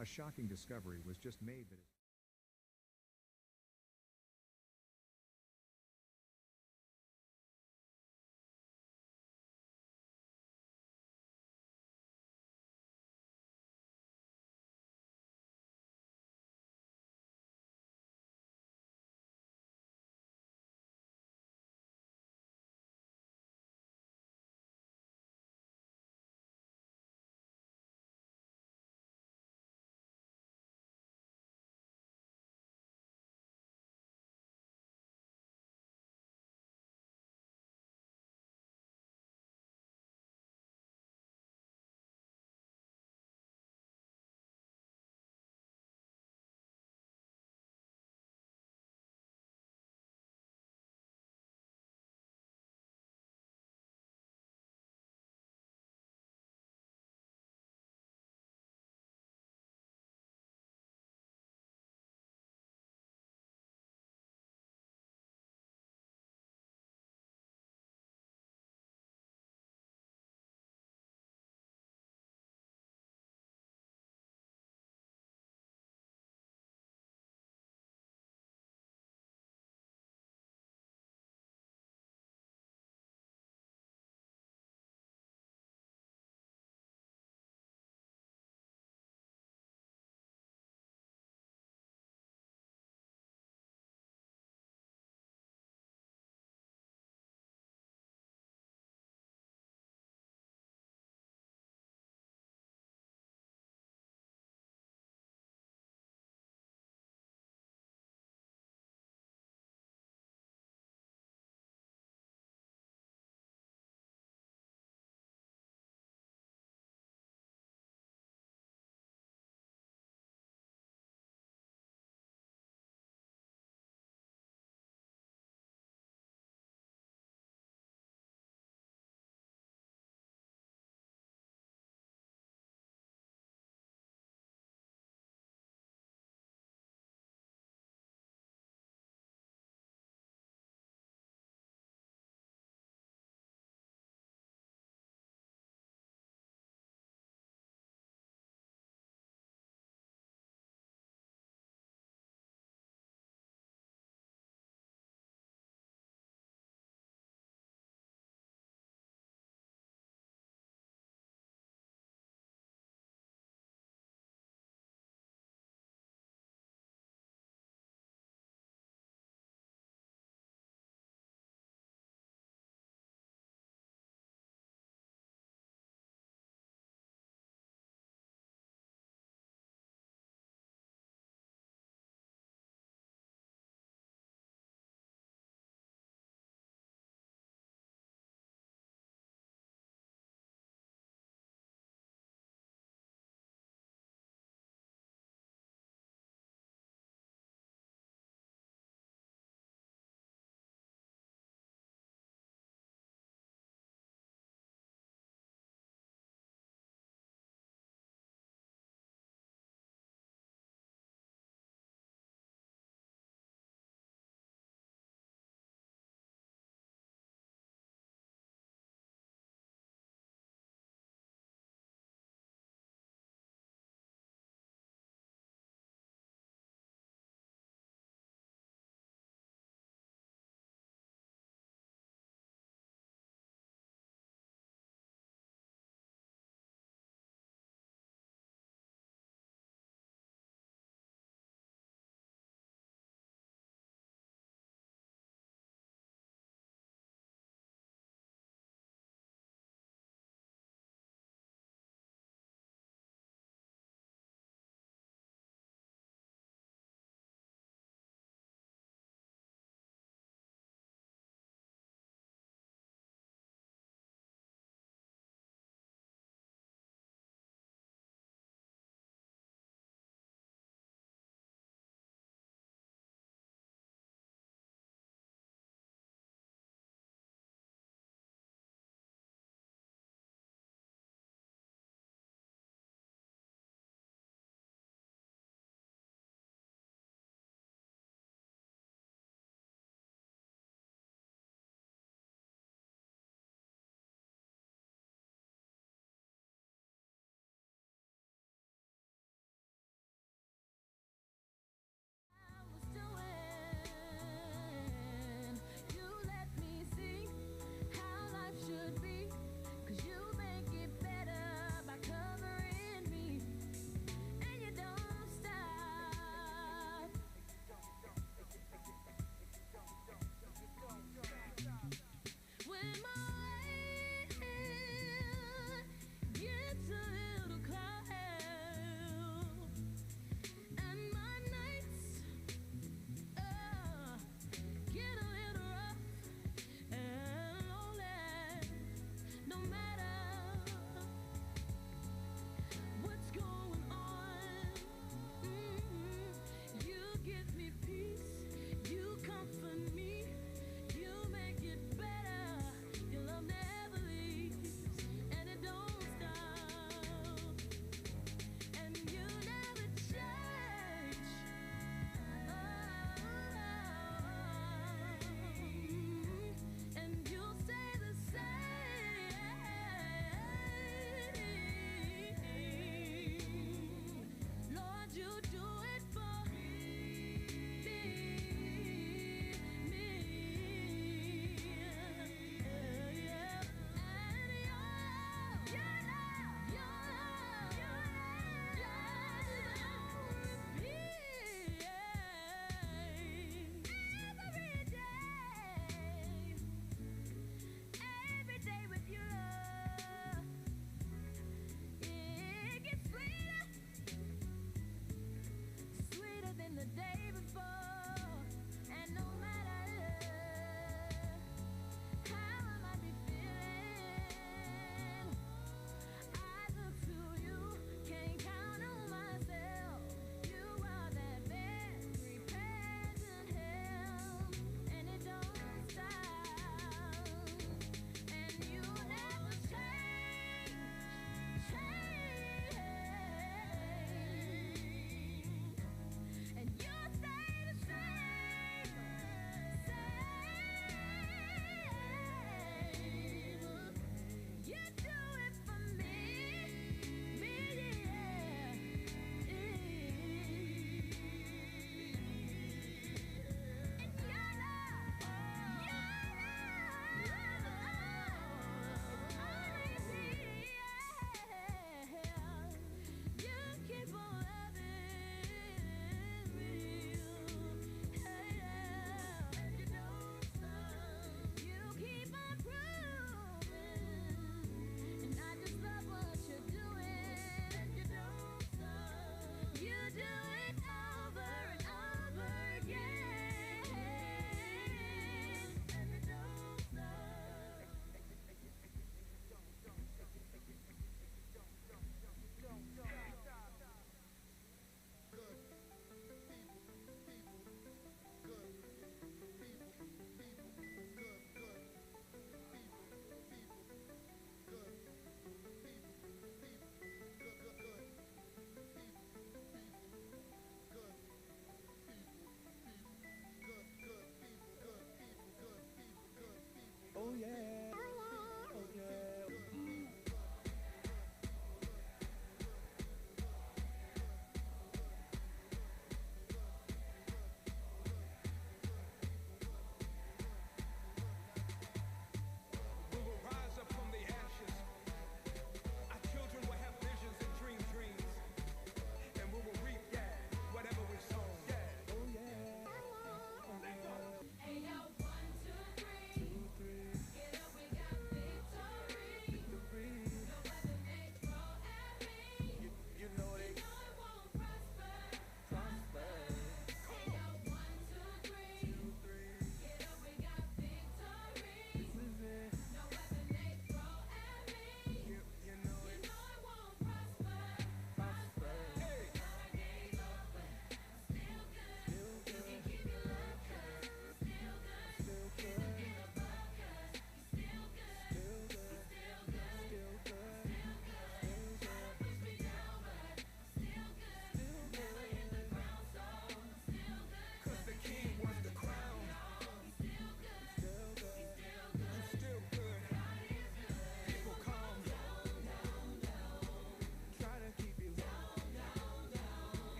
A shocking discovery was just made that is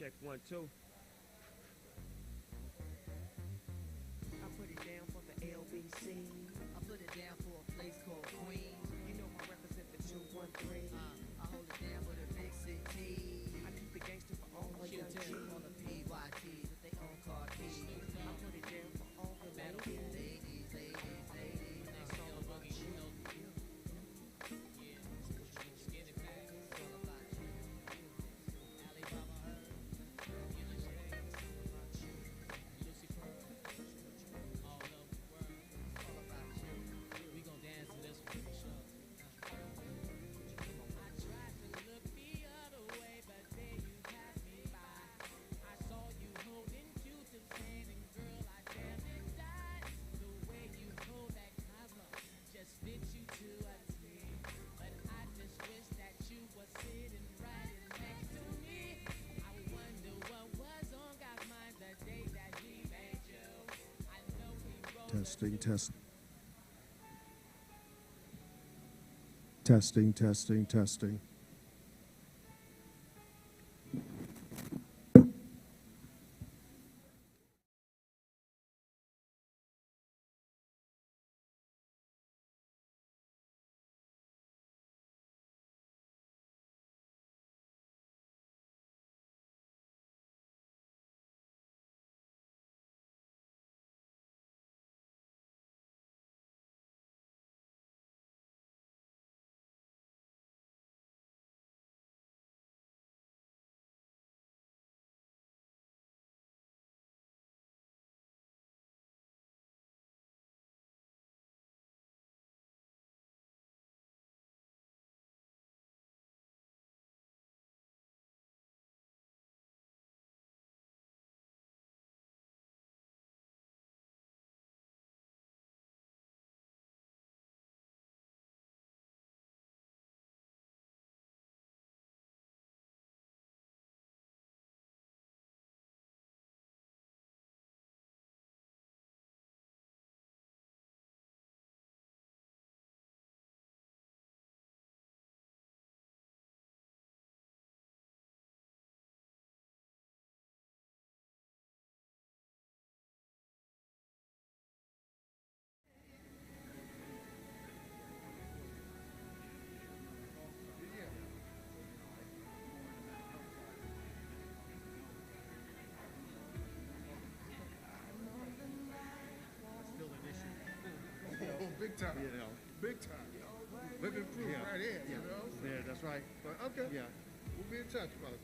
Check 1, 2. I put it down for the LBC. I put it down for a place called Queens. You know I represent the 213. I hold it down for the big city. I keep it gangster for all my young G's. On the PYT with their own car keys. I put it down for all the ladies. It's all about you. Testing, test. Testing, testing, testing. Big time, You know. big time. Living proof Yeah. right here, Yeah. you know? Yeah, that's right. But okay, Yeah. we'll be in touch, brother.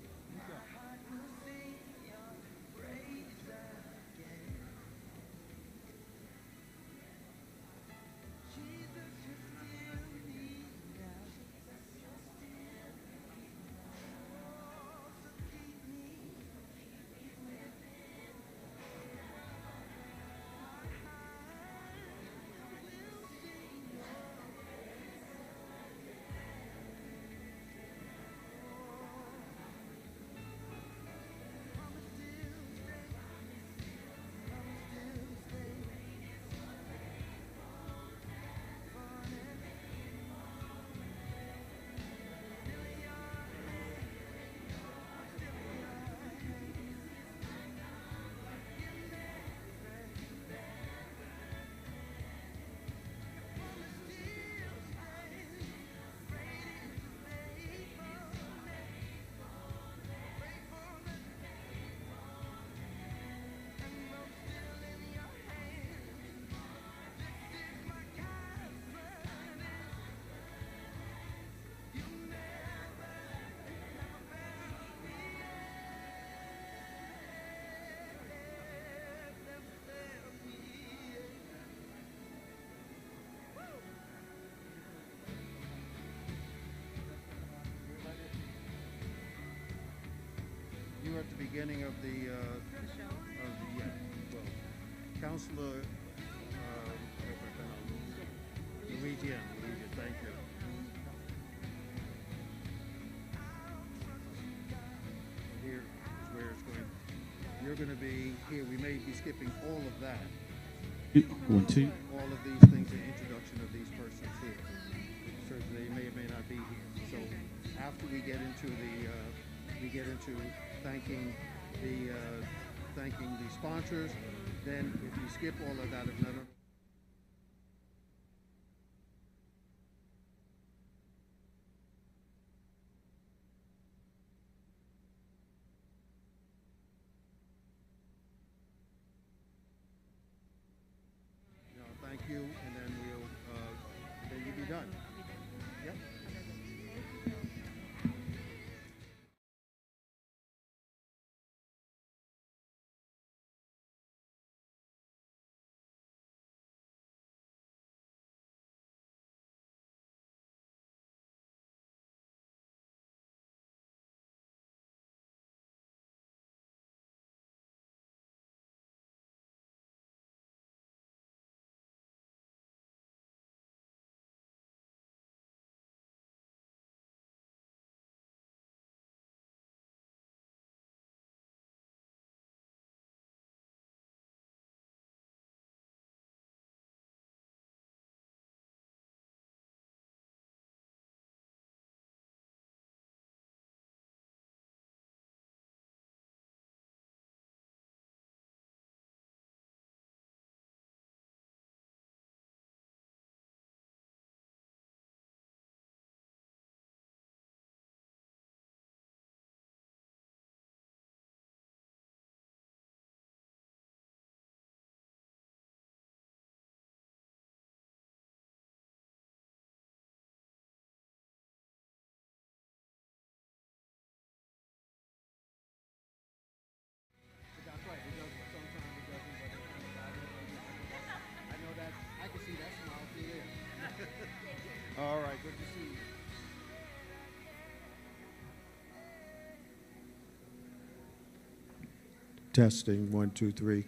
You were at the beginning of the Councilor Luigi, thank you. Here is where it's going. You're going to be here. We may be skipping all of that. 1, 2. All of these things, the introduction of these persons here. So they may or may not be here. So after we get into thanking the thanking the sponsors. Then if you skip all of that, if none of thank you, and then you'll be done. Yep. That's right. It does. Sometimes it doesn't, but it kind of I know that. I can see that smile through there. All right. Good to see you. Testing, 1, 2, 3.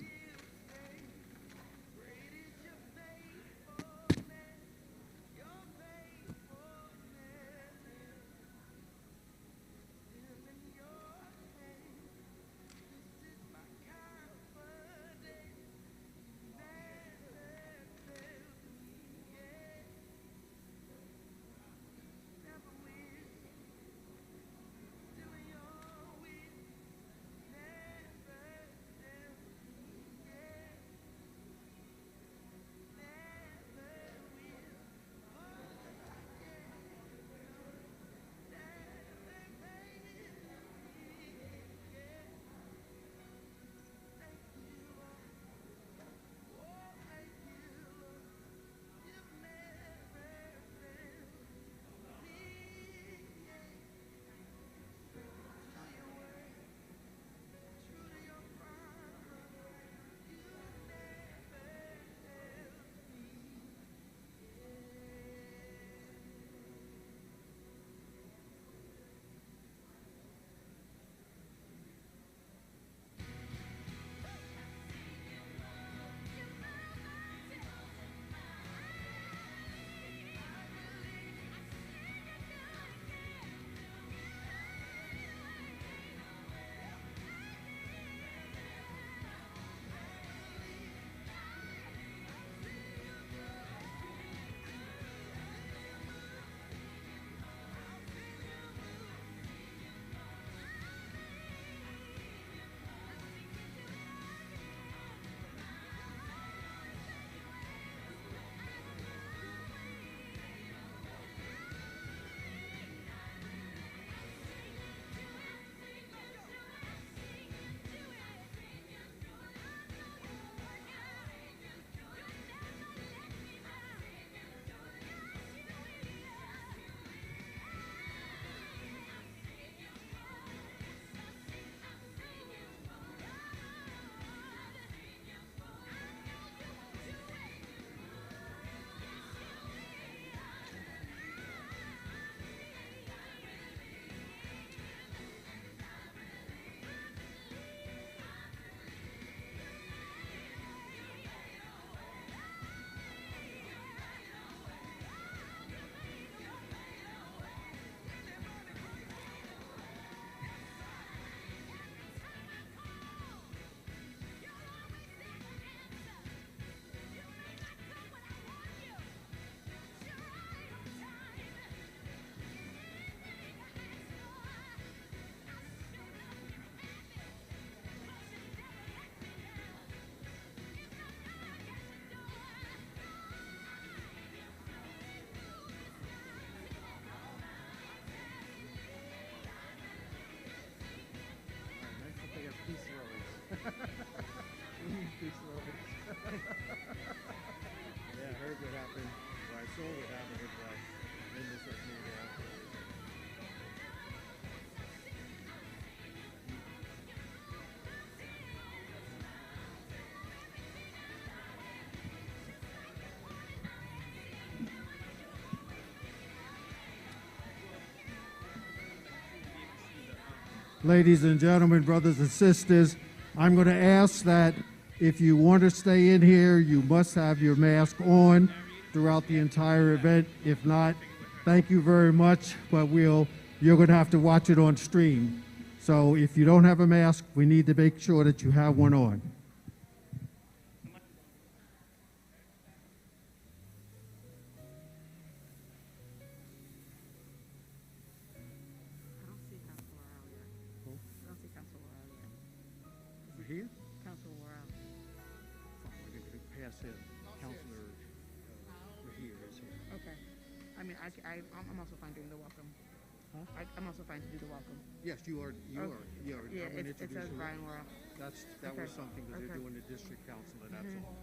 Peace lovers. Yeah, I heard what happened, or I saw what happened with Linda Sesnita. Ladies and gentlemen, brothers and sisters, I'm going to ask that if you want to stay in here, you must have your mask on throughout the entire event. If not, thank you very much, but you're going to have to watch it on stream. So if you don't have a mask, we need to make sure that you have one on. I don't see Council Worrell yet. I don't see Council Worrell yet. Here? Council Worrell. We're going to pass it. Counselor here is here. Okay. I mean, I'm also fine doing the welcome. Huh? I'm also fine to do the welcome. Yes, you are. You Okay. are. You are. Yeah, I'm gonna it introduce says you. Brian Worrell. That Okay. was something because Okay. they're doing the district council, and that's all.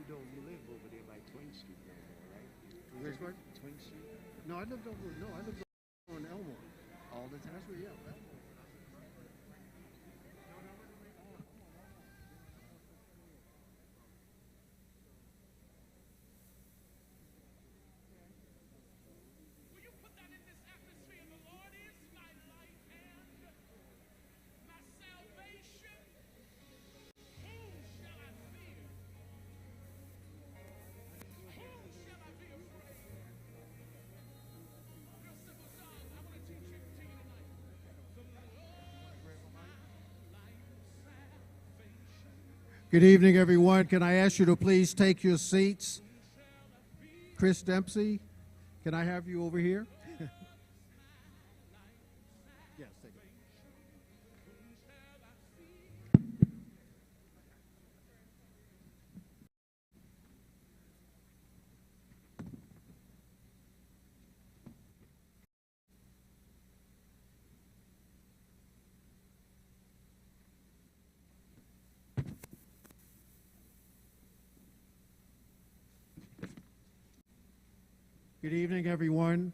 don't live over there by Twin Street no more, right? Which part? Twin Street? No, I lived on Elmore. All the time? That's where, yeah. Will you put that in this atmosphere? The Lord is my light and my salvation. Whom shall I fear? Whom shall I be afraid? Real simple song. I want to teach it to you tonight. The Lord is my light and salvation. Good evening, everyone. Can I ask you to please take your seats? Chris Dempsey, can I have you over here? Yes, take it. Good evening, everyone.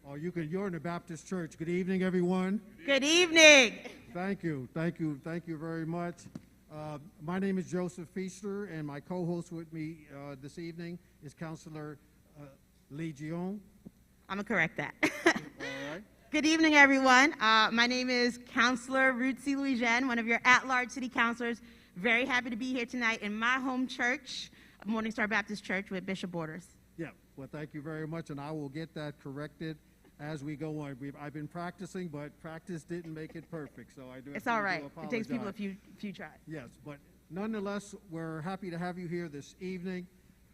Oh, you're in the Baptist church. Good evening, everyone. Good evening. Thank you very much. My name is Joseph Feaster, and my co-host with me this evening is Counselor Lee Gion. I'm going to correct that. All right. Good evening, everyone. My name is Counselor Ruth C. Louisiane, one of your at-large city councilors. Very happy to be here tonight in my home church, Morning Star Baptist Church with Bishop Borders. Yeah, well, thank you very much, and I will get that corrected as we go on. I've been practicing, but practice didn't make it perfect, so I do. It's all right. Do It takes people a apologize. few tries. Yes, but nonetheless, we're happy to have you here this evening.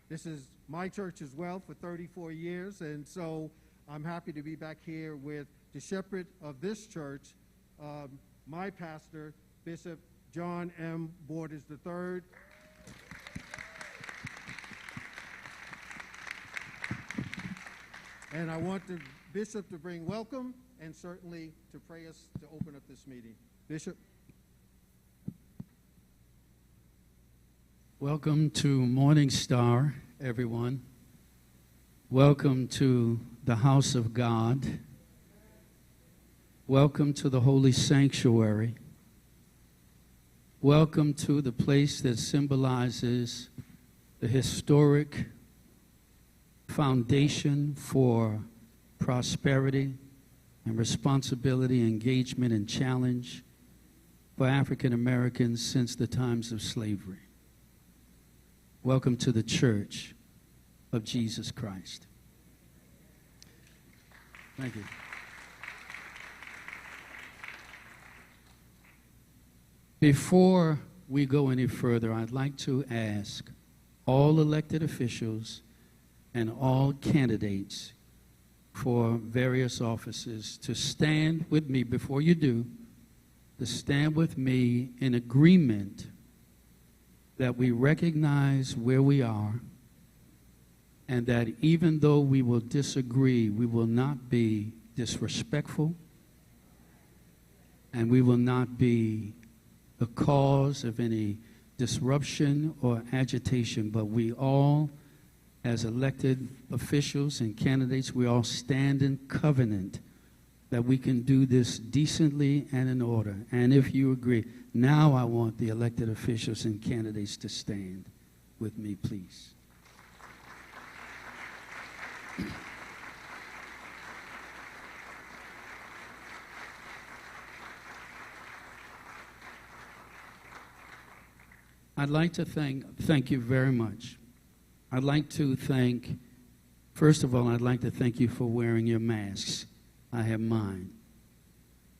This is my church as well for 34 years, and so I'm happy to be back here with the shepherd of this church, my pastor, Bishop John M. Borders III. And I want the bishop to bring welcome and certainly to pray us to open up this meeting. Bishop. Welcome to Morning Star, everyone. Welcome to the house of God. Welcome to the holy sanctuary. Welcome to the place that symbolizes the historic foundation for prosperity and responsibility, engagement, and challenge for African Americans since the times of slavery. Welcome to the Church of Jesus Christ. Thank you. Before we go any further, I'd like to ask all elected officials and all candidates for various offices to stand with me before you do, to stand with me in agreement that we recognize where we are and that even though we will disagree, we will not be disrespectful and we will not be the cause of any disruption or agitation, but we all, as elected officials and candidates, we all stand in covenant that we can do this decently and in order. And if you agree, now I want the elected officials and candidates to stand with me, please. I'd like to thank you very much. I'd like to thank, first of all, I'd like to thank you for wearing your masks. I have mine.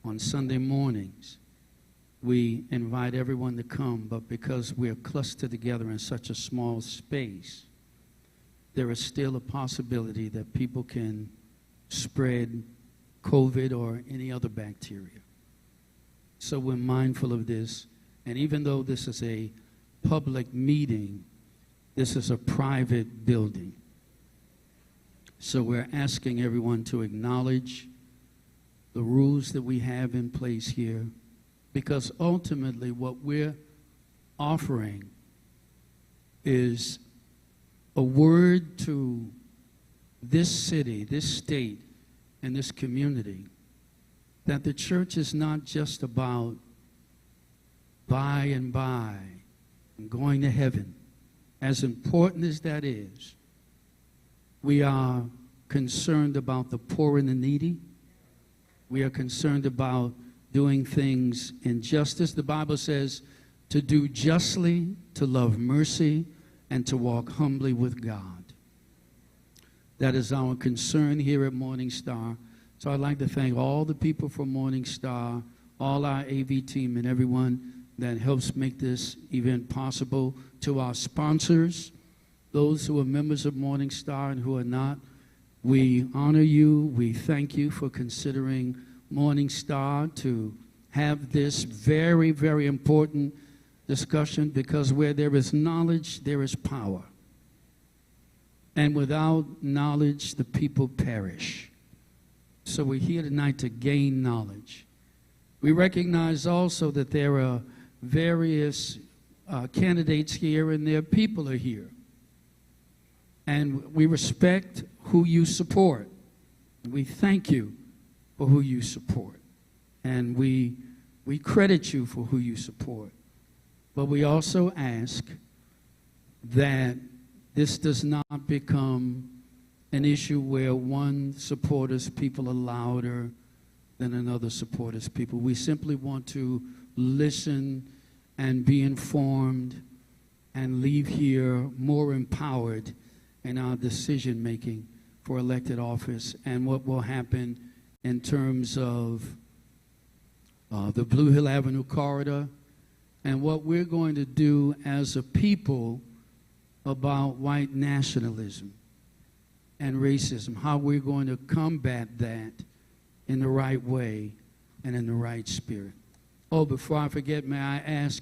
On Sunday mornings, we invite everyone to come, but because we're clustered together in such a small space, there is still a possibility that people can spread COVID or any other bacteria. So we're mindful of this, and even though this is a public meeting, this is a private building. So we're asking everyone to acknowledge the rules that we have in place here, because ultimately what we're offering is a word to this city, this state, and this community that the church is not just about by and going to heaven. As important as that is, we are concerned about the poor and the needy. We are concerned about doing things in justice. The Bible says to do justly, to love mercy, and to walk humbly with God. That is our concern here at Morning Star. So I'd like to thank all the people from Morning Star, all our AV team, and everyone that helps make this event possible. To our sponsors, those who are members of Morning Star and who are not, we honor you. We thank you for considering Morning Star to have this very, very important discussion, because where there is knowledge, there is power. And without knowledge, the people perish. So we're here tonight to gain knowledge. We recognize also that there are various candidates here and their people are here. And we respect who you support. We thank you for who you support. And we credit you for who you support. But we also ask that this does not become an issue where one supporter's people are louder than another supporter's people. We simply want to listen and be informed and leave here more empowered in our decision making for elected office and what will happen in terms of the Blue Hill Avenue corridor and what we're going to do as a people about white nationalism and racism, how we're going to combat that in the right way and in the right spirit. Oh, before I forget, may I ask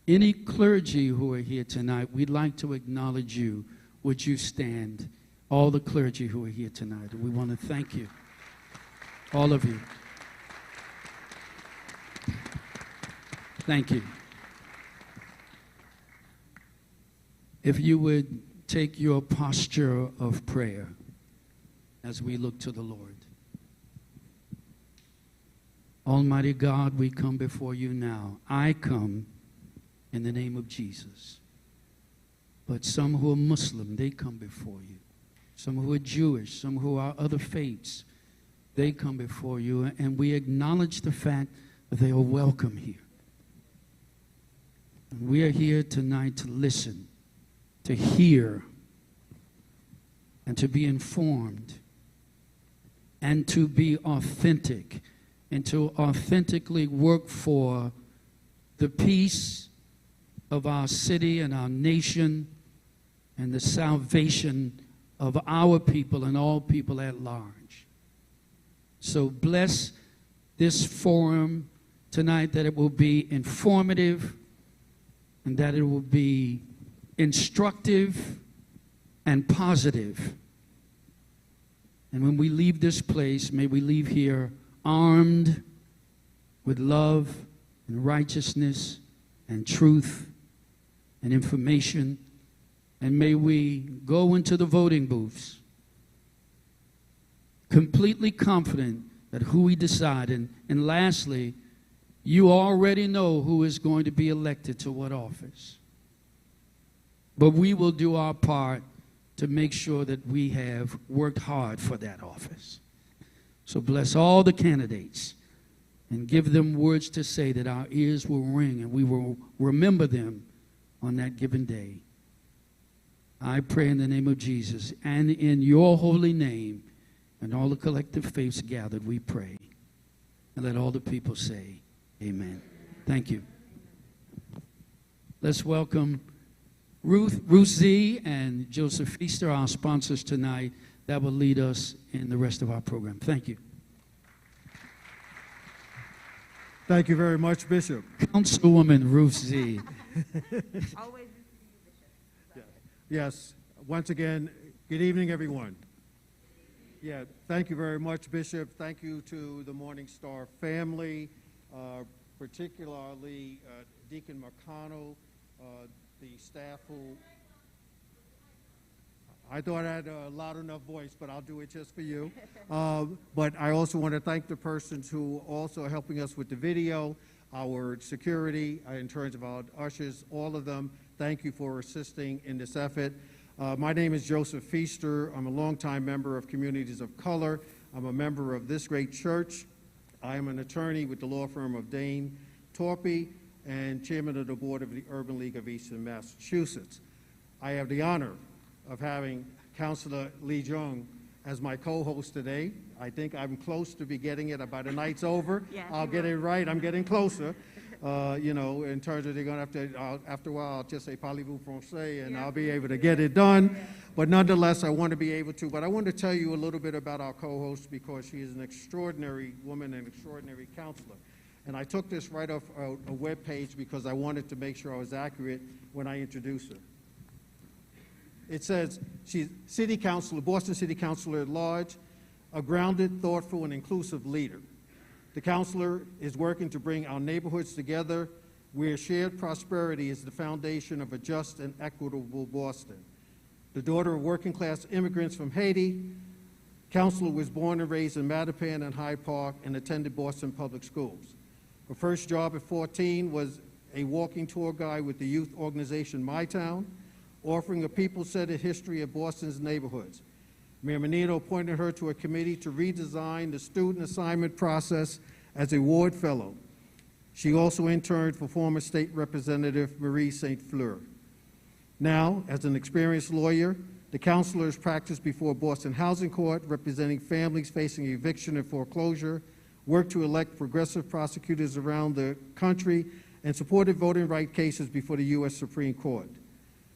any clergy who are here tonight, we'd like to acknowledge you. Would you stand? All the clergy who are here tonight. We want to thank you, all of you. Thank you. If you would take your posture of prayer as we look to the Lord. Almighty God, we come before you now. I come in the name of Jesus. But some who are Muslim, they come before you. Some who are Jewish, some who are other faiths, they come before you. And we acknowledge the fact that they are welcome here. And we are here tonight to listen, to hear, and to be informed, and to be authentic, and to authentically work for the peace of our city and our nation and the salvation of our people and all people at large. So bless this forum tonight, that it will be informative and that it will be instructive and positive. And when we leave this place, may we leave here armed with love and righteousness and truth and information. And may we go into the voting booths completely confident that who we decide. And lastly, you already know who is going to be elected to what office. But we will do our part to make sure that we have worked hard for that office. So bless all the candidates and give them words to say that our ears will ring and we will remember them on that given day. I pray in the name of Jesus and in your holy name, and all the collective faiths gathered, we pray. And let all the people say, amen. Thank you. Let's welcome Ruth Z. and Joseph Feaster, our sponsors tonight, that will lead us in the rest of our program. Thank you. Thank you very much, Bishop. Councilwoman Ruth Z. Always. Yes, once again, good evening, everyone. Yeah, thank you very much, Bishop. Thank you to the Morning Star family, particularly Deacon McConnell, the staff who I thought I had a loud enough voice, but I'll do it just for you. But I also want to thank the persons who also are helping us with the video, our security, in terms of our ushers, all of them. Thank you for assisting in this effort. My name is Joseph Feaster. I'm a longtime member of Communities of Color. I'm a member of this great church. I am an attorney with the law firm of Dane Torpy and chairman of the board of the Urban League of Eastern Massachusetts. I have the honor of having Councilor Lee Jung as my co-host today. I think I'm close to be getting it by the night's over. Yeah, I'll get it right. I'm getting closer. You know, in terms of they're going to have to, after a while, I'll just say parlez-vous français, and I'll be able to get it done. But nonetheless, I want to be able to. But I want to tell you a little bit about our co-host because she is an extraordinary woman, an extraordinary counselor. And I took this right off a web page because I wanted to make sure I was accurate when I introduced her. It says she's city councilor, Boston City Councilor at large, a grounded, thoughtful, and inclusive leader. The counselor is working to bring our neighborhoods together where shared prosperity is the foundation of a just and equitable Boston. The daughter of working-class immigrants from Haiti, Counselor was born and raised in Mattapan and Hyde Park and attended Boston Public Schools. Her first job at 14 was a walking tour guide with the youth organization My Town, offering a people-centered history of Boston's neighborhoods. Mayor Menino appointed her to a committee to redesign the student assignment process as a ward fellow. She also interned for former state representative Marie St. Fleur. Now, as an experienced lawyer, the counselor has practiced before Boston Housing Court, representing families facing eviction and foreclosure, worked to elect progressive prosecutors around the country, and supported voting rights cases before the U.S. Supreme Court.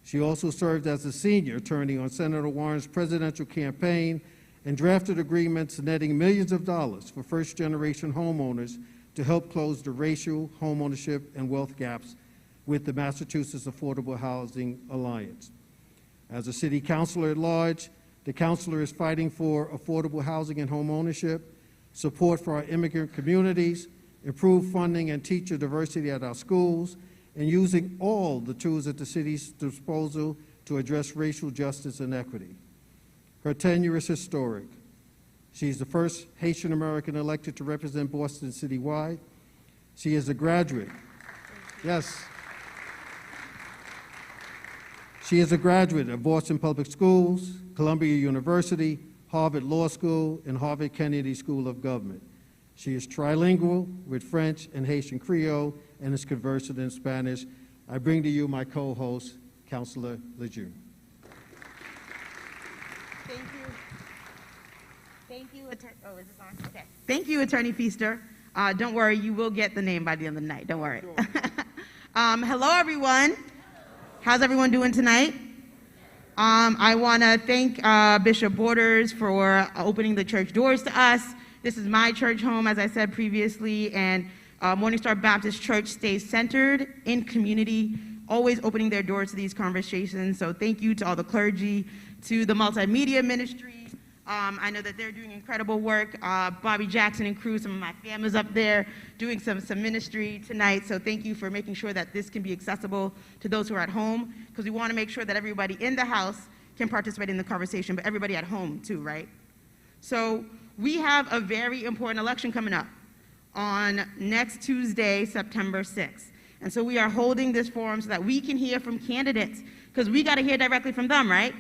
She also served as a senior attorney on Senator Warren's presidential campaign and drafted agreements netting millions of dollars for first-generation homeowners to help close the racial, homeownership, and wealth gaps with the Massachusetts Affordable Housing Alliance. As a city councilor at large, the counselor is fighting for affordable housing and homeownership, support for our immigrant communities, improved funding and teacher diversity at our schools, and using all the tools at the city's disposal to address racial justice and equity. Her tenure is historic. She's the first Haitian American elected to represent Boston citywide. She is a graduate. Yes. She is a graduate of Boston Public Schools, Columbia University, Harvard Law School, and Harvard Kennedy School of Government. She is trilingual with French and Haitian Creole and is conversant in Spanish. I bring to you my co-host, Councilor Lejeune. Thank you. Thank you, oh, is this on? Okay. Thank you, Attorney Feaster. Don't worry, you will get the name by the end of the night. Don't worry. Sure. Hello, everyone. How's everyone doing tonight? I want to thank Bishop Borders for opening the church doors to us. This is my church home, as I said previously, and Morning Star Baptist Church stays centered in community, always opening their doors to these conversations. So thank you to all the clergy, to the multimedia ministry. I know that they're doing incredible work. Bobby Jackson and crew, some of my family's up there doing some ministry tonight. So thank you for making sure that this can be accessible to those who are at home, because we want to make sure that everybody in the house can participate in the conversation, but everybody at home too, right? So we have a very important election coming up on next Tuesday, September 6th. And so we are holding this forum so that we can hear from candidates, because we got to hear directly from them, right?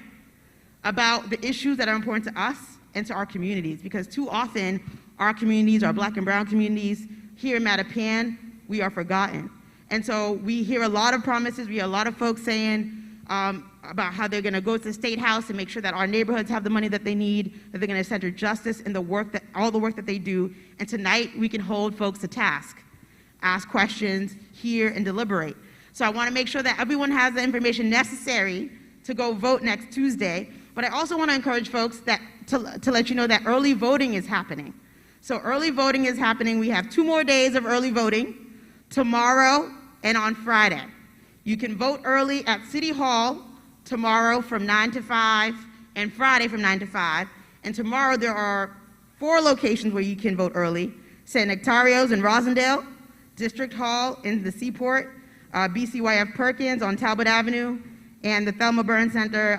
About the issues that are important to us and to our communities, because too often our communities, our black and brown communities here in Mattapan, we are forgotten. And so we hear a lot of promises, we hear a lot of folks saying about how they're gonna go to the State House and make sure that our neighborhoods have the money that they need, that they're gonna center justice in the work that, all the work that they do. And tonight we can hold folks to task, ask questions, hear, and deliberate. So I wanna make sure that everyone has the information necessary to go vote next Tuesday. But I also want to encourage folks that to let you know that early voting is happening. So early voting is happening. We have 2 more days of early voting, tomorrow and on Friday. You can vote early at City Hall tomorrow from 9 to 5 and Friday from 9 to 5. And tomorrow there are 4 locations where you can vote early: San Nectario's in Rosendale, District Hall in the Seaport, BCYF Perkins on Talbot Avenue, and the Thelma Burns Center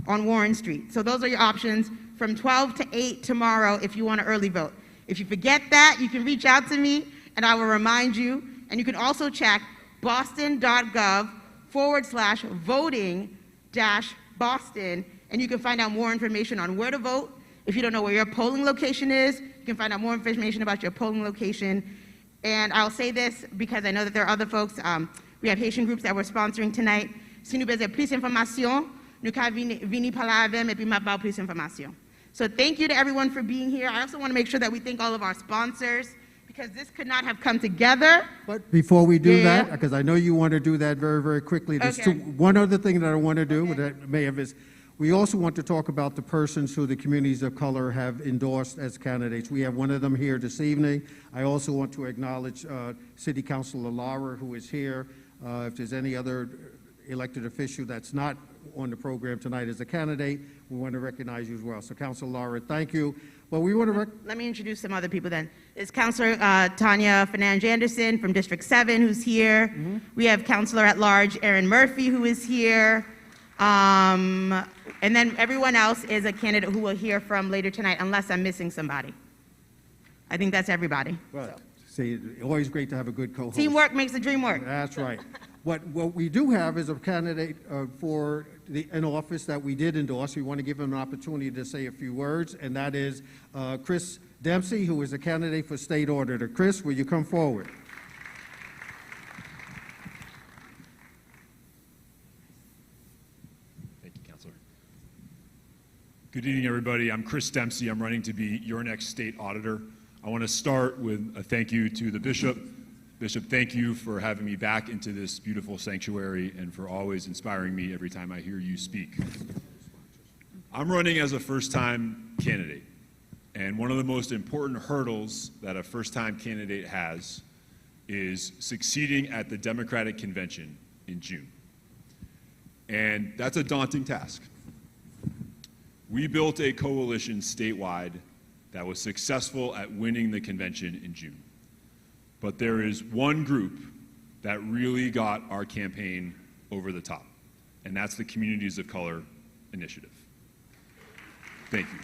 on Warren Street. So those are your options from 12 to 8 tomorrow if you want to early vote. If you forget that, you can reach out to me and I will remind you. And you can also check boston.gov/voting-Boston, and you can find out more information on where to vote. If you don't know where your polling location is, you can find out more information about your polling location. And I'll say this because I know that there are other folks. We have Haitian groups that we're sponsoring tonight. Si nous besoin plus information, nous can venir parler avec et puis m'avoir plus information. So thank you to everyone for being here. I also want to make sure that we thank all of our sponsors because this could not have come together. But before we do Yeah. that, because I know you want to do that very, very quickly, there's Okay. one other thing that I want to do, Okay. that may have is, we also want to talk about the persons who the communities of color have endorsed as candidates. We have one of them here this evening. I also want to acknowledge City Councilor Lara, who is here. If there's any other elected official that's not on the program tonight as a candidate, we want to recognize you as well. So Councilor Lara, thank you. Well, we want to Let me introduce some other people then. It's Councilor Tanya Fernandez-Anderson from District 7 who's here. Mm-hmm. We have Councilor at Large Aaron Murphy who is here. And then everyone else is a candidate who we'll hear from later tonight unless I'm missing somebody. I think that's everybody. Well, see, always great to have a good co-host. Teamwork makes the dream work. That's right. What we do have is a candidate for an office that we did endorse. We want to give him an opportunity to say a few words, and that is Chris Dempsey, who is a candidate for state auditor. Chris, will you come forward? Thank you, Councilor. Good evening, everybody. I'm Chris Dempsey. I'm running to be your next state auditor. I want to start with a thank you to the Bishop. Bishop, thank you for having me back into this beautiful sanctuary and for always inspiring me every time I hear you speak. I'm running as a first-time candidate, and one of the most important hurdles that a first-time candidate has is succeeding at the Democratic Convention in June. And that's a daunting task. We built a coalition statewide that was successful at winning the convention in June. But there is one group that really got our campaign over the top, and that's the Communities of Color Initiative. Thank you.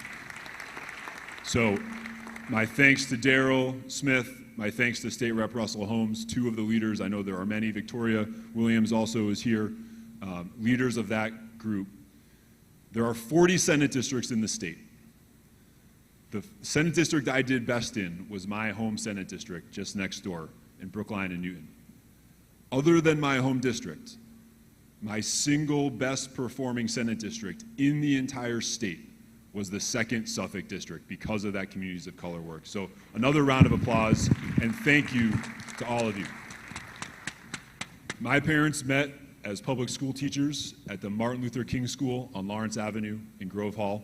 So my thanks to Darrell Smith, my thanks to State Rep Russell Holmes, two of the leaders. I know there are many. Victoria Williams also is here, leaders of that group. There are 40 Senate districts in the state. The Senate district I did best in was my home Senate district just next door in Brookline and Newton. Other than my home district, my single best performing Senate district in the entire state was the 2nd Suffolk district because of that Communities of Color work. So another round of applause and thank you to all of you. My parents met as public school teachers at the Martin Luther King School on Lawrence Avenue in Grove Hall.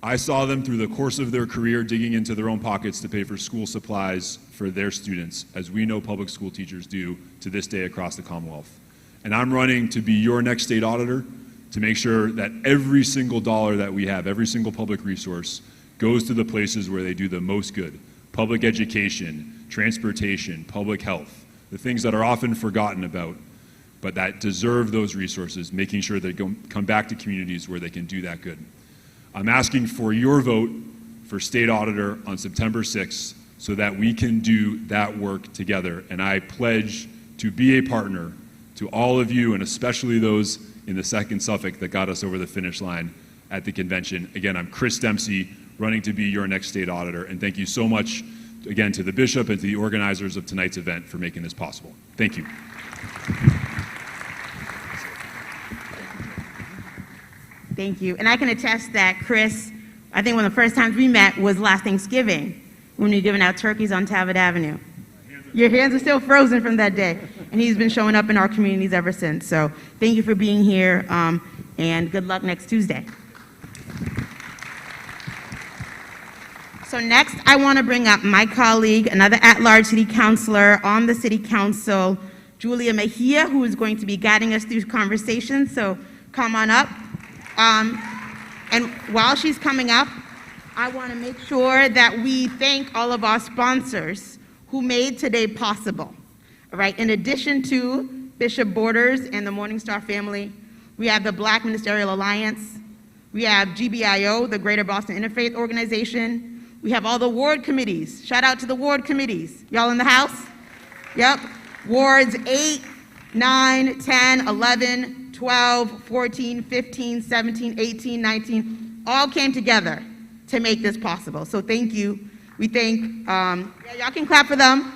I saw them through the course of their career digging into their own pockets to pay for school supplies for their students, as we know public school teachers do to this day across the Commonwealth. And I'm running to be your next state auditor to make sure that every single dollar that we have, every single public resource, goes to the places where they do the most good. Public education, transportation, public health, the things that are often forgotten about, but that deserve those resources, making sure they come back to communities where they can do that good. I'm asking for your vote for state auditor on September 6th so that we can do that work together. And I pledge to be a partner to all of you, and especially those in the 2nd Suffolk that got us over the finish line at the convention. Again, I'm Chris Dempsey, running to be your next state auditor. And thank you so much, again, to the Bishop and to the organizers of tonight's event for making this possible. Thank you. Thank you. And I can attest that Chris, I think one of the first times we met was last Thanksgiving when we were giving out turkeys on Talbot Avenue. Your hands are still frozen from that day. And he's been showing up in our communities ever since. So thank you for being here, and good luck next Tuesday. So next, I want to bring up my colleague, another at-large city councilor on the city council, Julia Mejia, who is going to be guiding us through conversations. So come on up. And while she's coming up, I want to make sure that we thank all of our sponsors who made today possible. All right, in addition to Bishop Borders and the Morningstar family, We have the Black Ministerial Alliance. We have GBIO, the Greater Boston Interfaith Organization. We have all the ward committees. Shout out to the ward committees. Y'all in the house? Yep. Wards 8, 9, 10, 11, 12, 14, 15, 17, 18, 19, all came together to make this possible. So thank you. We thank, yeah, y'all can clap for them.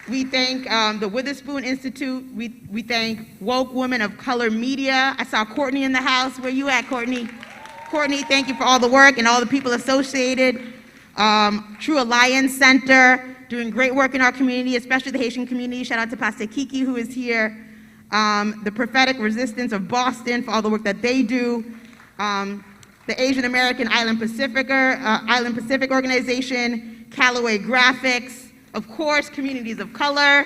We thank the Witherspoon Institute. We thank Woke Women of Color Media. I saw Courtney in the house. Where you at, Courtney? Courtney, thank you for all the work and all the people associated. True Alliance Center, doing great work in our community, especially the Haitian community. Shout out to Pastor Kiki, who is here. The Prophetic Resistance of Boston for all the work that they do. The Asian American Island Pacific Organization, Callaway Graphics, of course, Communities of Color,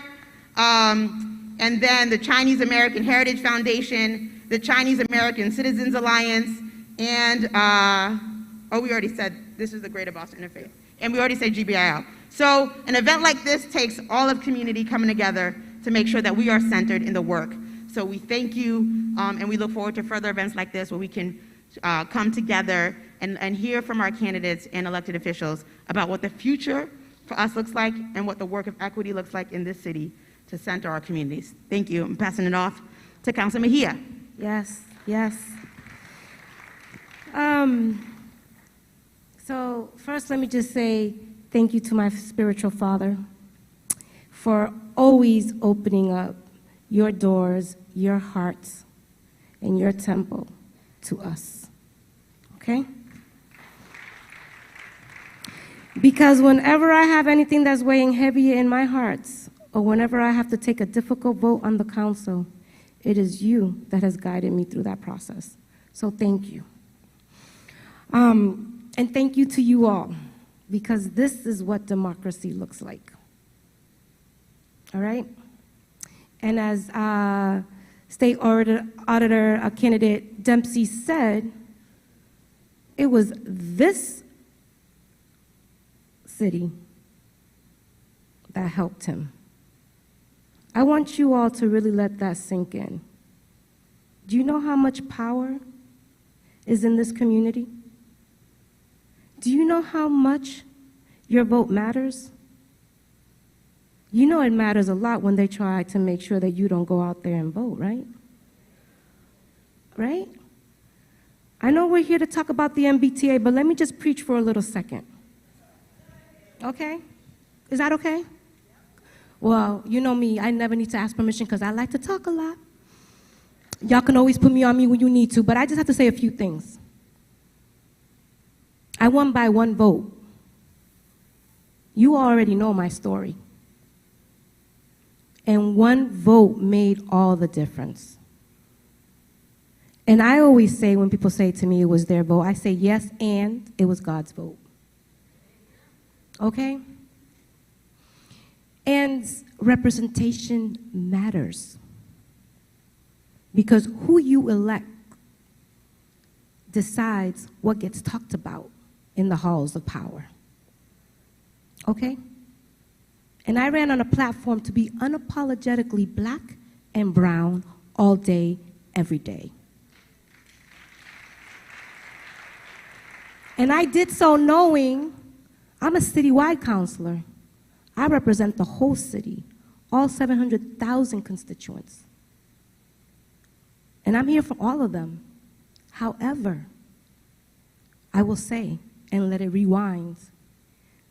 and then the Chinese American Heritage Foundation, the Chinese American Citizens Alliance, and, oh, we already said this is the Greater Boston Interfaith, and we already said GBIL. So an event like this takes all of community coming together to make sure that we are centered in the work. So we thank you, and we look forward to further events like this where we can come together and hear from our candidates and elected officials about what the future for us looks like and what the work of equity looks like in this city to center our communities. Thank you. I'm passing it off to Councilor Mejia. Yes, yes. So first, let me just say thank you to my spiritual father for always opening up your doors, your hearts, and your temple to us, okay? Because whenever I have anything that's weighing heavy in my heart, or whenever I have to take a difficult vote on the council, it is you that has guided me through that process. So thank you. And thank you to you all, because this is what democracy looks like. All right? And as State Auditor candidate Dempsey said, it was this city that helped him. I want you all to really let that sink in. Do you know how much power is in this community? Do you know how much your vote matters? You know it matters a lot when they try to make sure that you don't go out there and vote, right? Right? I know we're here to talk about the MBTA, but let me just preach for a little second. Okay? Is that okay? Well, you know me, I never need to ask permission because I like to talk a lot. Y'all can always put me on me when you need to, but I just have to say a few things. I won by one vote. You already know my story. And one vote made all the difference. And I always say, when people say to me it was their vote, I say yes, and it was God's vote. Okay? And representation matters. Because who you elect decides what gets talked about in the halls of power. Okay? And I ran on a platform to be unapologetically black and brown all day, every day. And I did so knowing I'm a citywide counselor. I represent the whole city, all 700,000 constituents. And I'm here for all of them. However, I will say, and let it rewind,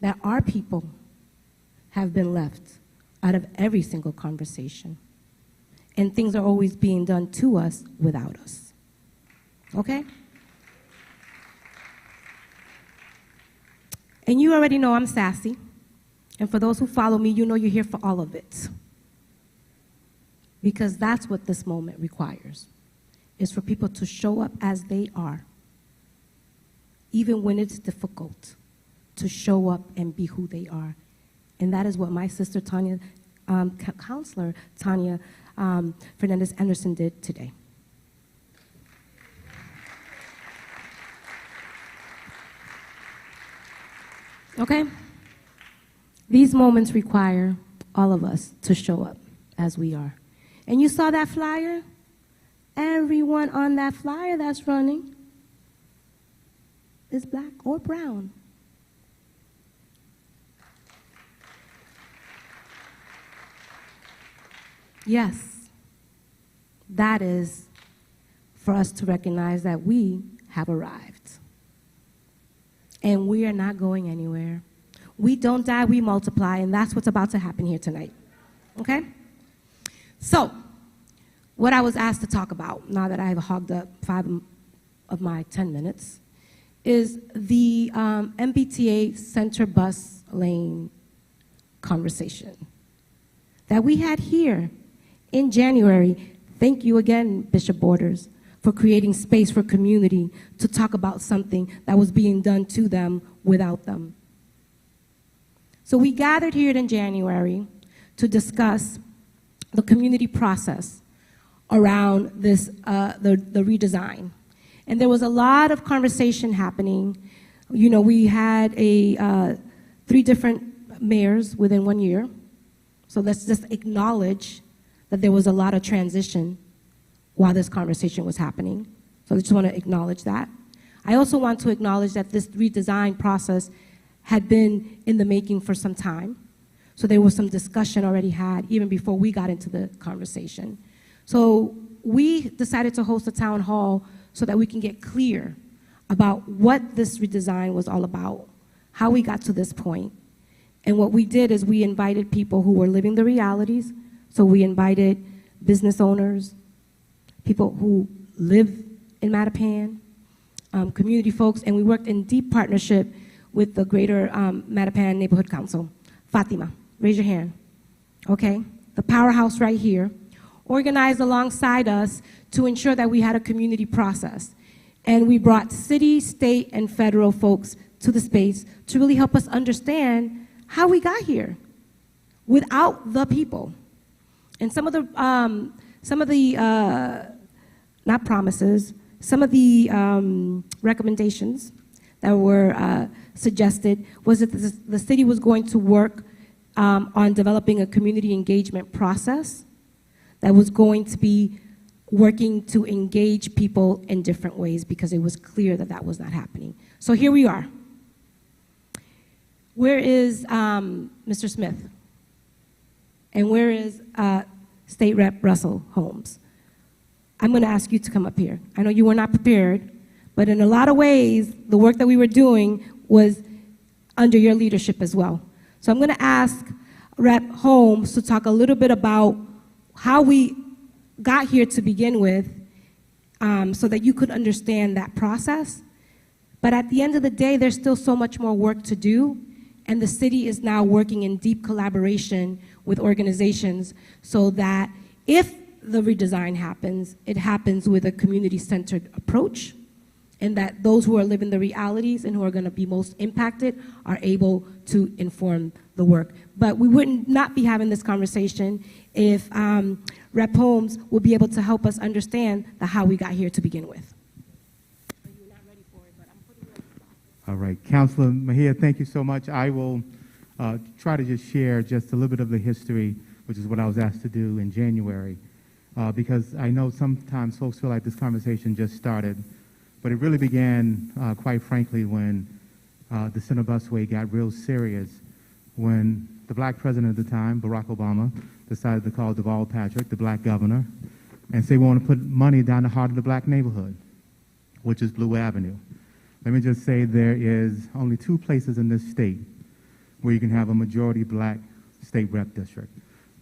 that our people have been left out of every single conversation. And things are always being done to us without us. Okay? And you already know I'm sassy. And for those who follow me, you know you're here for all of it. Because that's what this moment requires, is for people to show up as they are, even when it's difficult, to show up and be who they are. And that is what my sister Tanya, counselor Tanya Fernandez-Anderson did today. Okay? These moments require all of us to show up as we are. And you saw that flyer? everyone on that flyer that's running is black or brown. Yes, that is for us to recognize that we have arrived. And we are not going anywhere. We don't die, we multiply, and that's what's about to happen here tonight. Okay? So, what I was asked to talk about, now that I have hogged up 5 of my 10 minutes, is the MBTA center bus lane conversation that we had here in January. Thank you again, Bishop Borders, for creating space for community to talk about something that was being done to them without them. So we gathered here in January to discuss the community process around this, the redesign. And there was a lot of conversation happening. You know, we had 3 different mayors within 1 year. So let's just acknowledge that there was a lot of transition while this conversation was happening. So I just want to acknowledge that. I also want to acknowledge that this redesign process had been in the making for some time. So there was some discussion already had even before we got into the conversation. So we decided to host a town hall so that we can get clear about what this redesign was all about, how we got to this point. And what we did is we invited people who were living the realities. So we invited business owners, people who live in Mattapan, community folks, and we worked in deep partnership with the Greater Mattapan Neighborhood Council. Fatima, raise your hand. Okay, the powerhouse right here, organized alongside us to ensure that we had a community process. And we brought city, state, and federal folks to the space to really help us understand how we got here without the people. And some of the not promises, some of the recommendations that were suggested was that the city was going to work on developing a community engagement process that was going to be working to engage people in different ways, because it was clear that that was not happening. So here we are. Where is Mr. Smith? And where is State Rep Russell Holmes? I'm going to ask you to come up here. I know you were not prepared, but in a lot of ways, the work that we were doing was under your leadership as well. So I'm going to ask Rep Holmes to talk a little bit about how we got here to begin with, so that you could understand that process. But at the end of the day, there's still so much more work to do, and the city is now working in deep collaboration with organizations so that if the redesign happens, it happens with a community-centered approach, and that those who are living the realities and who are going to be most impacted are able to inform the work. But we would not be having this conversation if Rep Holmes would be able to help us understand how we got here to begin with. All right, Councilor Mejia, thank you so much. I will try to just share just a little bit of the history, which is what I was asked to do in January, because I know sometimes folks feel like this conversation just started, but it really began, quite frankly, when the Center Busway got real serious, when the black president at the time, Barack Obama, decided to call Deval Patrick, the black governor, and say we want to put money down the heart of the black neighborhood, which is Blue Avenue. Let me just say there is only 2 places in this state where you can have a majority black state rep district.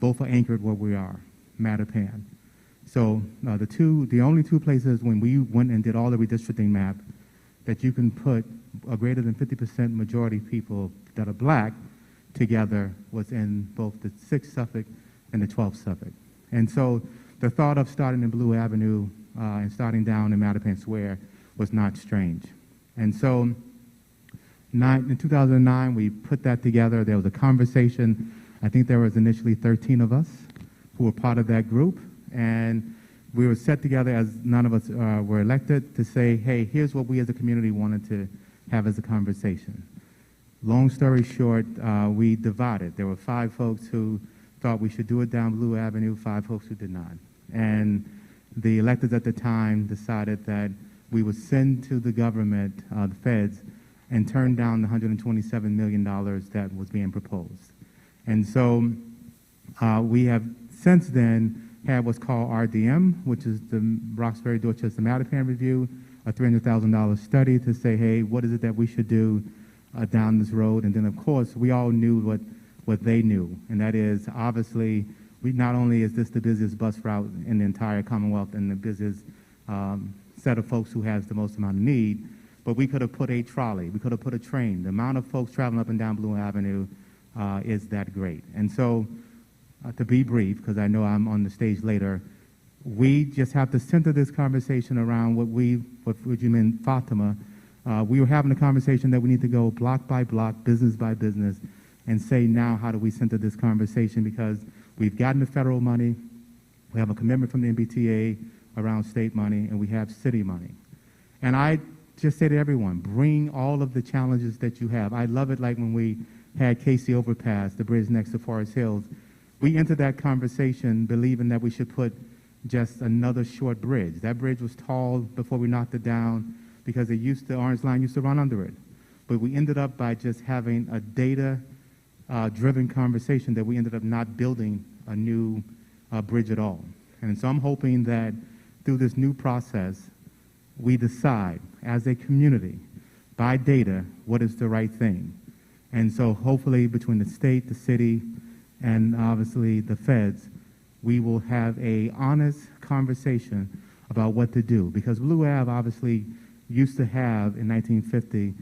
Both are anchored where we are, Mattapan. So the only 2 places when we went and did all the redistricting map that you can put a greater than 50% majority people that are black together was in both the 6th Suffolk and the 12th Suffolk. And so the thought of starting in Blue Avenue and starting down in Mattapan Square was not strange. And so in 2009, we put that together. There was a conversation. I think there was initially 13 of us who were part of that group. And we were set together, as none of us were elected, to say, hey, here's what we as a community wanted to have as a conversation. Long story short, we divided. There were 5 folks who thought we should do it down Blue Avenue, 5 folks who did not. And the electors at the time decided that we would send to the government, the feds, and turn down the $127 million that was being proposed. And so we have since then had what's called RDM, which is the Roxbury Dorchester Mattapan Review, a $300,000 study to say, hey, what is it that we should do down this road? And then, of course, we all knew what they knew, and that is, obviously, we not only is this the busiest bus route in the entire Commonwealth and the busiest set of folks who has the most amount of need, but we could have put a trolley, we could have put a train. The amount of folks traveling up and down Blue Avenue is that great. And so, to be brief, because I know I'm on the stage later, we just have to center this conversation around what you mean, Fatima. We were having a conversation that we need to go block by block, business by business, and say now how do we center this conversation, because we've gotten the federal money, we have a commitment from the MBTA around state money, and we have city money. And I just say to everyone, bring all of the challenges that you have. I love it like when we had Casey Overpass, the bridge next to Forest Hills. We entered that conversation believing that we should put just another short bridge. That bridge was tall before we knocked it down because the Orange Line used to run under it. But we ended up by just having a data-driven conversation that we ended up not building a new bridge at all. And so I'm hoping that through this new process, we decide as a community, by data, what is the right thing. And so hopefully between the state, the city, and obviously the feds, we will have a honest conversation about what to do. Because Blue Ave obviously used to have in 1950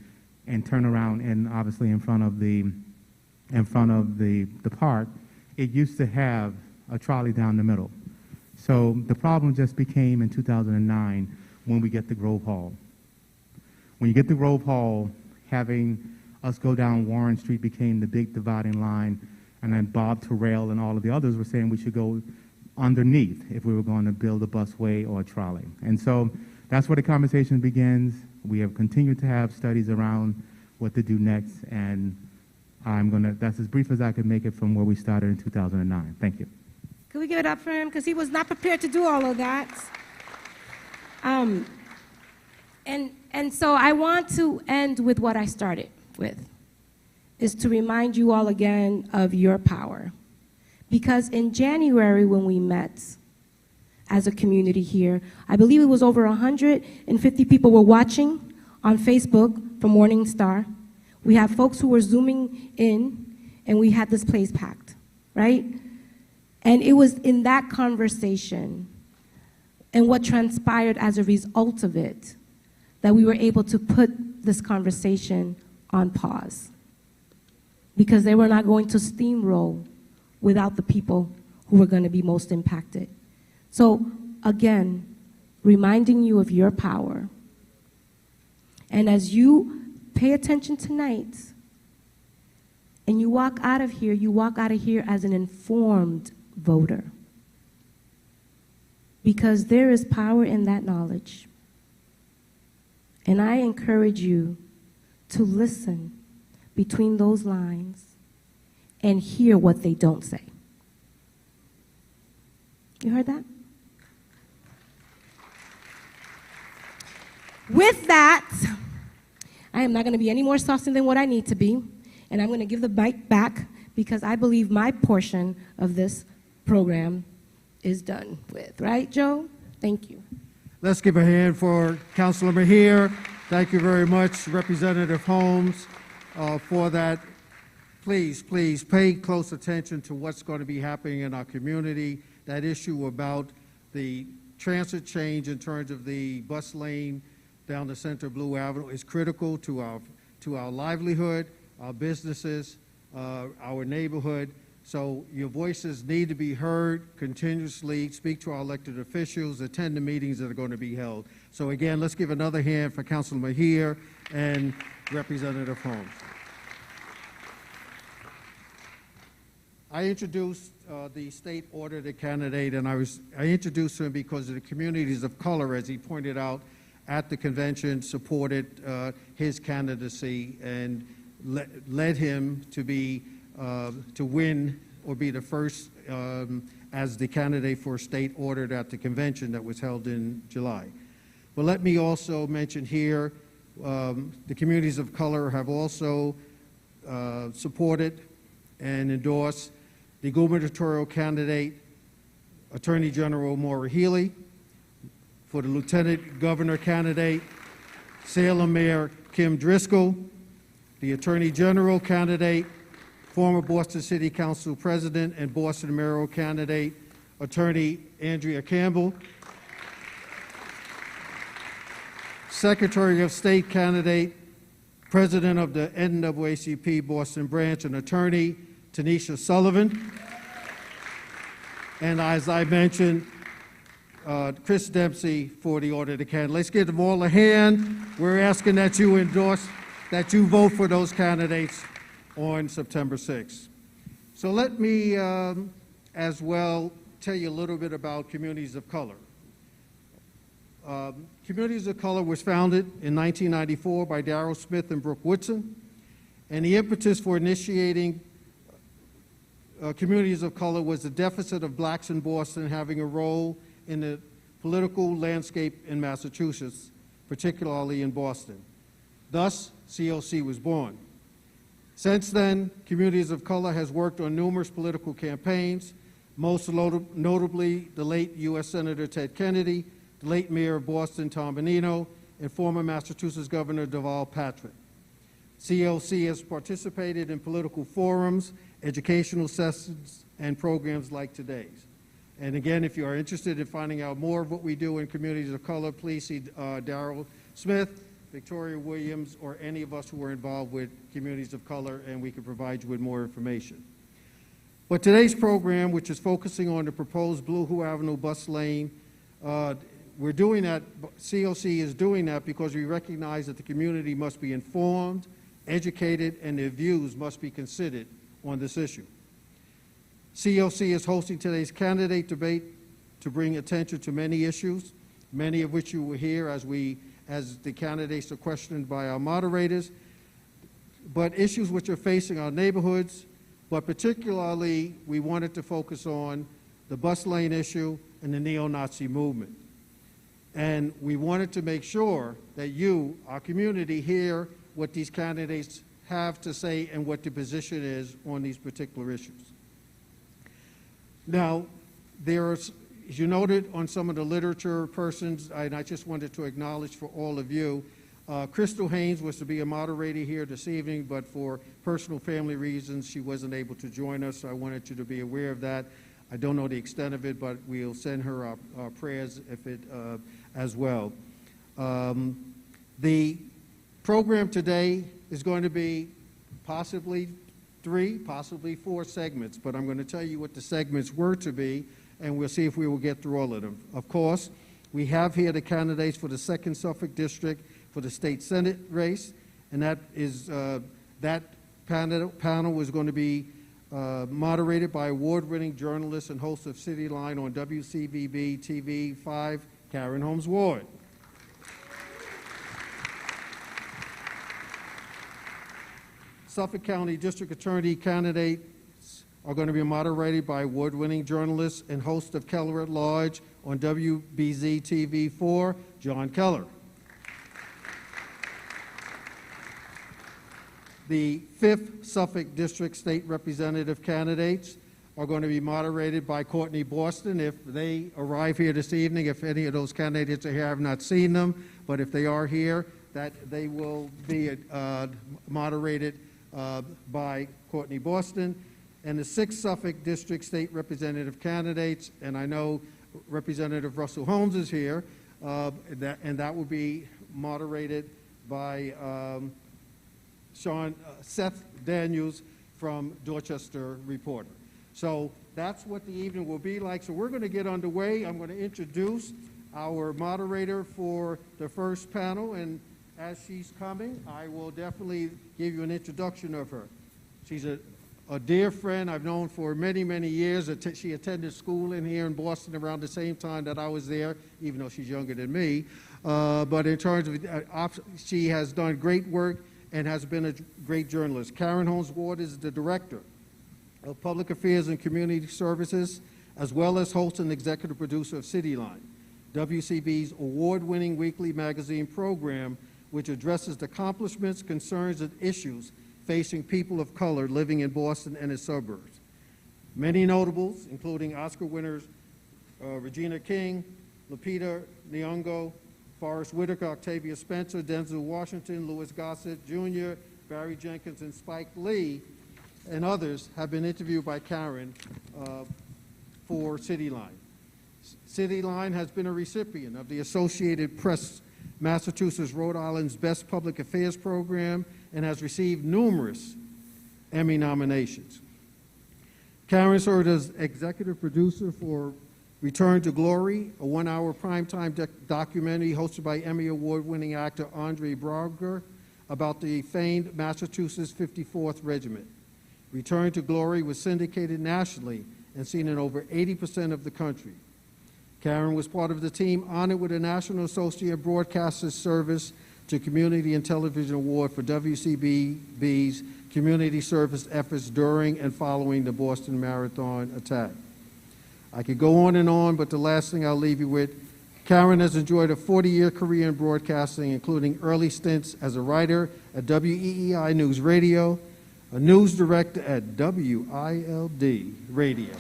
and turn around and obviously in front of the park, it used to have a trolley down the middle. So the problem just became in 2009 when we get to Grove Hall. When you get to Grove Hall, having us go down Warren Street became the big dividing line, and then Bob Terrell and all of the others were saying we should go underneath if we were going to build a busway or a trolley. And so that's where the conversation begins. We have continued to have studies around what to do next, and that's as brief as I could make it from where we started in 2009. Thank you. Can we give it up for him? Because he was not prepared to do all of that. And so I want to end with what I started with, is to remind you all again of your power. Because in January when we met as a community here, I believe it was over 150 people were watching on Facebook from Morning Star. We have folks who were Zooming in, and we had this place packed, right? And it was in that conversation and what transpired as a result of it that we were able to put this conversation on pause, because they were not going to steamroll without the people who were going to be most impacted. So again, reminding you of your power. And as you pay attention tonight and you walk out of here as an informed voter, because there is power in that knowledge. And I encourage you to listen between those lines and hear what they don't say. You heard that? With that, I am not going to be any more saucy than what I need to be, and I'm going to give the mic back because I believe my portion of this program is done with. Right, Joe? Thank you. Let's give a hand for Councilor Mahir. Thank you very much, Representative Holmes, for that. Please, please pay close attention to what's going to be happening in our community. That issue about the transit change in terms of the bus lane down the center of Blue Avenue is critical to our livelihood, our businesses, our neighborhood. So your voices need to be heard continuously. Speak to our elected officials, attend the meetings that are going to be held. So again, let's give another hand for Councilor Mahir and Representative Holmes. I introduced the state auditor candidate, and I introduced him because of the communities of color, as he pointed out at the convention, supported his candidacy and led him to be to win or be the first as the candidate for state ordered at the convention that was held in July. But let me also mention here, the communities of color have also supported and endorsed the gubernatorial candidate, Attorney General Maura Healey, for the Lieutenant Governor candidate, Salem Mayor Kim Driscoll, the Attorney General candidate, former Boston City Council President and Boston mayoral candidate, Attorney Andrea Campbell, Secretary of State candidate, President of the NAACP Boston branch, and Attorney Tanisha Sullivan. And as I mentioned, Chris Dempsey for the order of the candidate. Let's give them all a hand. We're asking that you endorse, that you vote for those candidates on September 6th. So let me as well tell you a little bit about communities of color. Communities of Color was founded in 1994 by Darrell Smith and Brooke Woodson, and the impetus for initiating communities of color was the deficit of blacks in Boston having a role in the political landscape in Massachusetts, particularly in Boston. Thus, COC was born. Since then, Communities of Color has worked on numerous political campaigns, most notably the late U.S. Senator Ted Kennedy, the late Mayor of Boston, Tom Menino, and former Massachusetts Governor Deval Patrick. CLC has participated in political forums, educational sessions, and programs like today's. And again, if you are interested in finding out more of what we do in Communities of Color, please see Darrell Smith, Victoria Williams, or any of us who are involved with Communities of Color, and we can provide you with more information. But today's program, which is focusing on the proposed Blue Hoo Avenue bus lane, we're doing that, COC is doing that because we recognize that the community must be informed, educated, and their views must be considered on this issue. COC is hosting today's candidate debate to bring attention to many issues, many of which you will hear as the candidates are questioned by our moderators, but issues which are facing our neighborhoods, but particularly we wanted to focus on the bus lane issue and the neo-Nazi movement. And we wanted to make sure that you, our community, hear what these candidates have to say and what the position is on these particular issues. Now, as you noted on some of the literature persons, and I just wanted to acknowledge for all of you, Crystal Haynes was to be a moderator here this evening, but for personal family reasons, she wasn't able to join us, so I wanted you to be aware of that. I don't know the extent of it, but we'll send her our prayers as well. The program today is going to be possibly 3, possibly 4 segments, but I'm going to tell you what the segments were to be, and we'll see if we will get through all of them. Of course, we have here the candidates for the 2nd Suffolk District for the State Senate race, and that is that panel is going to be moderated by award-winning journalist and host of City Line on WCVB TV 5, Karen Holmes Ward. Suffolk County District Attorney candidates are going to be moderated by award-winning journalist and host of Keller at Large on WBZ TV 4, John Keller. The 5th Suffolk District State Representative candidates are going to be moderated by Courtney Boston. If they arrive here this evening, if any of those candidates are here, I have not seen them, but if they are here, that they will be moderated by Courtney Boston. And the 6th Suffolk District State Representative candidates, and I know Representative Russell Holmes is here, and that will be moderated by Seth Daniels from Dorchester Reporter. So that's what the evening will be like. So we're going to get underway. I'm going to introduce our moderator for the first panel, and as she's coming, I will definitely give you an introduction of her. She's a dear friend I've known for many, many years. She attended school in here in Boston around the same time that I was there, even though she's younger than me. But in terms of, she has done great work and has been a great journalist. Karen Holmes Ward is the Director of Public Affairs and Community Services as well as host and executive producer of Cityline, WCB's award-winning weekly magazine program, which addresses the accomplishments, concerns, and issues facing people of color living in Boston and its suburbs. Many notables, including Oscar winners Regina King, Lupita Nyong'o, Forrest Whitaker, Octavia Spencer, Denzel Washington, Louis Gossett Jr., Barry Jenkins, and Spike Lee, and others have been interviewed by Karen for Cityline. Cityline has been a recipient of the Associated Press Massachusetts Rhode Island's Best Public Affairs Program and has received numerous Emmy nominations. Karen served as executive producer for Return to Glory, a one-hour primetime documentary hosted by Emmy Award-winning actor Andre Braugher about the famed Massachusetts 54th Regiment. Return to Glory was syndicated nationally and seen in over 80% of the country. Karen was part of the team honored with a National Associate Broadcasters Service to Community and Television Award for WCB's community service efforts during and following the Boston Marathon attack. I could go on, but the last thing I'll leave you with, Karen has enjoyed a 40-year career in broadcasting, including early stints as a writer at WEEI News Radio, a news director at WILD Radio,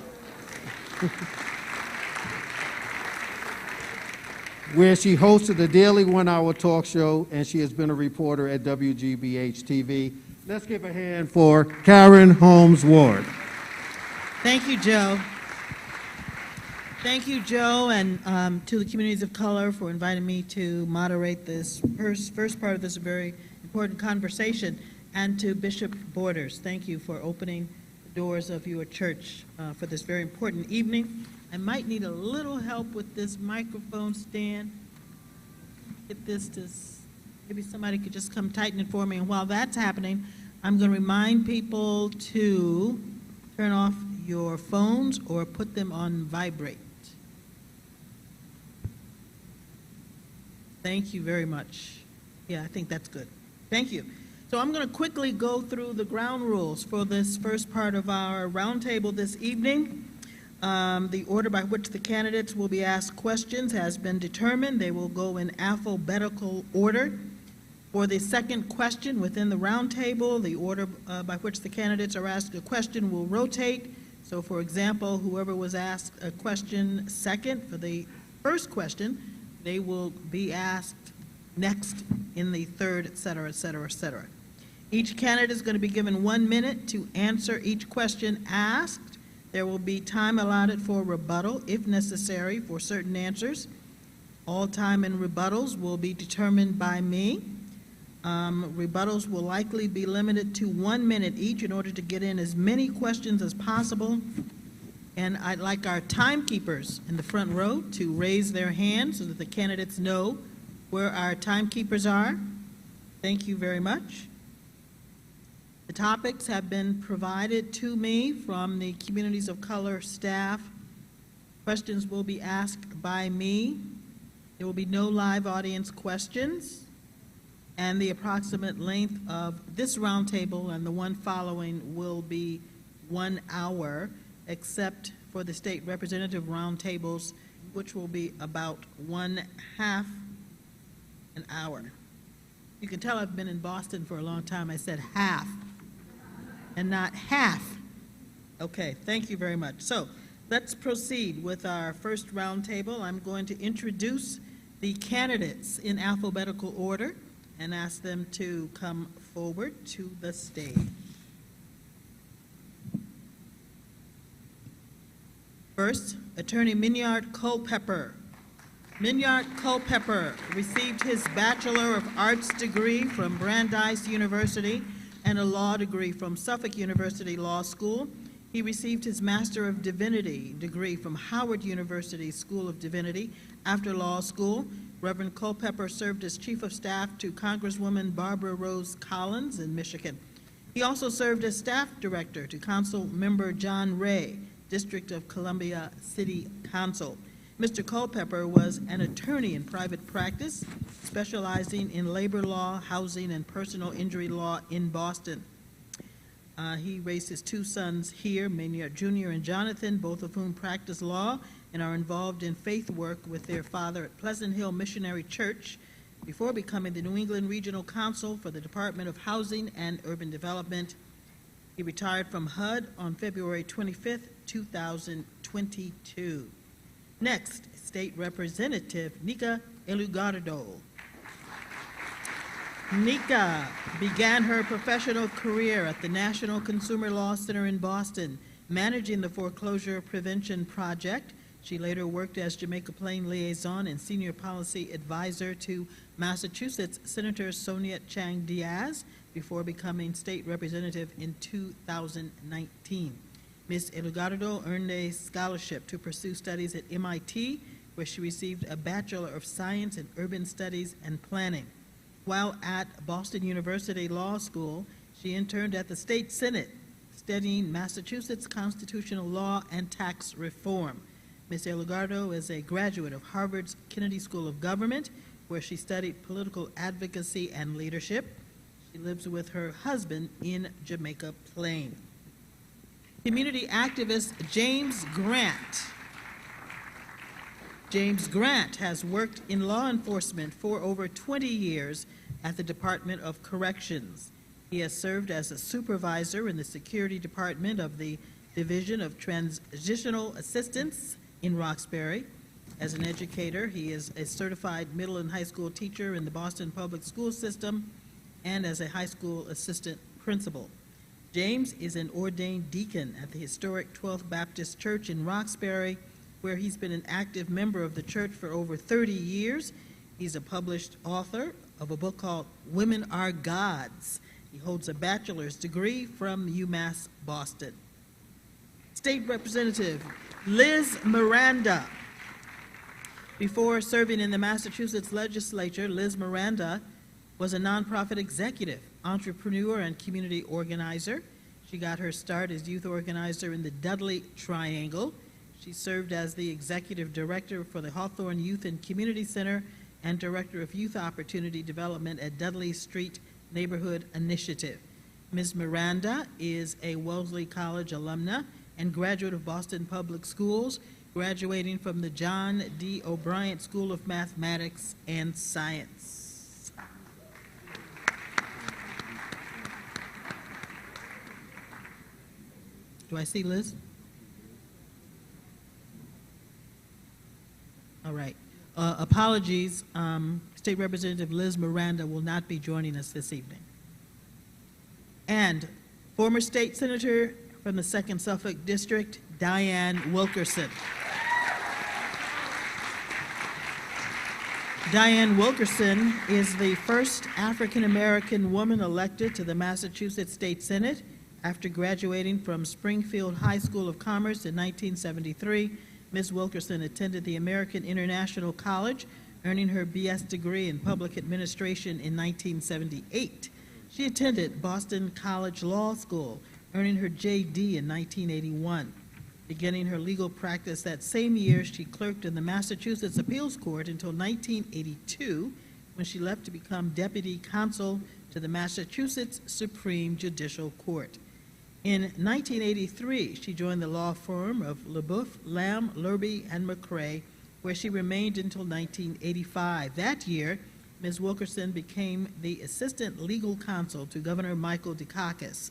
where she hosted a daily one-hour talk show, and she has been a reporter at WGBH TV. Let's give a hand for Karen Holmes Ward. Thank you, Joe. Thank you, Joe, and to the communities of color for inviting me to moderate this first part of this very important conversation, and to Bishop Borders. Thank you for opening the doors of your church for this very important evening. I might need a little help with this microphone stand. Get this to, maybe somebody could just come tighten it for me. And while that's happening, I'm going to remind people to turn off your phones or put them on vibrate. Thank you very much. Yeah, I think that's good. Thank you. So I'm going to quickly go through the ground rules for this first part of our roundtable this evening. The order by which the candidates will be asked questions has been determined. They will go in alphabetical order. For the second question within the roundtable, the order by which the candidates are asked a question will rotate. So, for example, whoever was asked a question second for the first question, they will be asked next in the third, et cetera, et cetera, et cetera. Each candidate is going to be given 1 minute to answer each question asked. There will be time allotted for rebuttal, if necessary, for certain answers. All time and rebuttals will be determined by me. Rebuttals will likely be limited to 1 minute each in order to get in as many questions as possible. And I'd like our timekeepers in the front row to raise their hands so that the candidates know where our timekeepers are. Thank you very much. The topics have been provided to me from the Communities of Color staff. Questions will be asked by me. There will be no live audience questions. And the approximate length of this roundtable and the one following will be 1 hour, except for the state representative roundtables, which will be about 1/2 an hour. You can tell I've been in Boston for a long time. I said half and not half. Okay, thank you very much. So let's proceed with our first roundtable. I'm going to introduce the candidates in alphabetical order and ask them to come forward to the stage. First, Attorney Minyard Culpepper. Minyard Culpepper received his Bachelor of Arts degree from Brandeis University and a law degree from Suffolk University Law School. He received his Master of Divinity degree from Howard University School of Divinity after law school. Reverend Culpepper served as Chief of Staff to Congresswoman Barbara Rose Collins in Michigan. He also served as Staff Director to Council Member John Ray, District of Columbia City Council. Mr. Culpepper was an attorney in private practice, specializing in labor law, housing, and personal injury law in Boston. He raised his two sons here, Maynard Jr. and Jonathan, both of whom practice law and are involved in faith work with their father at Pleasant Hill Missionary Church before becoming the New England Regional Counsel for the Department of Housing and Urban Development. He retired from HUD on February 25th, 2022. Next, State Representative Nika Elugardo. Nika began her professional career at the National Consumer Law Center in Boston, managing the Foreclosure Prevention Project. She later worked as Jamaica Plain liaison and senior policy advisor to Massachusetts Senator Sonia Chang Diaz before becoming state representative in 2019. Ms. Elugardo earned a scholarship to pursue studies at MIT, where she received a Bachelor of Science in Urban Studies and Planning. While at Boston University Law School, she interned at the State Senate, studying Massachusetts constitutional law and tax reform. Ms. Elugardo is a graduate of Harvard's Kennedy School of Government, where she studied political advocacy and leadership. She lives with her husband in Jamaica Plain. Community activist James Grant. James Grant has worked in law enforcement for over 20 years at the Department of Corrections. He has served as a supervisor in the Security Department of the Division of Transitional Assistance in Roxbury. As an educator, he is a certified middle and high school teacher in the Boston Public School System and as a high school assistant principal. James is an ordained deacon at the historic 12th Baptist Church in Roxbury, where he's been an active member of the church for over 30 years. He's a published author of a book called Women Are Gods. He holds a bachelor's degree from UMass Boston. State Representative Liz Miranda. Before serving in the Massachusetts legislature, Liz Miranda was a nonprofit executive, entrepreneur, and community organizer. She got her start as youth organizer in the Dudley Triangle. She served as the executive director for the Hawthorne Youth and Community Center and director of youth opportunity development at Dudley Street Neighborhood Initiative. Ms. Miranda is a Wellesley College alumna and graduate of Boston Public Schools, graduating from the John D. O'Brien School of Mathematics and Science. Do I see Liz? All right. Apologies. State Representative Liz Miranda will not be joining us this evening. And former state senator from the 2nd Suffolk District, Diane Wilkerson. Diane Wilkerson is the first African-American woman elected to the Massachusetts State Senate after graduating from Springfield High School of Commerce in 1973. Ms. Wilkerson attended the American International College, earning her BS degree in public administration in 1978. She attended Boston College Law School, earning her JD in 1981. Beginning her legal practice that same year, she clerked in the Massachusetts Appeals Court until 1982, when she left to become deputy counsel to the Massachusetts Supreme Judicial Court. In 1983, she joined the law firm of LeBoeuf, Lamb, Lurby, and McCrae, where she remained until 1985. That year, Ms. Wilkerson became the assistant legal counsel to Governor Michael Dukakis.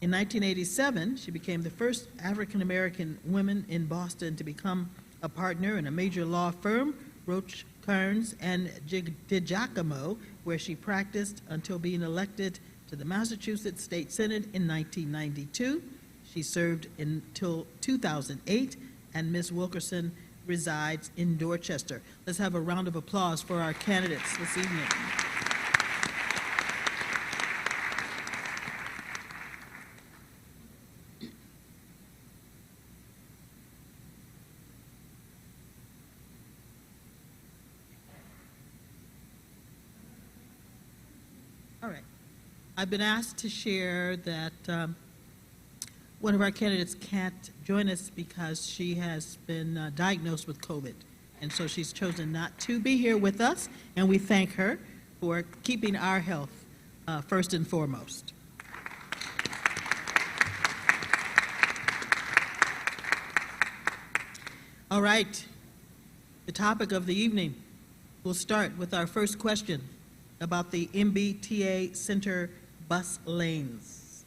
In 1987, she became the first African-American woman in Boston to become a partner in a major law firm, Roach, Kearns, and DiGiacomo, where she practiced until being elected to the Massachusetts State Senate in 1992. She served until 2008, and Ms. Wilkerson resides in Dorchester. Let's have a round of applause for our candidates this evening. All right. I've been asked to share that one of our candidates can't join us because she has been diagnosed with COVID. And so she's chosen not to be here with us, and we thank her for keeping our health first and foremost. All right. The topic of the evening. We'll start with our first question about the MBTA Center bus lanes.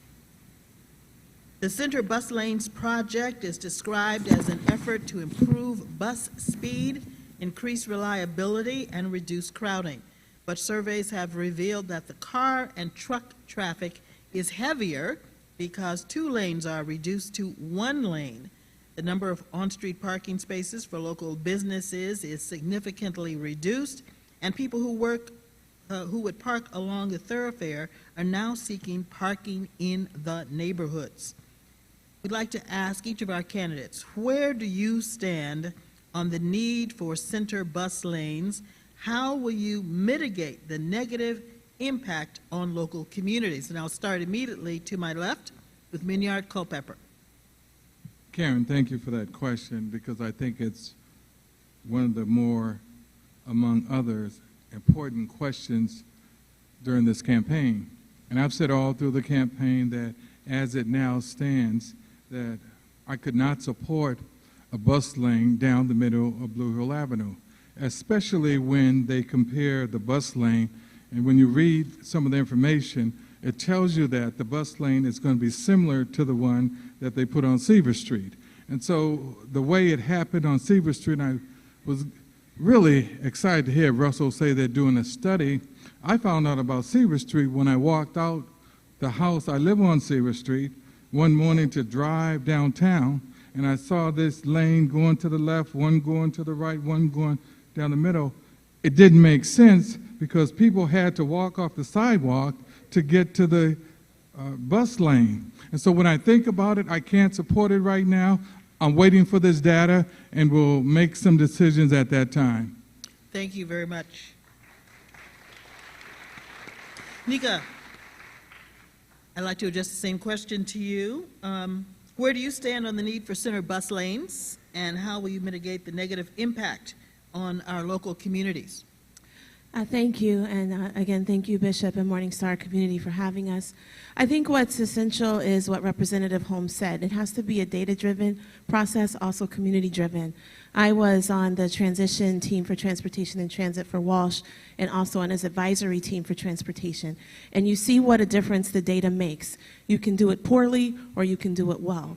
The Center Bus Lanes project is described as an effort to improve bus speed, increase reliability, and reduce crowding. But surveys have revealed that the car and truck traffic is heavier because 2 lanes are reduced to 1 lane. The number of on-street parking spaces for local businesses is significantly reduced, and people who would park along the thoroughfare are now seeking parking in the neighborhoods. We'd like to ask each of our candidates, where do you stand on the need for center bus lanes? How will you mitigate the negative impact on local communities? And I'll start immediately to my left with Minyard Culpepper. Karen, thank you for that question, because I think it's one of the more, among others, important questions during this campaign. And I've said all through the campaign that as it now stands, that I could not support a bus lane down the middle of Blue Hill Avenue, especially when they compare the bus lane, and when you read some of the information, it tells you that the bus lane is going to be similar to the one that they put on Seaver Street. And so the way it happened on Seaver Street, I was really excited to hear Russell say they're doing a study. I found out about Seaver Street when I walked out the house. I live on Seaver Street one morning to drive downtown, and I saw this lane going to the left, one going to the right, one going down the middle. It didn't make sense because people had to walk off the sidewalk to get to the bus lane. And so when I think about it, I can't support it right now. I'm waiting for this data, and we'll make some decisions at that time. Thank you very much. Nika, I'd like to address the same question to you. Where do you stand on the need for center bus lanes, and how will you mitigate the negative impact on our local communities? Thank you, and again, thank you, Bishop and Morningstar community, for having us. I think what's essential is what Representative Holmes said. It has to be a data-driven process, also community-driven. I was on the transition team for transportation and transit for Walsh, and also on his advisory team for transportation. And you see what a difference the data makes. You can do it poorly, or you can do it well.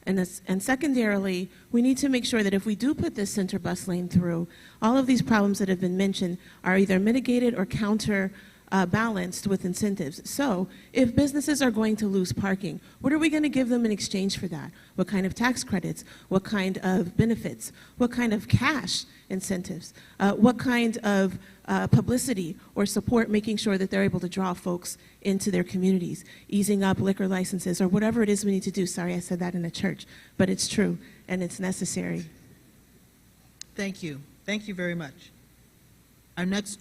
And secondarily, we need to make sure that if we do put this center bus lane through, all of these problems that have been mentioned are either mitigated or counterbalanced with incentives. So if businesses are going to lose parking, what are we going to give them in exchange for that? What kind of tax credits? What kind of benefits? What kind of cash incentives? What kind of publicity or support, making sure that they're able to draw folks into their communities, easing up liquor licenses, or whatever it is we need to do. Sorry, I said that in a church, but it's true and it's necessary. Thank you. Thank you very much. Our next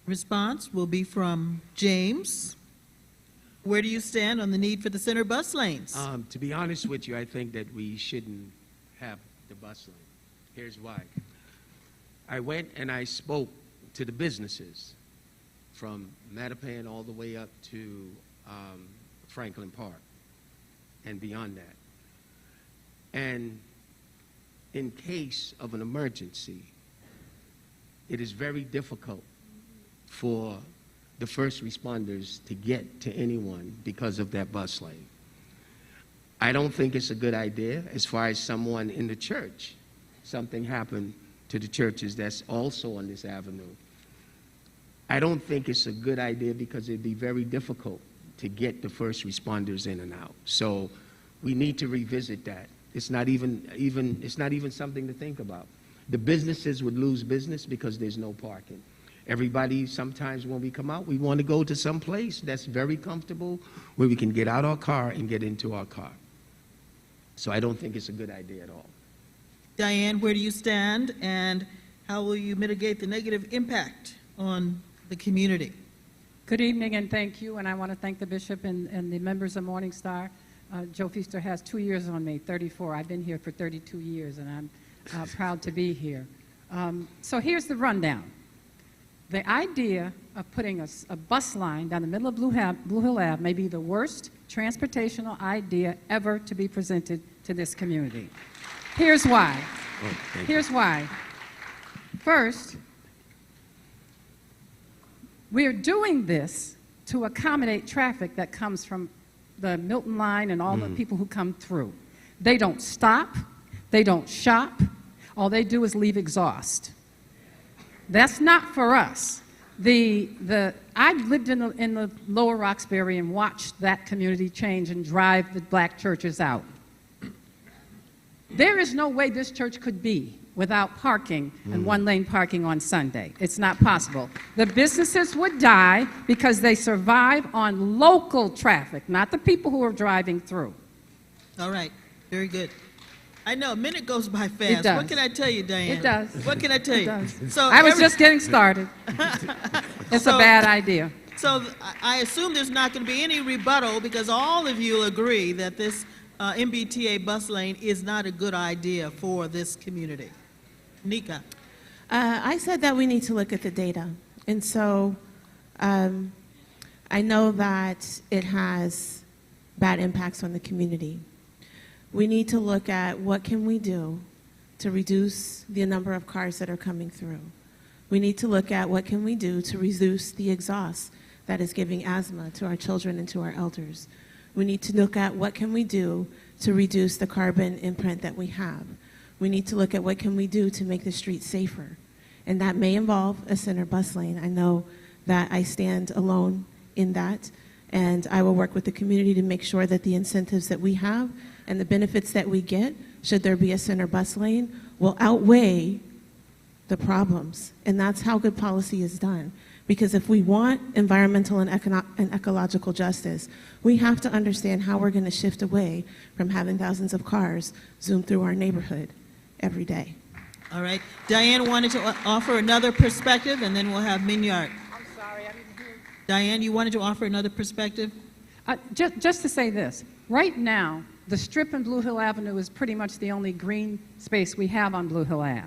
response will be from James. Where do you stand on the need for the center bus lanes? To be honest with you, I think that we shouldn't have the bus lane. Here's why. I went and I spoke to the businesses from Mattapan all the way up to Franklin Park and beyond that. And in case of an emergency, it is very difficult for the first responders to get to anyone because of that bus lane. I don't think it's a good idea as far as someone in the church. Something happened to the churches that's also on this avenue. I don't think it's a good idea because it'd be very difficult to get the first responders in and out. So we need to revisit that. It's not even something to think about. The businesses would lose business because there's no parking. Everybody, sometimes when we come out, we want to go to some place that's very comfortable where we can get out our car and get into our car. So I don't think it's a good idea at all. Diane, where do you stand, and how will you mitigate the negative impact on the community? Good evening, and thank you. And I want to thank the Bishop and the members of Morningstar. Joe Feaster has 2 years on me, 34. I've been here for 32 years, and I'm proud to be here. So here's the rundown. The idea of putting a bus line down the middle of Blue Hill Ave may be the worst transportational idea ever to be presented to this community. Here's why. Here's why. First, we're doing this to accommodate traffic that comes from the Milton line and all the people who come through. They don't stop. They don't shop. All they do is leave exhaust. That's not for us. I lived in the Lower Roxbury and watched that community change and drive the black churches out. There is no way this church could be without parking and one-lane parking on Sunday. It's not possible. The businesses would die because they survive on local traffic, not the people who are driving through. All right, very good. I know, a minute goes by fast. It does. What can I tell you, Diane? It does. What can I tell you? It does. So I was just getting started. It's a bad idea. So I assume there's not going to be any rebuttal because all of you agree that this MBTA bus lane is not a good idea for this community. Nika. I said that we need to look at the data. And so I know that it has bad impacts on the community. We need to look at what can we do to reduce the number of cars that are coming through. We need to look at what can we do to reduce the exhaust that is giving asthma to our children and to our elders. We need to look at what can we do to reduce the carbon imprint that we have. We need to look at what can we do to make the streets safer. And that may involve a center bus lane. I know that I stand alone in that, and I will work with the community to make sure that the incentives that we have and the benefits that we get, should there be a center bus lane, will outweigh the problems. And that's how good policy is done. Because if we want environmental and ecological justice, we have to understand how we're going to shift away from having thousands of cars zoom through our neighborhood every day. All right. Diane wanted to offer another perspective, and then we'll have Minyard. I'm sorry, I didn't hear. Diane, you wanted to offer another perspective? Just to say this, right now, the strip in Blue Hill Avenue is pretty much the only green space we have on Blue Hill Ave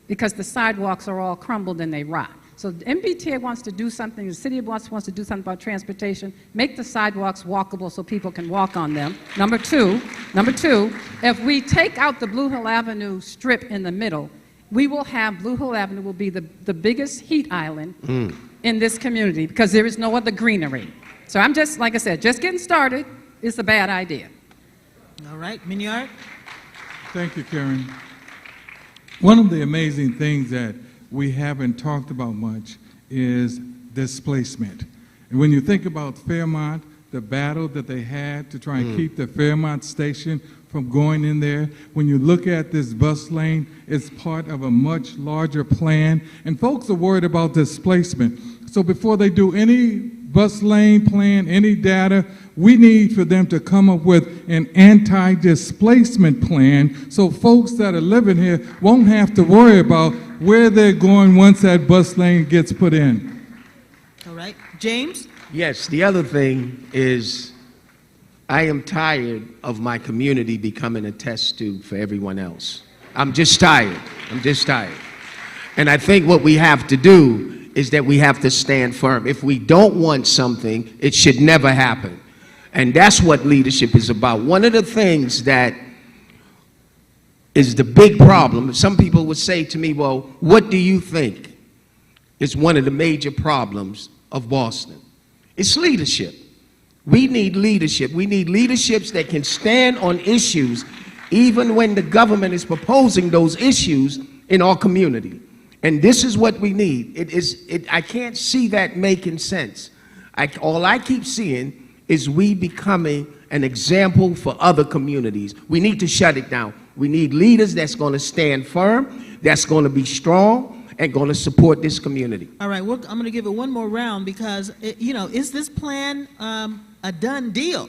because the sidewalks are all crumbled and they rot. So the MBTA wants to do something, the city of Boston wants to do something about transportation, make the sidewalks walkable so people can walk on them. Number two, if we take out the Blue Hill Avenue strip in the middle, we will have, Blue Hill Avenue will be the biggest heat island in this community because there is no other greenery. So I'm just, like I said, just getting started is a bad idea. All right, Minyard. Thank you, Karen. One of the amazing things that we haven't talked about much is displacement. And when you think about Fairmont, the battle that they had to try and keep the Fairmont station from going in there, when you look at this bus lane, it's part of a much larger plan. And folks are worried about displacement. So before they do any bus lane plan, any data, we need for them to come up with an anti-displacement plan so folks that are living here won't have to worry about where they're going once that bus lane gets put in. All right. James? Yes, the other thing is I am tired of my community becoming a test tube for everyone else. I'm just tired. And I think what we have to do is that we have to stand firm. If we don't want something, it should never happen. And that's what leadership is about. One of the things that is the big problem, some people would say to me, well, what do you think is one of the major problems of Boston? It's leadership. We need leadership. We need leaderships that can stand on issues even when the government is proposing those issues in our community. And this is what we need. I can't see that making sense. All I keep seeing is we becoming an example for other communities. We need to shut it down. We need leaders that's going to stand firm, that's going to be strong, and going to support this community. All right, I'm going to give it one more round because, is this plan a done deal?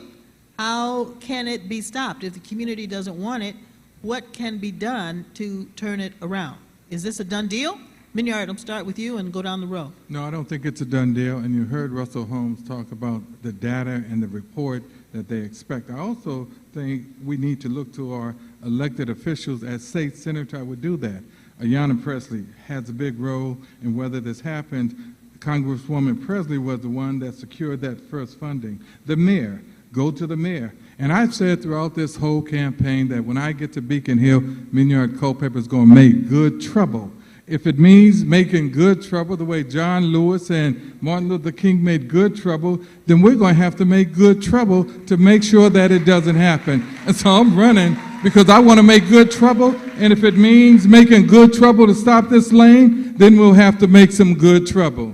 How can it be stopped? If the community doesn't want it, what can be done to turn it around? Is this a done deal? Minyard, I'll start with you and go down the row. No, I don't think it's a done deal. And you heard Russell Holmes talk about the data and the report that they expect. I also think we need to look to our elected officials as state senator would do that. Ayanna Pressley has a big role in whether this happened. Congresswoman Presley was the one that secured that first funding. The mayor, go to the mayor And I've said throughout this whole campaign that when I get to Beacon Hill, me and your Culpeper is going to make good trouble. If it means making good trouble the way John Lewis and Martin Luther King made good trouble, then we're going to have to make good trouble to make sure that it doesn't happen. And so I'm running because I want to make good trouble, and if it means making good trouble to stop this lane, then we'll have to make some good trouble.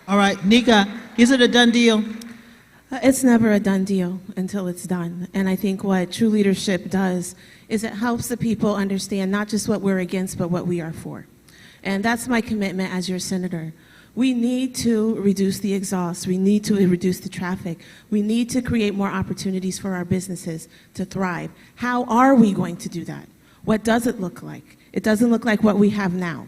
All right, Nika, is it a done deal? It's never a done deal until it's done. And I think what true leadership does is it helps the people understand not just what we're against, but what we are for. And that's my commitment as your senator. We need to reduce the exhaust. We need to reduce the traffic. We need to create more opportunities for our businesses to thrive. How are we going to do that? What does it look like? It doesn't look like what we have now.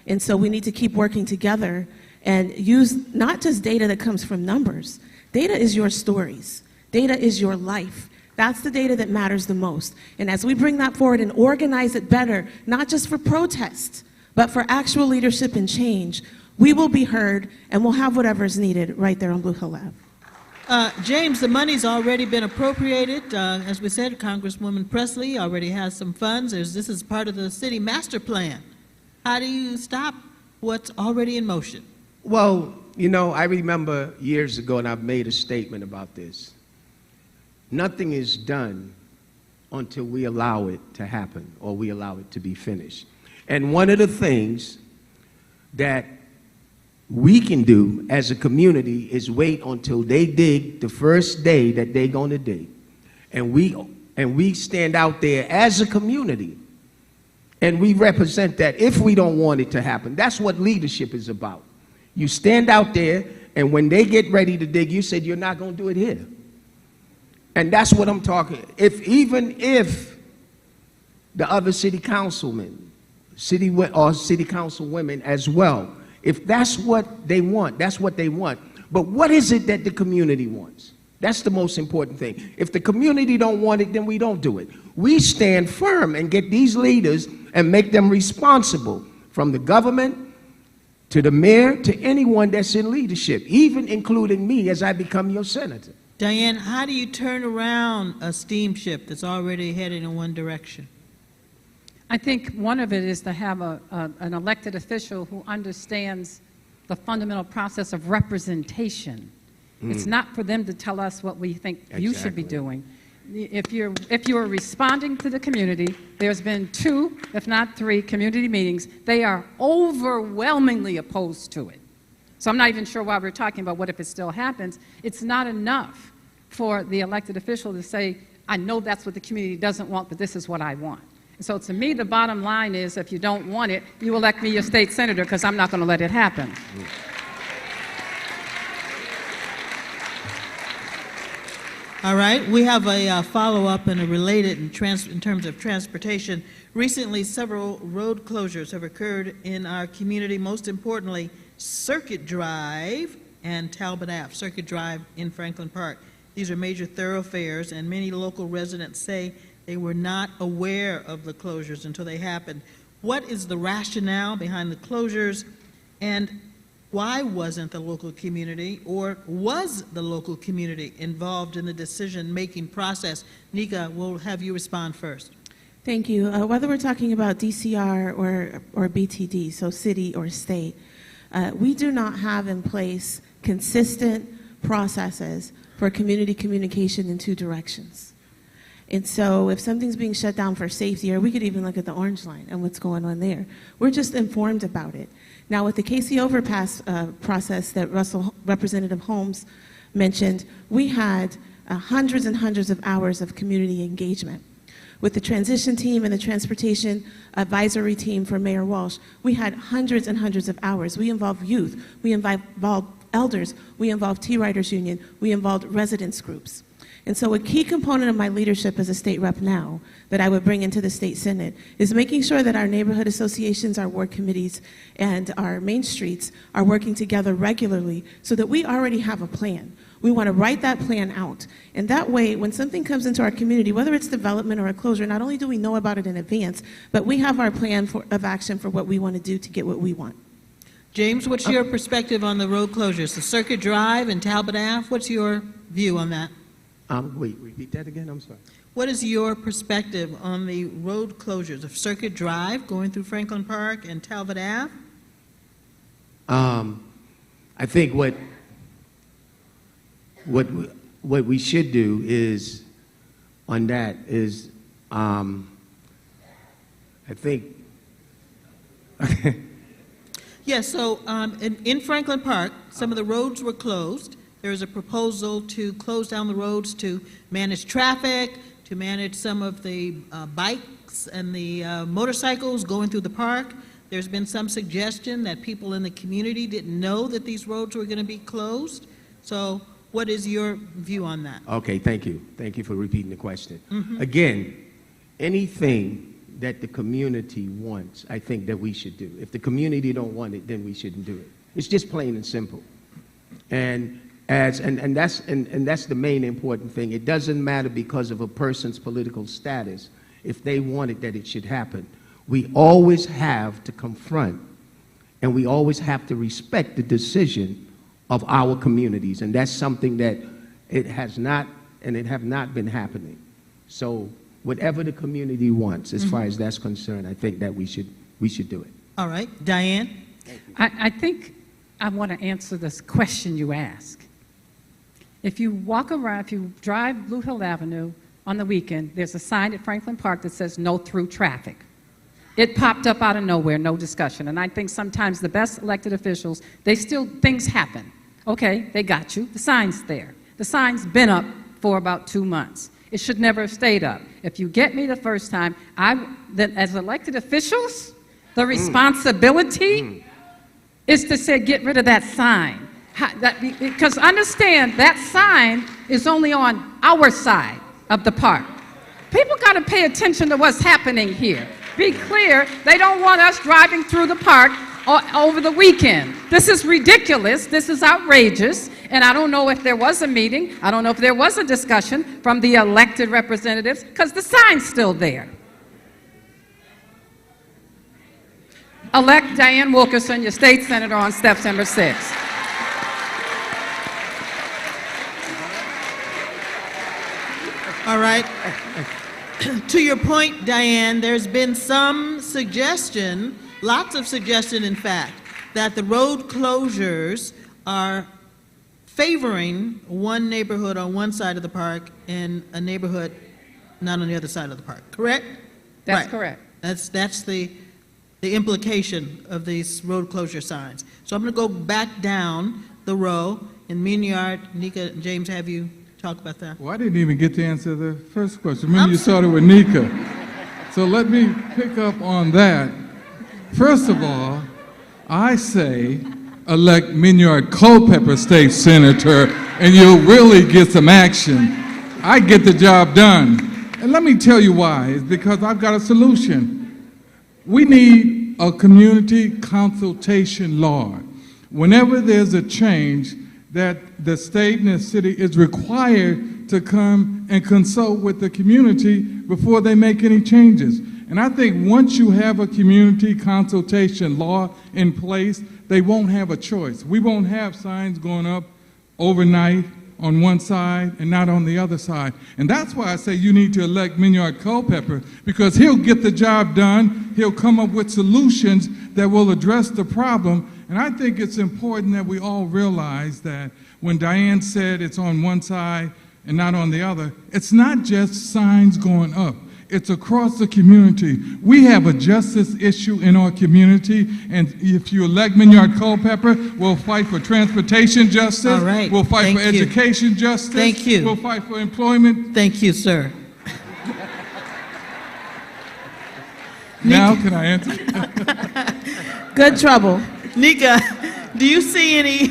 And so we need to keep working together and use not just data that comes from numbers. Data is your stories. Data is your life. That's the data that matters the most. And as we bring that forward and organize it better, not just for protest, but for actual leadership and change, we will be heard and we'll have whatever is needed right there on Blue Hill Ave. James, the money's already been appropriated. As we said, Congresswoman Presley already has some funds. This is part of the city master plan. How do you stop what's already in motion? Well, you know, I remember years ago, and I've made a statement about this. Nothing is done until we allow it to happen or we allow it to be finished. And one of the things that we can do as a community is wait until they dig the first day that they're going to dig. And we stand out there as a community and we represent that if we don't want it to happen. That's what leadership is about. You stand out there, and when they get ready to dig, you said you're not going to do it here. And that's what I'm talking. Even if the other city councilmen, city council women as well, if that's what they want, that's what they want. But what is it that the community wants? That's the most important thing. If the community don't want it, then we don't do it. We stand firm and get these leaders and make them responsible, from the government to the mayor to anyone that's in leadership, even including me as I become your senator. Diane, how do you turn around a steamship that's already heading in one direction? I think one of it is to have an elected official who understands the fundamental process of representation. It's not for them to tell us what we think you should be doing. If you're responding to the community, there's been 2, if not 3, community meetings. They are overwhelmingly opposed to it. So I'm not even sure why we're talking about what if it still happens. It's not enough for the elected official to say, I know that's what the community doesn't want, but this is what I want. So to me, the bottom line is, if you don't want it, you elect me your state senator, because I'm not going to let it happen. All right, we have a follow-up and a related in terms of transportation. Recently, several road closures have occurred in our community, most importantly, Circuit Drive and Talbot Ave. Circuit Drive in Franklin Park. These are major thoroughfares, and many local residents say they were not aware of the closures until they happened. What is the rationale behind the closures, and why wasn't the local community, or was the local community, involved in the decision-making process? Nika, we'll have you respond first. Thank you. Whether we're talking about DCR or BTD, so city or state, we do not have in place consistent processes for community communication in 2 directions. And so if something's being shut down for safety, or we could even look at the Orange Line and what's going on there, we're just informed about it. Now, with the KC Overpass process that Representative Holmes mentioned, we had hundreds and hundreds of hours of community engagement. With the transition team and the transportation advisory team for Mayor Walsh, we had hundreds and hundreds of hours. We involved youth, we involved elders, we involved T-Riders Union, we involved residents groups. And so a key component of my leadership as a state rep now that I would bring into the state senate is making sure that our neighborhood associations, our ward committees, and our main streets are working together regularly so that we already have a plan. We want to write that plan out. And that way, when something comes into our community, whether it's development or a closure, not only do we know about it in advance, but we have our plan of action for what we want to do to get what we want. James, what's your perspective on the road closures? The Circuit Drive and Talbot Ave, what's your view on that? Wait, repeat that again, I'm sorry. What is your perspective on the road closures of Circuit Drive going through Franklin Park and Talbot Ave? I think what we should do is, on that, is, I think, Yes, so in Franklin Park, some of the roads were closed. There is a proposal to close down the roads to manage traffic, to manage some of the bikes and the motorcycles going through the park. There's been some suggestion that people in the community didn't know that these roads were going to be closed. So what is your view on that? okay, thank you. Thank you for repeating the question. Mhm. Again, anything that the community wants, I think that we should do. If the community don't want it, then we shouldn't do it. It's just plain and simple. And that's the main important thing. It doesn't matter because of a person's political status. If they want it, that it should happen. We always have to confront, and we always have to respect the decision of our communities, and that's something that it has not been happening. So whatever the community wants, as far as that's concerned, I think that we should do it. All right, Diane? I think I want to answer this question you ask. If you walk around, if you drive Blue Hill Avenue on the weekend, there's a sign at Franklin Park that says no through traffic. It popped up out of nowhere, no discussion. And I think sometimes the best elected officials, things happen. Okay, they got you. The sign's there. The sign's been up for about 2 months. It should never have stayed up. If you get me the first time, as elected officials, the responsibility is to say, get rid of that sign. Because understand, that sign is only on our side of the park. People got to pay attention to what's happening here. Be clear, they don't want us driving through the park over the weekend. This is ridiculous. This is outrageous. And I don't know if there was a meeting. I don't know if there was a discussion from the elected representatives, because the sign's still there. Elect Diane Wilkerson, your state senator, on step number 6. All right. To your point, Diane, there's been some suggestion, lots of suggestion, in fact, that the road closures are favoring one neighborhood on one side of the park and a neighborhood not on the other side of the park. Correct? That's Right. correct. That's the implication of these road closure signs. So I'm going to go back down the row, and Minyard, Nika, and James, have you talk about that? Well, I didn't even get to answer the first question. Remember, you started with Nika. So let me pick up on that. First of all, I say elect Minyard Culpepper State Senator, and you'll really get some action. I get the job done. And let me tell you why. It's because I've got a solution. We need a community consultation law. Whenever there's a change, that the state and the city is required to come and consult with the community before they make any changes. And I think once you have a community consultation law in place, they won't have a choice. We won't have signs going up overnight on one side and not on the other side. And that's why I say you need to elect Minyard Culpepper, because he'll get the job done. He'll come up with solutions that will address the problem. And I think it's important that we all realize that when Diane said it's on one side and not on the other, it's not just signs going up. It's across the community. We have a justice issue in our community, and if you elect Minyard Culpepper, we'll fight for transportation justice. All right. We'll fight Thank for you. education justice. Thank you. We'll fight for employment. Thank you, sir. Now can I answer? Good trouble. Nika, do you see any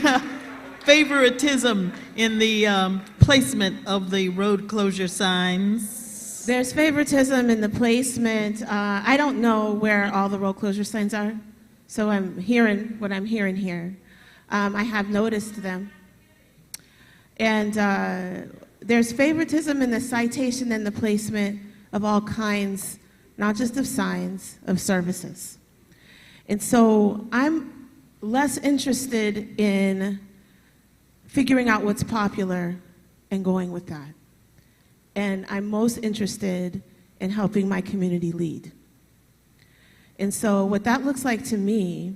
favoritism in the placement of the road closure signs? There's favoritism in the placement. I don't know where all the road closure signs are, so I'm hearing what I'm hearing here. I have noticed them. And there's favoritism in the citation and the placement of all kinds, not just of signs, of services. And so I'm less interested in figuring out what's popular and going with that. and I'm most interested in helping my community lead. And so what that looks like to me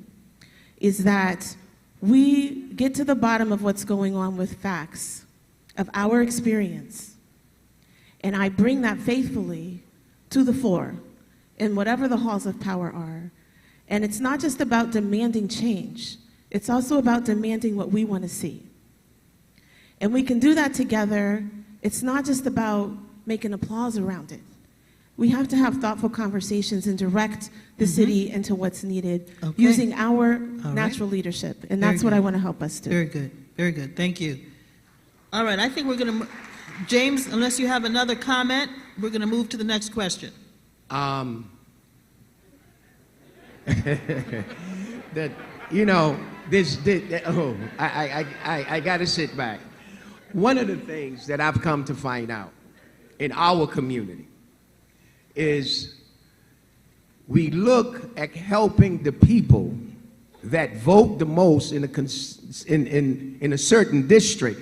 is that we get to the bottom of what's going on with facts, of our experience, and I bring that faithfully to the floor in whatever the halls of power are. And it's not just about demanding change, it's also about demanding what we want to see. And we can do that together. It's not just about making applause around it. We have to have thoughtful conversations and direct the city into what's needed using our natural leadership. And that's what I want to help us do. Very good. Very good. Thank you. All right. I think we're going to, James, unless you have another comment, we're going to move to the next question. That, you know, I got to sit back. One of the things that I've come to find out in our community is we look at helping the people that vote the most in a certain district,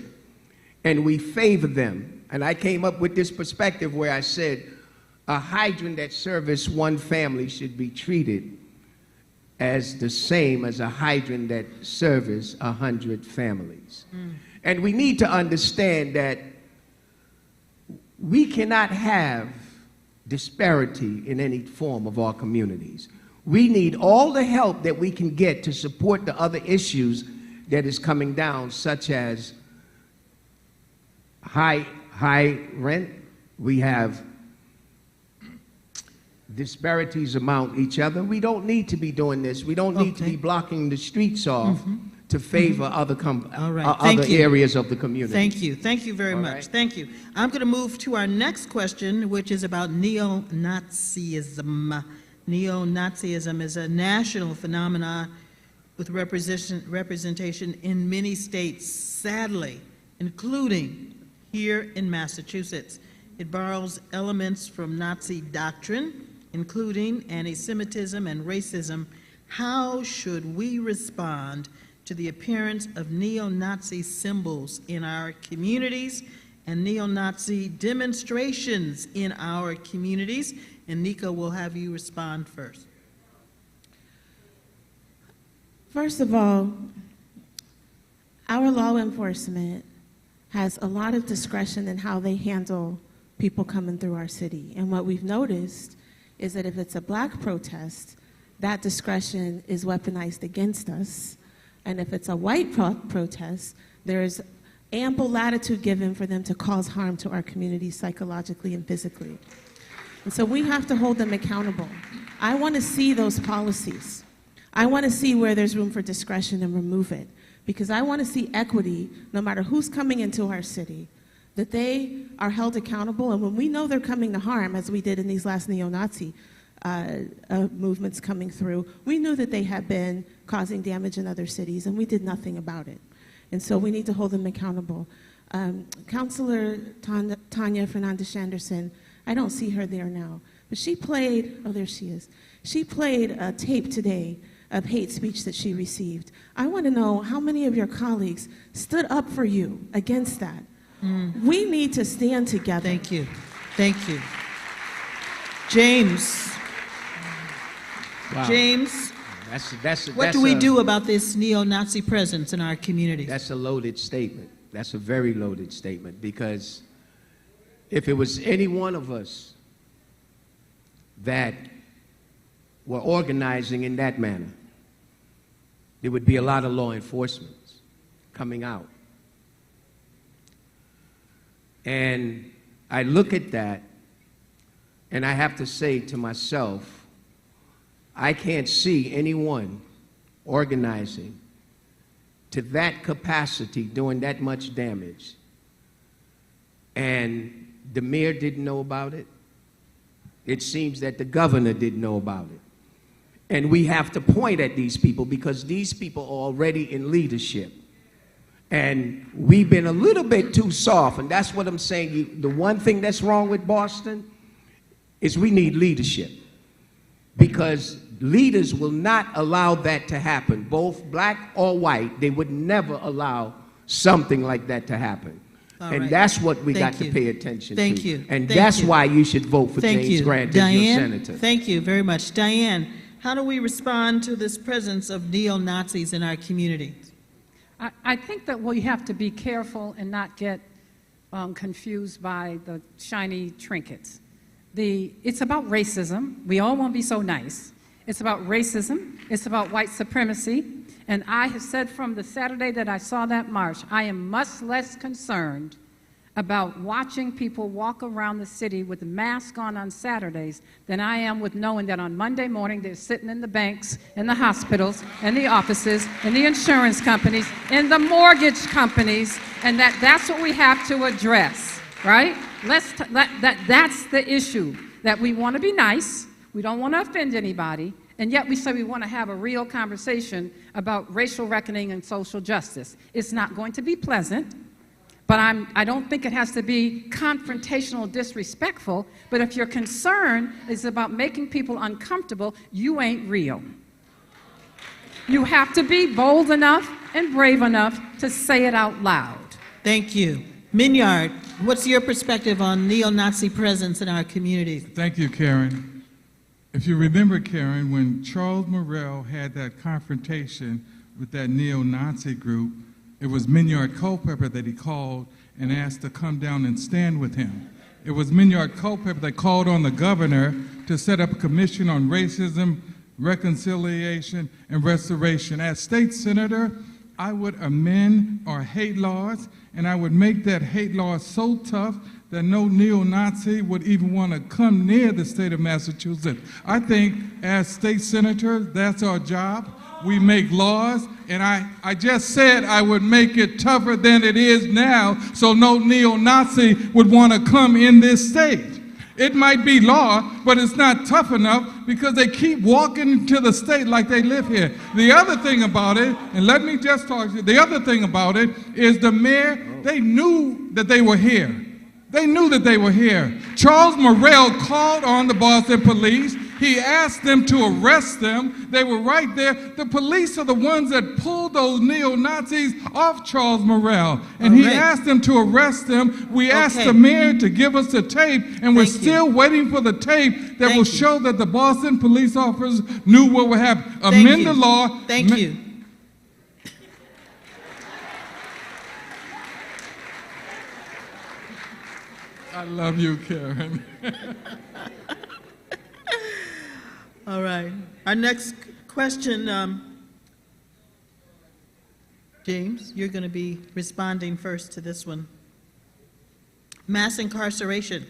and we favor them. And I came up with this perspective where I said a hydrant that services one family should be treated as the same as a hydrant that serves 100 families. And we need to understand that we cannot have disparity in any form of our communities. We need all the help that we can get to support the other issues that is coming down, such as high rent. We have disparities among each other. We don't need to be doing this. We don't need to be blocking the streets off to favor other areas of the community. Thank you. Thank you very much. Thank you. I'm going to move to our next question, which is about neo-Nazism. Neo-Nazism is a national phenomenon with representation in many states, sadly, including here in Massachusetts. It borrows elements from Nazi doctrine, including anti-Semitism and racism. How should we respond to the appearance of neo-Nazi symbols in our communities and neo-Nazi demonstrations in our communities? And Nika, will have you respond first. First of all, our law enforcement has a lot of discretion in how they handle people coming through our city. And what we've noticed is that if it's a black protest, that discretion is weaponized against us. And if it's a white protest, there's ample latitude given for them to cause harm to our community psychologically and physically. And so we have to hold them accountable. I want to see those policies. I want to see where there's room for discretion and remove it. Because I want to see equity, no matter who's coming into our city, that they are held accountable. And when we know they're coming to harm, as we did in these last neo-Nazi movements coming through, we knew that they had been causing damage in other cities, and we did nothing about it. And so we need to hold them accountable. Councilor Tanya Fernandez-Anderson, I don't see her there now, but she played, oh, there she is. She played a tape today of hate speech that she received. I want to know how many of your colleagues stood up for you against that. We need to stand together. Thank you. Thank you. James. Wow. James, what do we do about this neo-Nazi presence in our communities? That's a loaded statement. That's a very loaded statement, because if it was any one of us that were organizing in that manner, there would be a lot of law enforcement coming out. And I look at that, and I have to say to myself, I can't see anyone organizing to that capacity, doing that much damage, and the mayor didn't know about it. It seems that the governor didn't know about it. And we have to point at these people, because these people are already in leadership. And we've been a little bit too soft, and that's what I'm saying. The one thing that's wrong with Boston is we need leadership, because leaders will not allow that to happen. Both black or white, they would never allow something like that to happen. All And right. that's what we got Thank you. to pay attention Thank to. you. And Thank that's you. why you should vote for Thank James you. Grant as Diane, your senator. thank you very much. Diane, how do we respond to this presence of neo-Nazis in our community? I think that we have to be careful and not get confused by the shiny trinkets. It's about racism. We all want to be so nice. It's about racism. It's about white supremacy. And I have said from the Saturday that I saw that march, I am much less concerned about watching people walk around the city with a mask on Saturdays than I am with knowing that on Monday morning they're sitting in the banks, in the hospitals, in the offices, in the insurance companies, in the mortgage companies, and that's what we have to address, right? That's the issue, that we want to be nice, we don't want to offend anybody, and yet we say we want to have a real conversation about racial reckoning and social justice. It's not going to be pleasant. But I don't think it has to be confrontational, disrespectful. But if your concern is about making people uncomfortable, you ain't real. You have to be bold enough and brave enough to say it out loud. Thank you. Minyard, what's your perspective on neo-Nazi presence in our communities? Thank you, Karen. If you remember, Karen, when Charles Morrell had that confrontation with that neo-Nazi group, it was Minyard Culpepper that he called and asked to come down and stand with him. It was Minyard Culpepper that called on the governor to set up a commission on racism, reconciliation, and restoration. As state senator, I would amend our hate laws, and I would make that hate law so tough that no neo-Nazi would even want to come near the state of Massachusetts. I think as state senator, that's our job. We make laws, and I just said I would make it tougher than it is now so no neo-Nazi would want to come in this state. It might be law, but it's not tough enough because they keep walking to the state like they live here. The other thing about it, and let me just talk to you, the other thing about it is the mayor, they knew that they were here. They knew that they were here. Charles Morrell called on the Boston police. He asked them to arrest them. They were right there. The police are the ones that pulled those neo-Nazis off Charles Morrell. And he asked them to arrest them. We asked the mayor to give us the tape, and we're still waiting for the tape that will show that the Boston police officers knew what would happen. Amend the law. Thank you. I love you, Karen. All right. Our next question, James, you're going to be responding first to this one. Mass incarceration.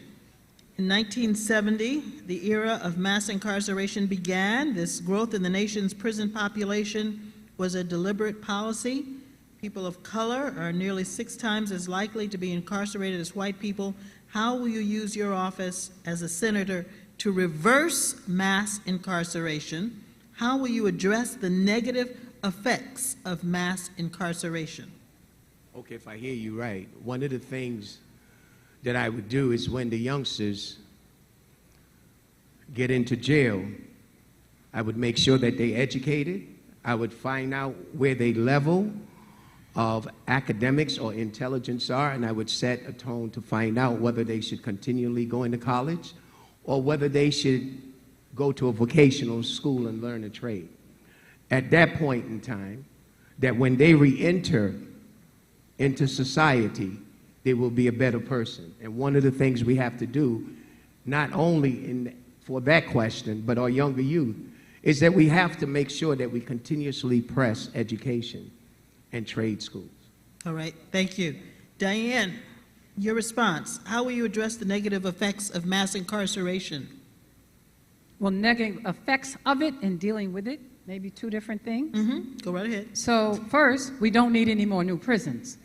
In 1970, the era of mass incarceration began. This growth in the nation's prison population was a deliberate policy. People of color are nearly 6 times as likely to be incarcerated as white people. How will you use your office as a senator to reverse mass incarceration? How will you address the negative effects of mass incarceration? Okay, if I hear you right, one of the things that I would do is when the youngsters get into jail, I would make sure that they educated. I would find out where they level of academics or intelligence are, and I would set a tone to find out whether they should continually go into college or whether they should go to a vocational school and learn a trade. At that point in time, that when they re-enter into society, they will be a better person. And one of the things we have to do, not only for that question, but our younger youth, is that we have to make sure that we continuously press education and trade schools. All right, thank you. Diane, your response. How will you address the negative effects of mass incarceration? Well, negative effects of it and dealing with it, maybe 2 different things. Go right ahead. So first, we don't need any more new prisons.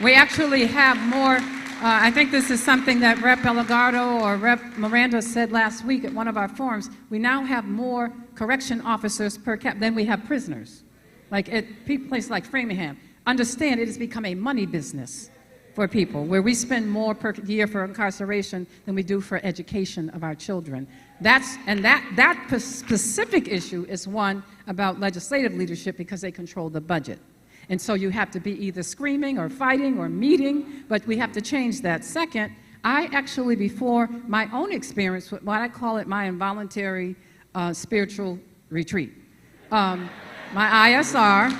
We actually have more, I think this is something that Rep. Elagardo or Rep. Miranda said last week at one of our forums. We now have more correction officers per cap than we have prisoners. Like at places like Framingham. Understand it has become a money business for people, where we spend more per year for incarceration than we do for education of our children. That specific issue is one about legislative leadership because they control the budget. And so you have to be either screaming or fighting or meeting, but we have to change that. Second, I actually, before my own experience with what I call it my involuntary spiritual retreat, my ISR,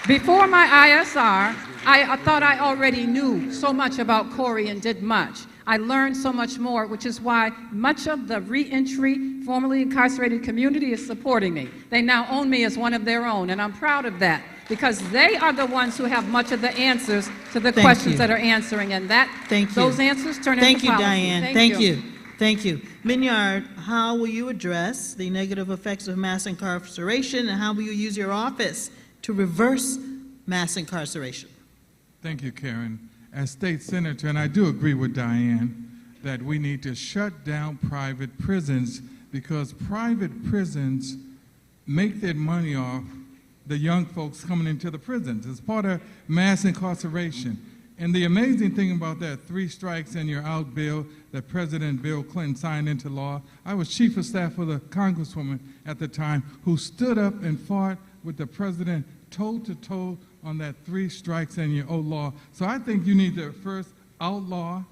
before my ISR, I thought I already knew so much about Corey and did much. I learned so much more, which is why much of the reentry, formerly incarcerated community is supporting me. They now own me as one of their own, and I'm proud of that because they are the ones who have much of the answers to the questions that are answering, and those answers turn into policy. Thank you, Diane. Thank you. Thank you. Minyard, how will you address the negative effects of mass incarceration, and how will you use your office to reverse mass incarceration? Thank you, Karen. As state senator, and I do agree with Diane, that we need to shut down private prisons because private prisons make their money off the young folks coming into the prisons. It's part of mass incarceration. And the amazing thing about that 3 strikes and you're out bill that President Bill Clinton signed into law, I was chief of staff for the congresswoman at the time who stood up and fought with the president toe-to-toe on that 3 strikes and you're out law. So I think you need to first outlaw,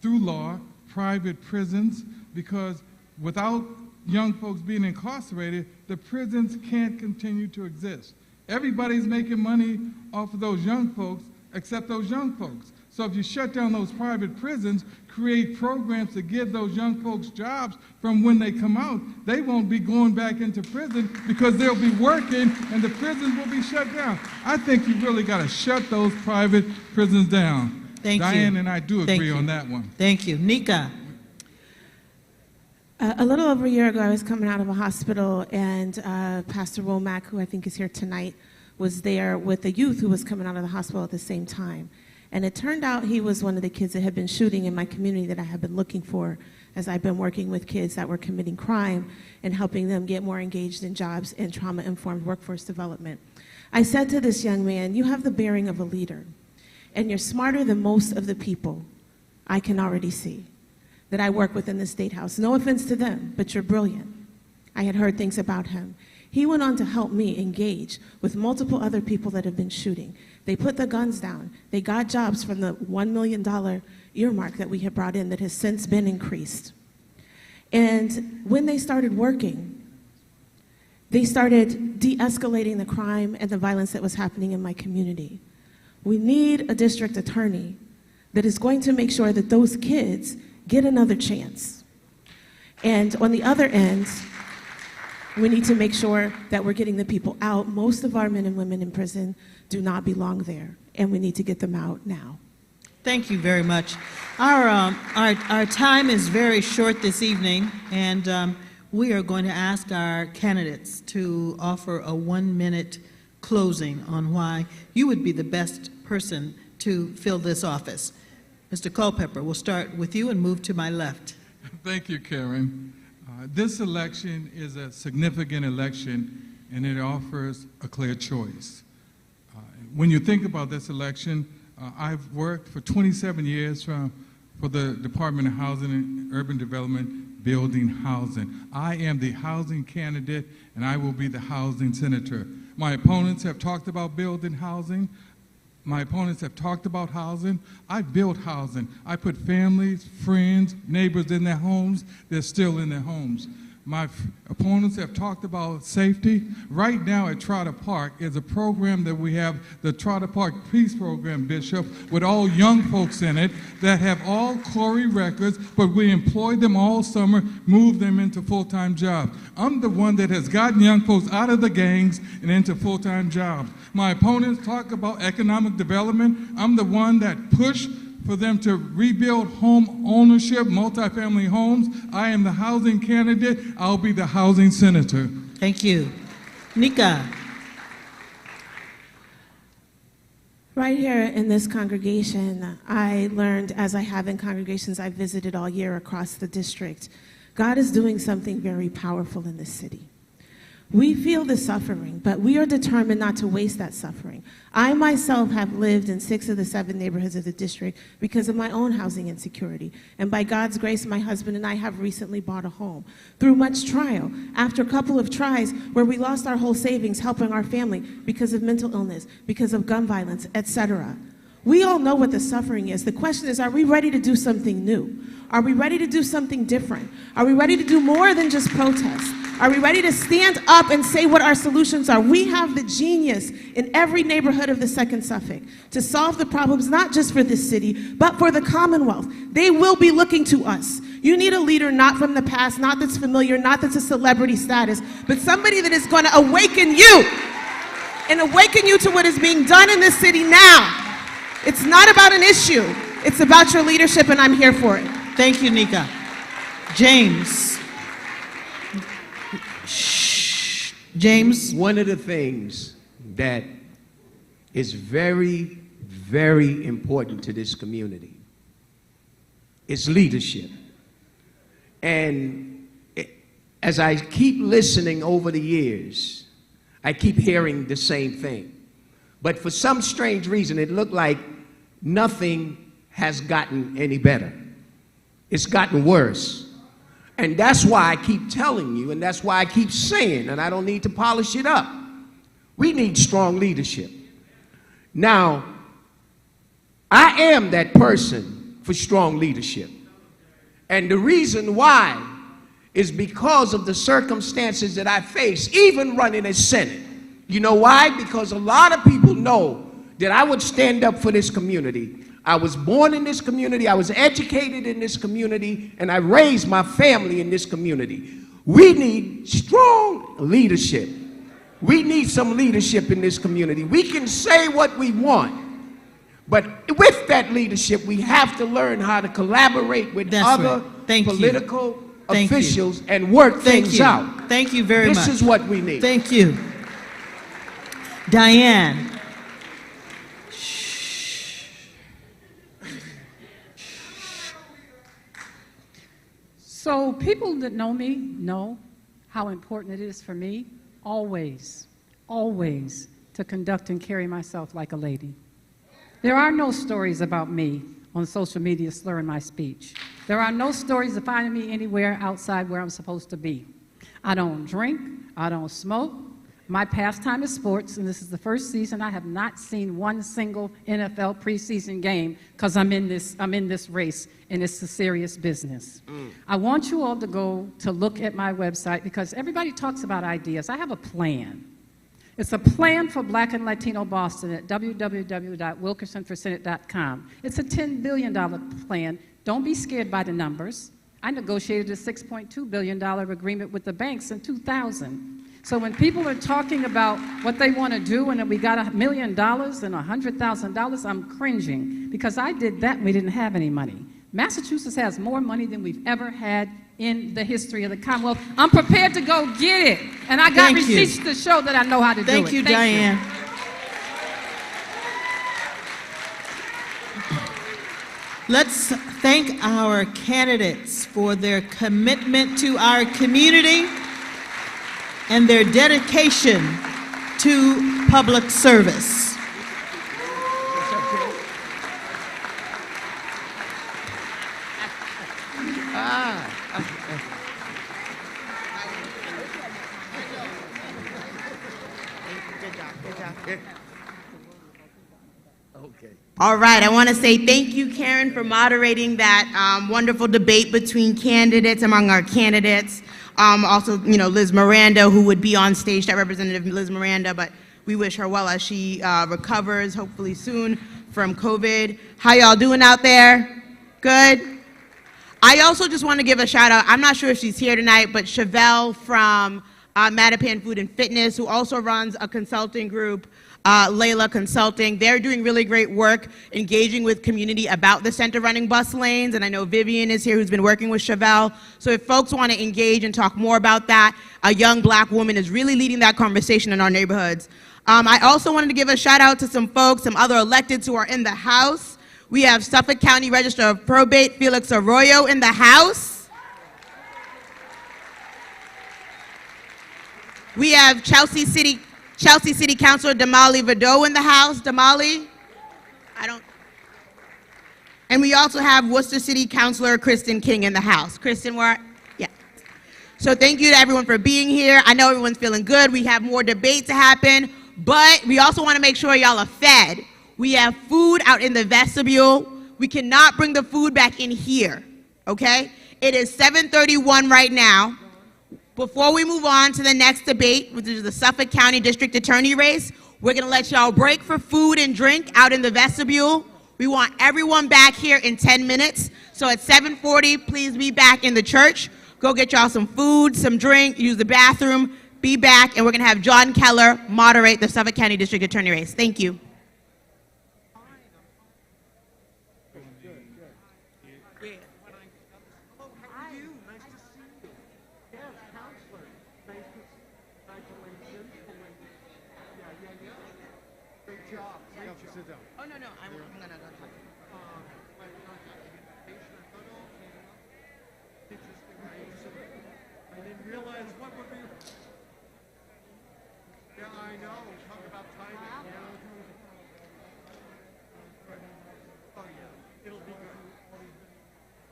through law, private prisons, because without young folks being incarcerated, the prisons can't continue to exist. Everybody's making money off of those young folks except those young folks. So if you shut down those private prisons, create programs to give those young folks jobs from when they come out, they won't be going back into prison because they'll be working and the prisons will be shut down. I think you really got to shut those private prisons down. Thank you. Diane and I do agree on that one. Thank you. Nika. A little over a year ago, I was coming out of a hospital, and Pastor Womack, who I think is here tonight, was there with a youth who was coming out of the hospital at the same time. And it turned out he was one of the kids that had been shooting in my community that I had been looking for as I've been working with kids that were committing crime and helping them get more engaged in jobs and trauma-informed workforce development. I said to this young man, you have the bearing of a leader, and you're smarter than most of the people I can already see that I work with in the State House. No offense to them, but you're brilliant. I had heard things about him. He went on to help me engage with multiple other people that have been shooting. They put the guns down. They got jobs from the $1 million earmark that we had brought in that has since been increased. And when they started working, they started de-escalating the crime and the violence that was happening in my community. We need a district attorney that is going to make sure that those kids get another chance. And on the other end, we need to make sure that we're getting the people out. Most of our men and women in prison do not belong there, and we need to get them out now. Thank you very much. Our time is very short this evening, and we are going to ask our candidates to offer a 1-minute closing on why you would be the best person to fill this office. Mr. Culpepper, we'll start with you and move to my left. Thank you, Karen. This election is a significant election, and it offers a clear choice. When you think about this election, I've worked for 27 years for the Department of Housing and Urban Development, building housing. I am the housing candidate, and I will be the housing senator. My opponents have talked about building housing. My opponents have talked about housing. I built housing. I put families, friends, neighbors in their homes. They're still in their homes. My opponents have talked about safety. Right now at Trotter Park is a program that we have, the Trotter Park Peace Program, Bishop, with all young folks in it that have all Corey records, but we employ them all summer, move them into full-time jobs. I'm the one that has gotten young folks out of the gangs and into full-time jobs. My opponents talk about economic development. I'm the one that pushed for them to rebuild home ownership, multifamily homes. I am the housing candidate. I'll be the housing senator. Thank you. Nika. Right here in this congregation, I learned, as I have in congregations I've visited all year across the district, God is doing something very powerful in this city. We feel the suffering, but we are determined not to waste that suffering. I myself have lived in 6 of the 7 neighborhoods of the district because of my own housing insecurity. And by God's grace, my husband and I have recently bought a home through much trial. After a couple of tries where we lost our whole savings helping our family because of mental illness, because of gun violence, etc. We all know what the suffering is. The question is, are we ready to do something new? Are we ready to do something different? Are we ready to do more than just protest? Are we ready to stand up and say what our solutions are? We have the genius in every neighborhood of the Second Suffolk to solve the problems, not just for this city, but for the Commonwealth. They will be looking to us. You need a leader not from the past, not that's familiar, not that's a celebrity status, but somebody that is going to awaken you and awaken you to what is being done in this city now. It's not about an issue. It's about your leadership, and I'm here for it. Thank you, Nika. James. Shh. James? One of the things that is very, very important to this community is leadership. And as I keep listening over the years, I keep hearing the same thing. But for some strange reason, it looked like nothing has gotten any better. It's gotten worse. And that's why I keep telling you, and that's why I keep saying, and I don't need to polish it up, we need strong leadership. Now, I am that person for strong leadership. And the reason why is because of the circumstances that I face, even running as Senate. You know why? Because a lot of people know that I would stand up for this community. I was born in this community, I was educated in this community, and I raised my family in this community. We need strong leadership. We need some leadership in this community. We can say what we want, but with that leadership, we have to learn how to collaborate with other political officials and work things out. Thank you very much. This is what we need. Thank you. Diane. So people that know me know how important it is for me always, always to conduct and carry myself like a lady. There are no stories about me on social media slurring my speech. There are no stories of finding me anywhere outside where I'm supposed to be. I don't drink, I don't smoke. My pastime is sports, and this is the first season I have not seen one single NFL preseason game because I'm in this race, and it's a serious business. I want you all to go to look at my website because everybody talks about ideas. I have a plan. It's a plan for Black and Latino Boston at www.wilkersonforsenate.com. It's a $10 billion plan. Don't be scared by the numbers. I negotiated a $6.2 billion agreement with the banks in 2000. So when people are talking about what they want to do and that we got $1 million and $100,000, I'm cringing because I did that and we didn't have any money. Massachusetts has more money than we've ever had in the history of the Commonwealth. I'm prepared to go get it. And I got receipts to show that I know how to do it. Thank you, Diane. Let's thank our candidates for their commitment to our community and their dedication to public service. All right, I want to say thank you, Karen, for moderating that wonderful debate between candidates, among our candidates. Also, you know, Liz Miranda, who would be on stage, that Representative Liz Miranda, but we wish her well as she recovers, hopefully soon, from COVID. How y'all doing out there? Good? I also just want to give a shout out, I'm not sure if she's here tonight, but Chevelle from Mattapan Food and Fitness, who also runs a consulting group, Layla Consulting. They're doing really great work engaging with community about the center running bus lanes, and I know Vivian is here who's been working with Chevelle. So if folks want to engage and talk more about that, a young Black woman is really leading that conversation in our neighborhoods. I also wanted to give a shout out to some folks, some other electeds who are in the House. We have Suffolk County Register of Probate Felix Arroyo in the House. We have Chelsea City Councilor Damali Vado in the house. Damali? And we also have Worcester City Councilor Kristen King in the house. Kristen, where? Yeah. So thank you to everyone for being here. I know everyone's feeling good. We have more debate to happen, but we also want to make sure y'all are fed. We have food out in the vestibule. We cannot bring the food back in here, okay? It is 7:31 right now. Before we move on to the next debate, which is the Suffolk County District Attorney race, we're going to let y'all break for food and drink out in the vestibule. We want everyone back here in 10 minutes. So at 7:40, please be back in the church. Go get y'all some food, some drink, use the bathroom, be back, and we're going to have John Keller moderate the Suffolk County District Attorney race. Thank you. Oh, no, I'm going to go talk. I didn't realize what would be. Yeah, I know. Talk about timing. Oh, yeah. It'll be good.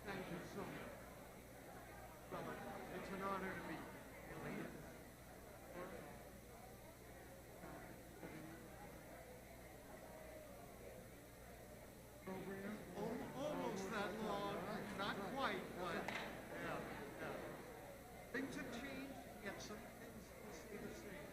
Thank you so much. Well, it's an honor to be here. Almost that long, not quite, but yeah. Things have changed, yet some things will stay the same.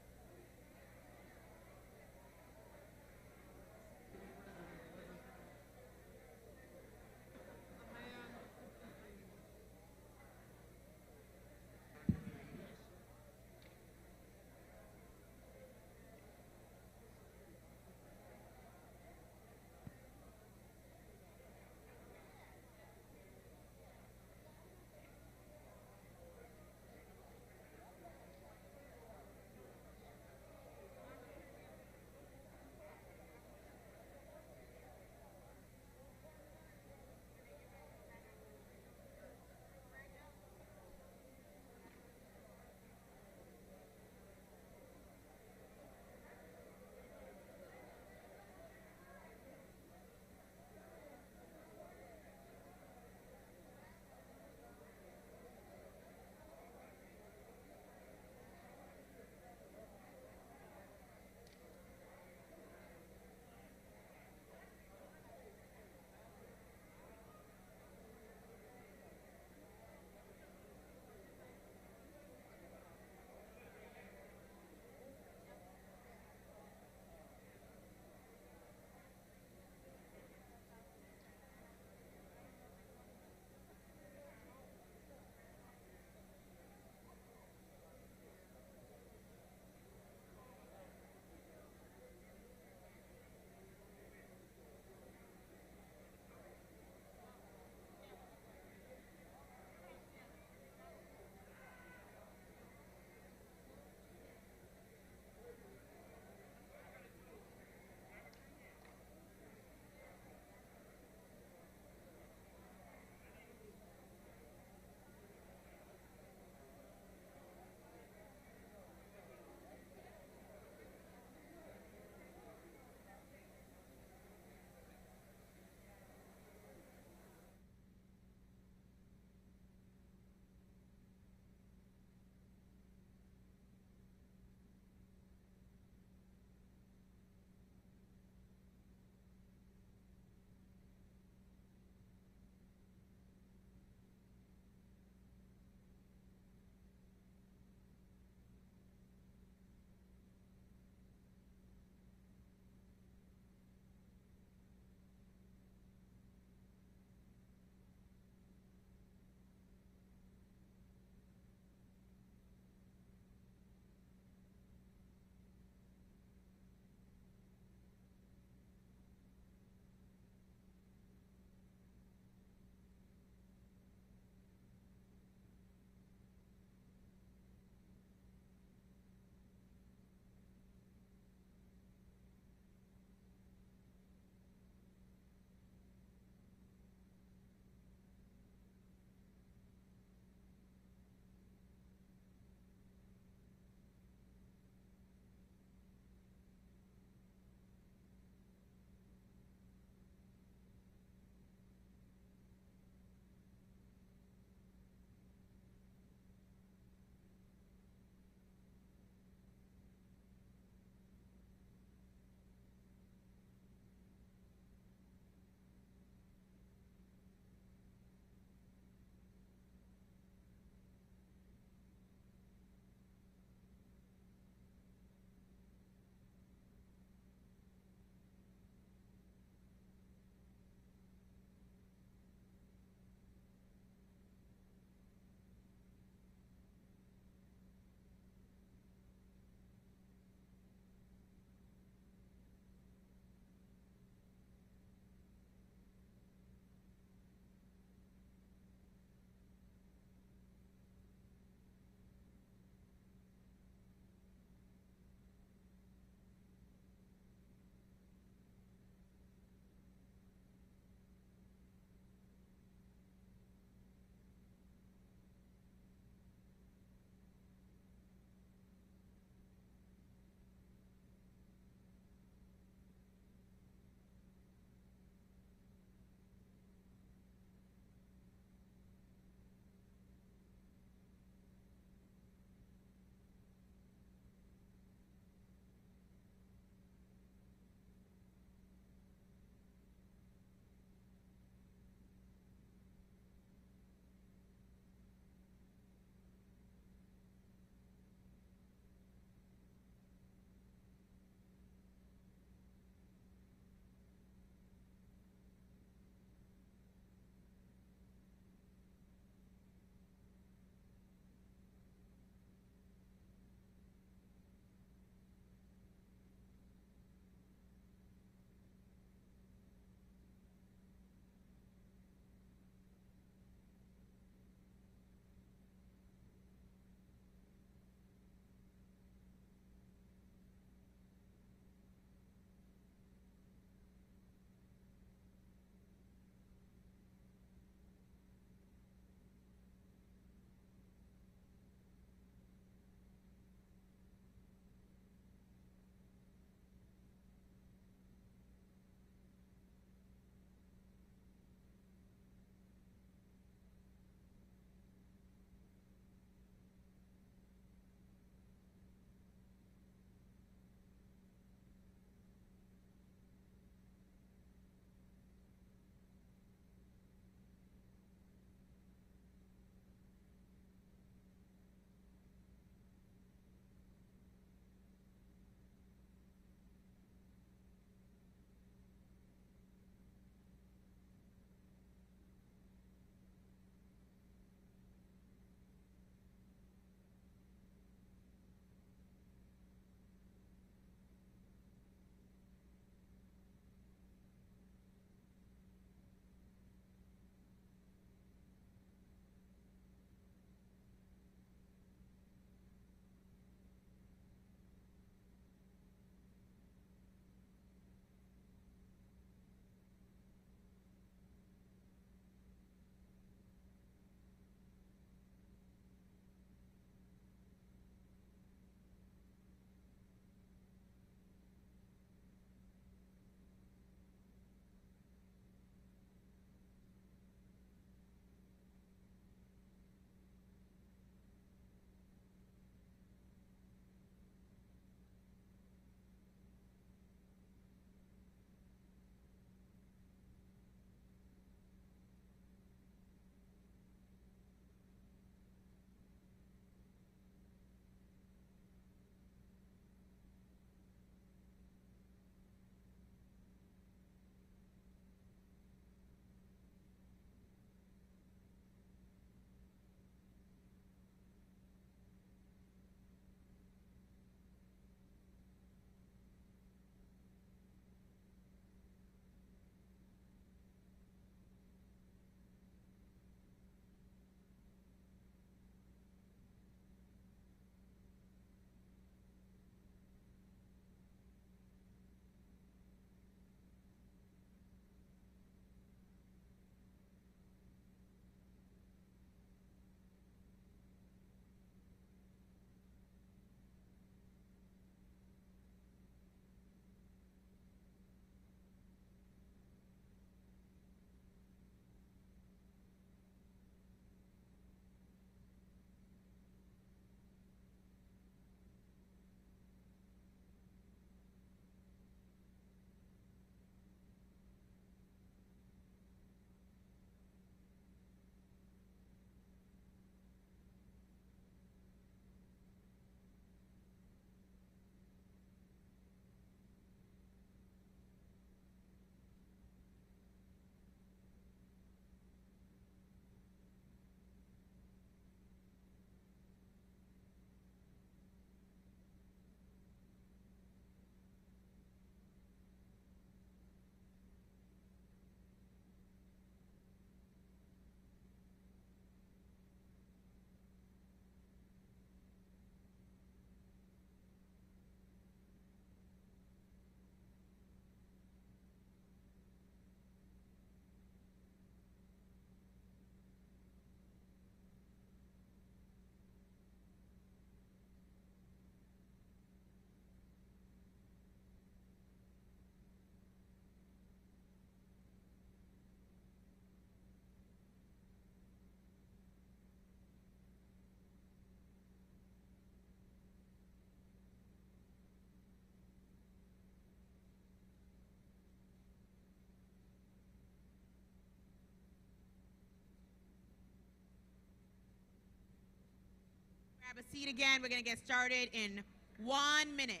Grab a seat again. We're going to get started in 1 minute.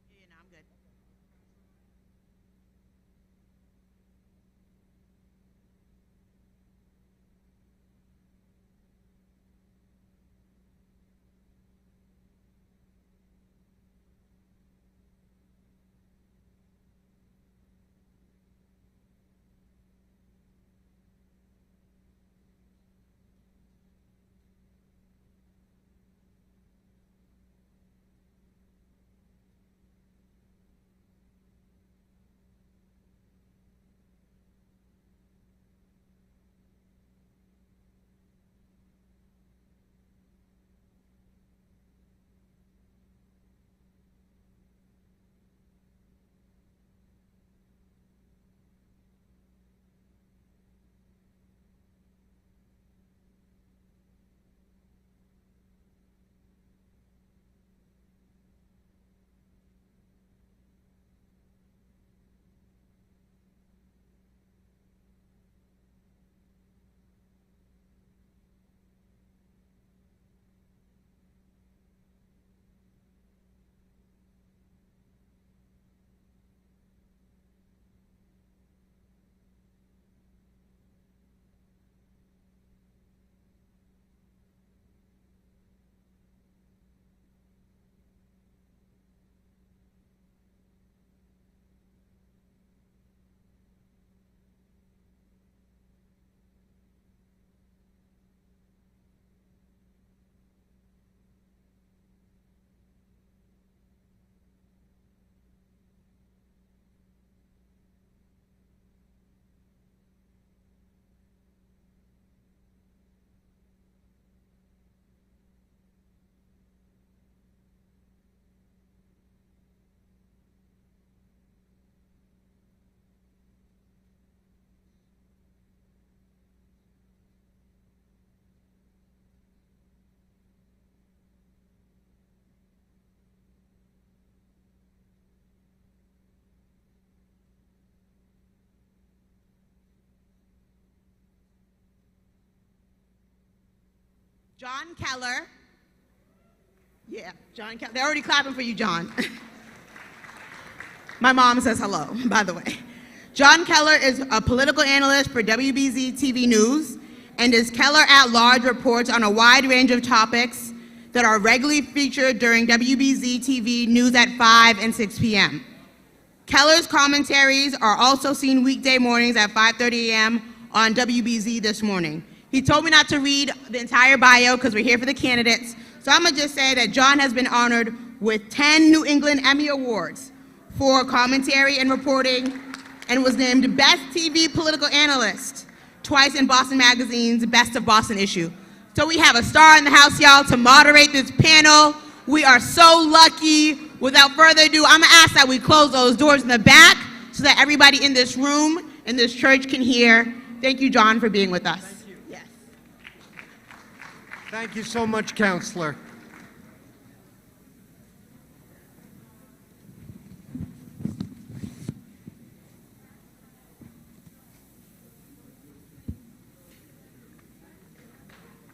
No, I'm good. John Keller. Yeah, John Keller. They're already clapping for you, John. My mom says hello, by the way. John Keller is a political analyst for WBZ TV News, and his Keller at Large reports on a wide range of topics that are regularly featured during WBZ TV News at 5 and 6 p.m. Keller's commentaries are also seen weekday mornings at 5:30 a.m. on WBZ This Morning. He told me not to read the entire bio because we're here for the candidates, so I'm going to just say that John has been honored with 10 New England Emmy Awards for commentary and reporting, and was named Best TV Political Analyst twice in Boston Magazine's Best of Boston issue. So we have a star in the house, y'all, to moderate this panel. We are so lucky. Without further ado, I'm going to ask that we close those doors in the back so that everybody in this room, in this church, can hear. Thank you, John, for being with us. Thank you. Yes. Thank you so much, Counselor.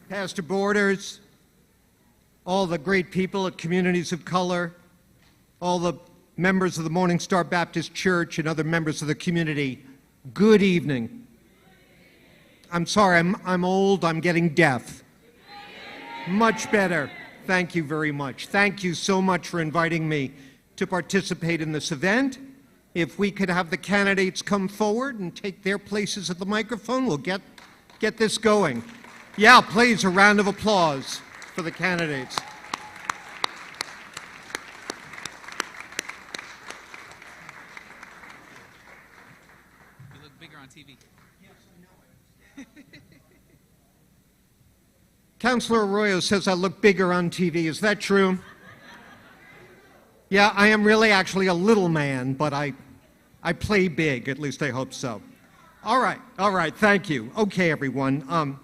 Pastor Borders, all the great people at Communities of Color, all the members of the Morning Star Baptist Church and other members of the community, good evening. I'm sorry, I'm old, I'm getting deaf. Much better. Thank you very much. Thank you so much for inviting me to participate in this event. If we could have the candidates come forward and take their places at the microphone, we'll get this going. Yeah, please, a round of applause for the candidates. You look bigger on TV. Councilor Arroyo says I look bigger on TV. Is that true? Yeah, I am really actually a little man, but I play big, at least I hope so. All right, thank you. Okay, everyone.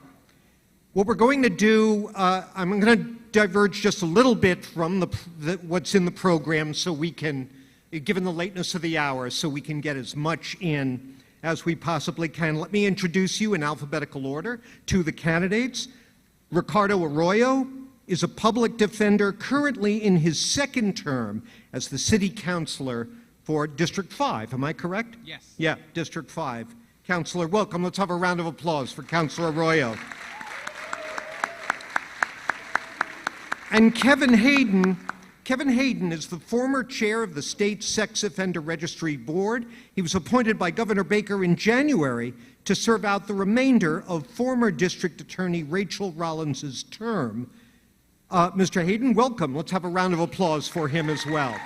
What we're going to do, I'm going to diverge just a little bit from what's in the program so we can, given the lateness of the hour, so we can get as much in as we possibly can. Let me introduce you in alphabetical order to the candidates. Ricardo Arroyo is a public defender currently in his second term as the city councilor for District 5. Am I correct? Yes. Yeah, District 5. Councilor, welcome. Let's have a round of applause for Councilor Arroyo. And Kevin Hayden. Kevin Hayden is the former chair of the State Sex Offender Registry Board. He was appointed by Governor Baker in January to serve out the remainder of former District Attorney Rachel Rollins' term. Mr. Hayden, welcome. Let's have a round of applause for him as well.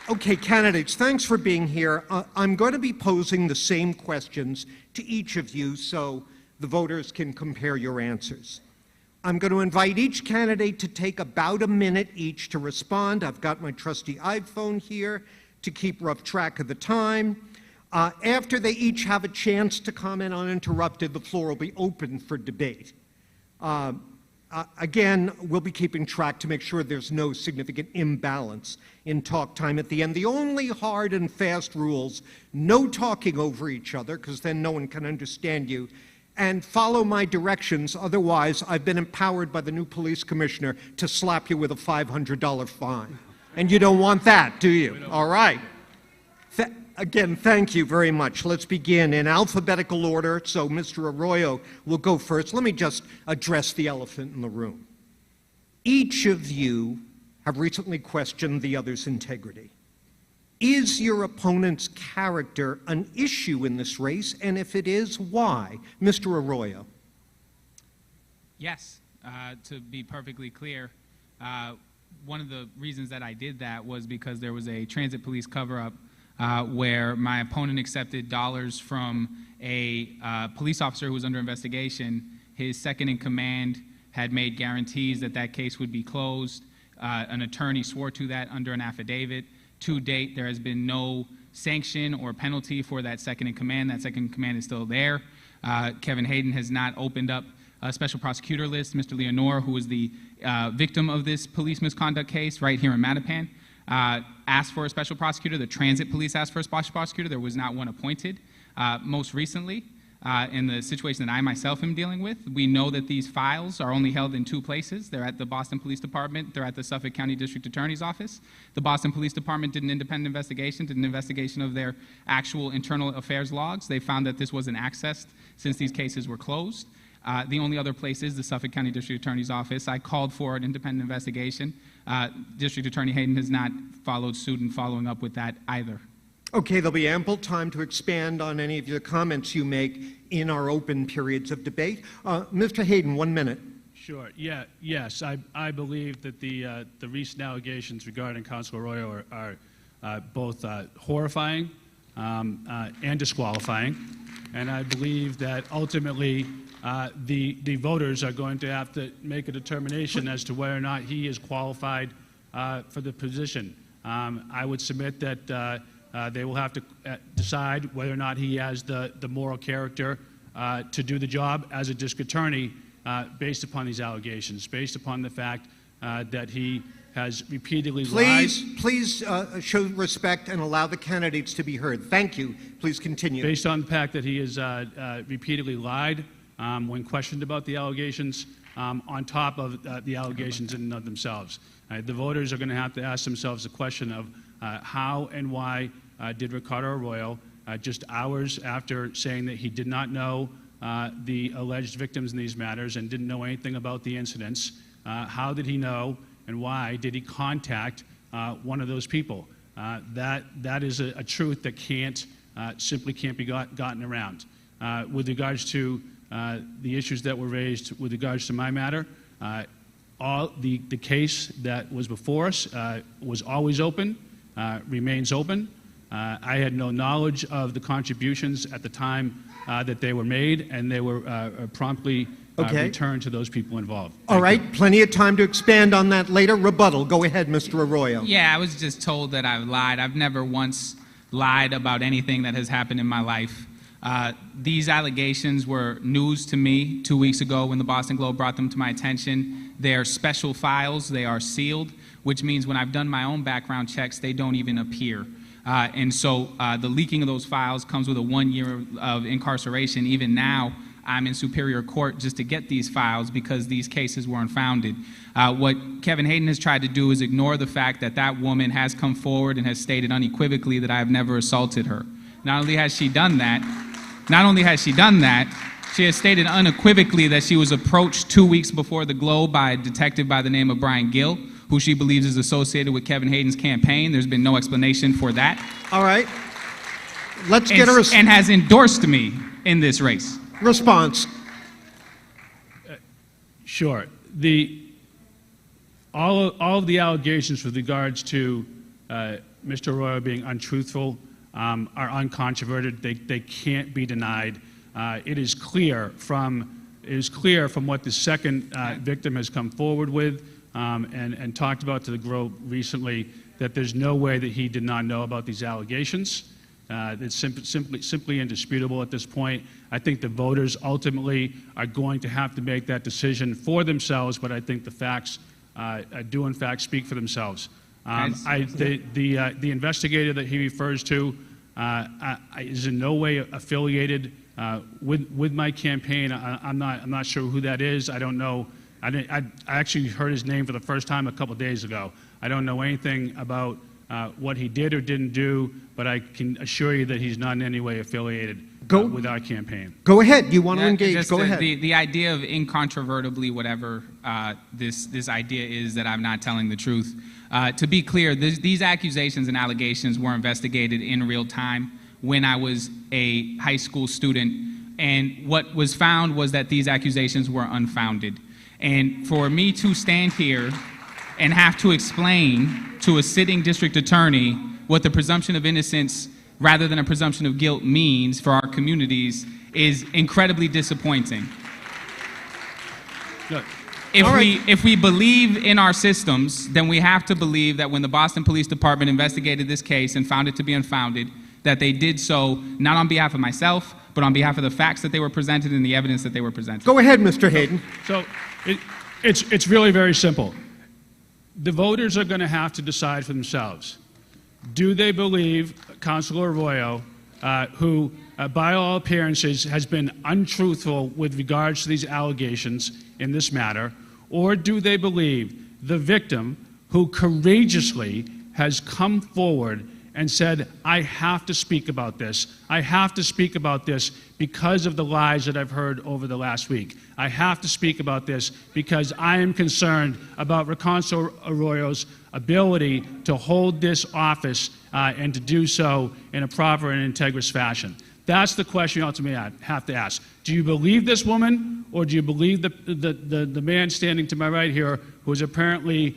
Okay, candidates, thanks for being here. I'm going to be posing the same questions to each of you so the voters can compare your answers. I'm going to invite each candidate to take about a minute each to respond. I've got my trusty iPhone here to keep rough track of the time. After they each have a chance to comment uninterrupted, the floor will be open for debate. Again, we'll be keeping track to make sure there's no significant imbalance in talk time at the end. The only hard and fast rules, no talking over each other, because then no one can understand you, and follow my directions. Otherwise, I've been empowered by the new police commissioner to slap you with a $500 fine. And you don't want that, do you? All right. Again, thank you very much. Let's begin in alphabetical order. So Mr. Arroyo will go first. Let me just address the elephant in the room. Each of you have recently questioned the other's integrity. Is your opponent's character an issue in this race? And if it is, why? Mr. Arroyo. Yes. To be perfectly clear, one of the reasons that I did that was because there was a transit police cover-up where my opponent accepted dollars from a police officer who was under investigation. His second in command had made guarantees that that case would be closed. An attorney swore to that under an affidavit. To date, there has been no sanction or penalty for that second in command. That second in command is still there. Kevin Hayden has not opened up a special prosecutor list. Mr. Leonore, who was the victim of this police misconduct case right here in Mattapan, asked for a special prosecutor. The transit police asked for a special prosecutor. There was not one appointed. Most recently, in the situation that I myself am dealing with, we know that these files are only held in two places. They're at the Boston Police Department. They're at the Suffolk County District Attorney's Office. The Boston Police Department did an independent investigation, did an investigation of their actual internal affairs logs. They found that this wasn't accessed since these cases were closed. The only other place is the Suffolk County District Attorney's Office. I called for an independent investigation. District Attorney Hayden has not followed suit in following up with that either. Okay, there'll be ample time to expand on any of the comments you make in our open periods of debate. Mr. Hayden, 1 minute. Sure. Yes. I believe that the recent allegations regarding Councilor Arroyo are both horrifying and disqualifying, and I believe that ultimately the voters are going to have to make a determination as to whether or not he is qualified for the position. I would submit that they will have to decide whether or not he has the moral character to do the job as a district attorney based upon these allegations, based upon the fact that he has repeatedly lied. Please show respect and allow the candidates to be heard. Thank you. Please continue. Based on the fact that he has repeatedly lied when questioned about the allegations, on top of the allegations in and of themselves. The voters are going to have to ask themselves the question of how and why did Ricardo Arroyo, just hours after saying that he did not know the alleged victims in these matters and didn't know anything about the incidents, how did he know and why did he contact one of those people? That is a truth that simply can't be gotten around. With regards to the issues that were raised with regards to my matter, the case that was before us was always open, remains open. I had no knowledge of the contributions at the time that they were made, and they were promptly returned to those people involved. All right, plenty of time to expand on that later. Rebuttal. Go ahead, Mr. Arroyo. Yeah, I was just told that I've lied. I've never once lied about anything that has happened in my life. These allegations were news to me 2 weeks ago when the Boston Globe brought them to my attention. They're special files. They are sealed, which means when I've done my own background checks, they don't even appear. And so the leaking of those files comes with a 1 year of incarceration. Even now, I'm in Superior Court just to get these files because these cases were unfounded. What Kevin Hayden has tried to do is ignore the fact that that woman has come forward and has stated unequivocally that I have never assaulted her. Not only has she done that, she has stated unequivocally that she was approached 2 weeks before the Globe by a detective by the name of Brian Gill, who she believes is associated with Kevin Hayden's campaign. There's been no explanation for that. All right. Let's get her and has endorsed me in this race. Response. Sure. All of the allegations with regards to Mr. Arroyo being untruthful are uncontroverted. They can't be denied. It is clear from what the second victim has come forward with and talked about to the Globe recently that there's no way that he did not know about these allegations. It's simply indisputable at this point. I think the voters ultimately are going to have to make that decision for themselves, but I think the facts do in fact speak for themselves. The investigator that he refers to is in no way affiliated with my campaign. I'm not sure who that is. I don't know. I actually heard his name for the first time a couple days ago. I don't know anything about what he did or didn't do, but I can assure you that he's not in any way affiliated with our campaign. Go ahead. You want to engage? Go ahead. The idea of incontrovertibly whatever this idea is that I'm not telling the truth. To be clear, these accusations and allegations were investigated in real time when I was a high school student, and what was found was that these accusations were unfounded. And for me to stand here and have to explain to a sitting district attorney what the presumption of innocence rather than a presumption of guilt means for our communities is incredibly disappointing. Look, if we believe in our systems, then we have to believe that when the Boston Police Department investigated this case and found it to be unfounded, that they did so not on behalf of myself, but on behalf of the facts that they were presented and the evidence that they were presented. Go ahead, Mr. Hayden. So it's really very simple. The voters are going to have to decide for themselves. Do they believe Councilor Arroyo, who by all appearances has been untruthful with regards to these allegations in this matter, or do they believe the victim who courageously has come forward and said, I have to speak about this. I have to speak about this because of the lies that I've heard over the last week. I have to speak about this because I am concerned about Councilor Arroyo's ability to hold this office and to do so in a proper and integrous fashion. That's the question you ultimately have to ask. Do you believe this woman, or do you believe the man standing to my right here who is apparently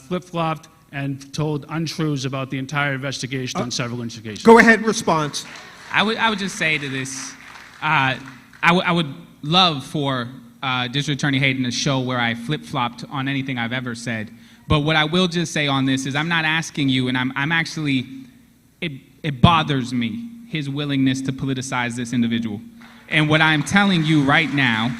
flip-flopped and told untruths about the entire investigation on several investigations? Go ahead, response. I would just say to this, I would love for District Attorney Hayden to show where I flip-flopped on anything I've ever said. But what I will just say on this is I'm not asking you, and I'm actually, it bothers me, his willingness to politicize this individual. And what I'm telling you right now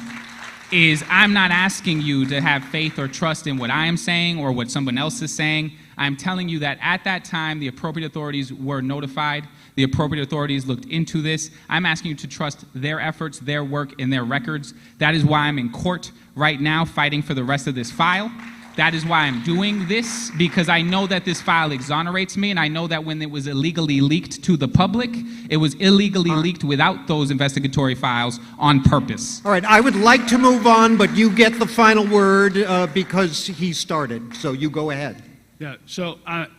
is I'm not asking you to have faith or trust in what I am saying or what someone else is saying. I'm telling you that at that time, the appropriate authorities were notified. The appropriate authorities looked into this. I'm asking you to trust their efforts, their work, and their records. That is why I'm in court right now fighting for the rest of this file. That is why I'm doing this, because I know that this file exonerates me, and I know that when it was illegally leaked to the public, it was illegally leaked without those investigatory files on purpose. All right, I would like to move on, but you get the final word because he started, so you go ahead. Yeah, so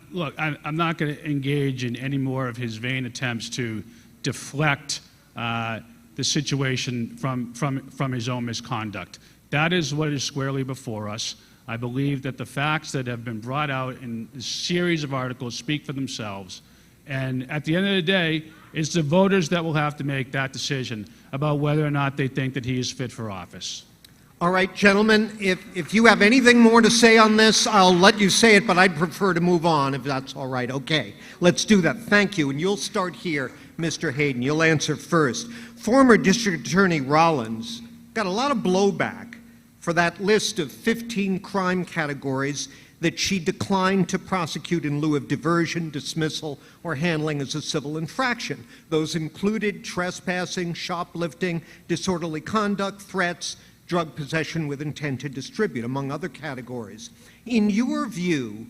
look, I'm not going to engage in any more of his vain attempts to deflect the situation from his own misconduct. That is what is squarely before us. I believe that the facts that have been brought out in a series of articles speak for themselves. And at the end of the day, it's the voters that will have to make that decision about whether or not they think that he is fit for office. All right, gentlemen, if you have anything more to say on this, I'll let you say it, but I'd prefer to move on if that's all right. Okay, let's do that. Thank you. And you'll start here, Mr. Hayden. You'll answer first. Former District Attorney Rollins got a lot of blowback for that list of 15 crime categories that she declined to prosecute in lieu of diversion, dismissal, or handling as a civil infraction. Those included trespassing, shoplifting, disorderly conduct, threats, drug possession with intent to distribute, among other categories. In your view,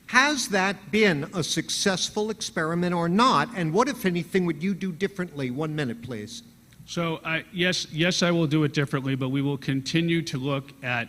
has that been a successful experiment or not? And what, if anything, would you do differently? 1 minute, please. So, yes, I will do it differently, but we will continue to look at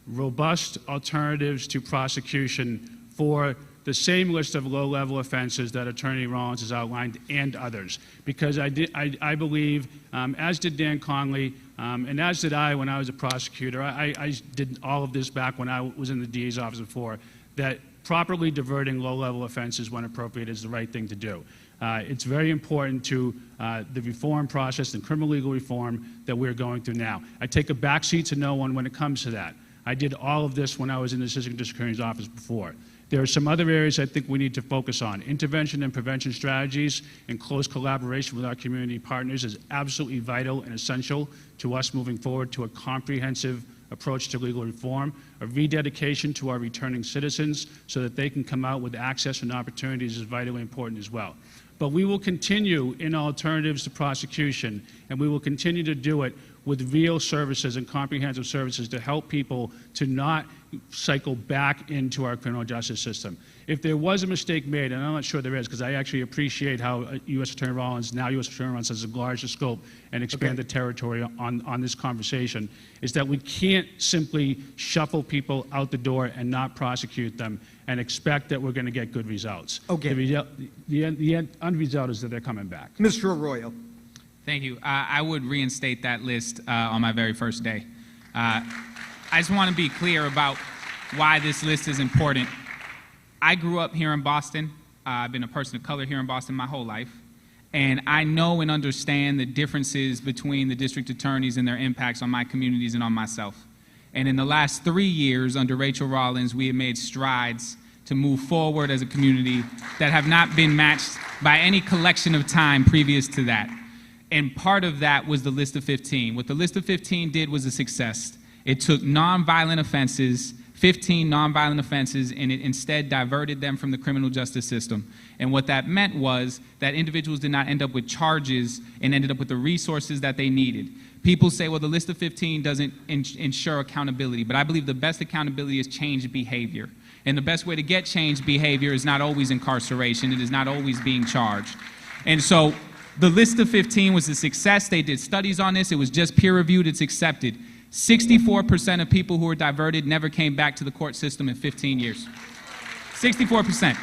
robust alternatives to prosecution for the same list of low-level offenses that Attorney Rollins has outlined and others. Because I believe, as did Dan Conley, and as did I when I was a prosecutor, I did all of this back when I was in the DA's office before, that properly diverting low-level offenses when appropriate is the right thing to do. It's very important to the reform process and criminal legal reform that we're going through now. I take a backseat to no one when it comes to that. I did all of this when I was in the Assistant District Attorney's office before. There are some other areas I think we need to focus on. Intervention and prevention strategies in close collaboration with our community partners is absolutely vital and essential to us moving forward to a comprehensive approach to legal reform. A rededication to our returning citizens so that they can come out with access and opportunities is vitally important as well. But we will continue in alternatives to prosecution, and we will continue to do it with real services and comprehensive services to help people to not cycle back into our criminal justice system. If there was a mistake made, and I'm not sure there is, because I actually appreciate how U.S. Attorney Rollins, now U.S. Attorney Rollins, has enlarged the scope and expanded the territory on this conversation, is that we can't simply shuffle people out the door and not prosecute them and expect that we're going to get good results. Okay. The end result is that they're coming back. Mr. Arroyo. Thank you. I would reinstate that list on my very first day. I just want to be clear about why this list is important. I grew up here in Boston. I've been a person of color here in Boston my whole life. And I know and understand the differences between the district attorneys and their impacts on my communities and on myself. And in the last 3 years under Rachel Rollins, we have made strides to move forward as a community that have not been matched by any collection of time previous to that. And part of that was the list of 15. What the list of 15 did was a success. It took nonviolent offenses, 15 nonviolent offenses, and it instead diverted them from the criminal justice system. And what that meant was that individuals did not end up with charges and ended up with the resources that they needed. People say, well, the list of 15 doesn't ensure accountability, but I believe the best accountability is changed behavior. And the best way to get changed behavior is not always incarceration. It is not always being charged. And so the list of 15 was a success. They did studies on this. It was just peer-reviewed. It's accepted. 64% of people who were diverted never came back to the court system in 15 years. 64%.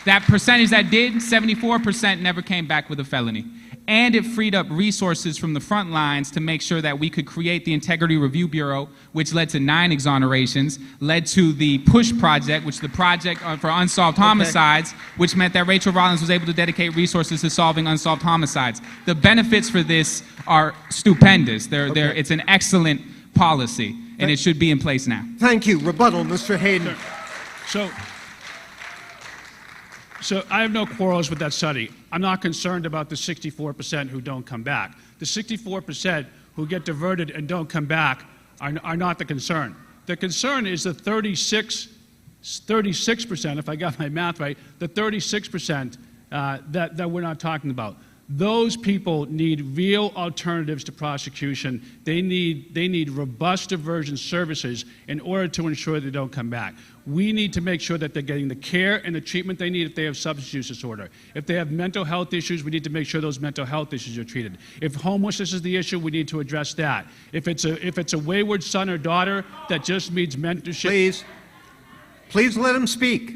That percentage that did, 74% never came back with a felony. And it freed up resources from the front lines to make sure that we could create the Integrity Review Bureau, which led to 9 exonerations, led to the PUSH Project, which is the Project for Unsolved Homicides, which meant that Rachel Rollins was able to dedicate resources to solving unsolved homicides. The benefits for this are stupendous. It's an excellent policy, and it should be in place now. Thank you. Rebuttal, Mr. Hayden. So I have no quarrels with that study. I'm not concerned about the 64% who don't come back. The 64% who get diverted and don't come back are not the concern. The concern is the 36%, if I got my math right, the 36% that we're not talking about. Those people need real alternatives to prosecution. They need robust diversion services in order to ensure they don't come back. We need to make sure that they're getting the care and the treatment they need if they have substance use disorder. If they have mental health issues, we need to make sure those mental health issues are treated. If homelessness is the issue, we need to address that. If it's a wayward son or daughter that just needs mentorship. Please let him speak.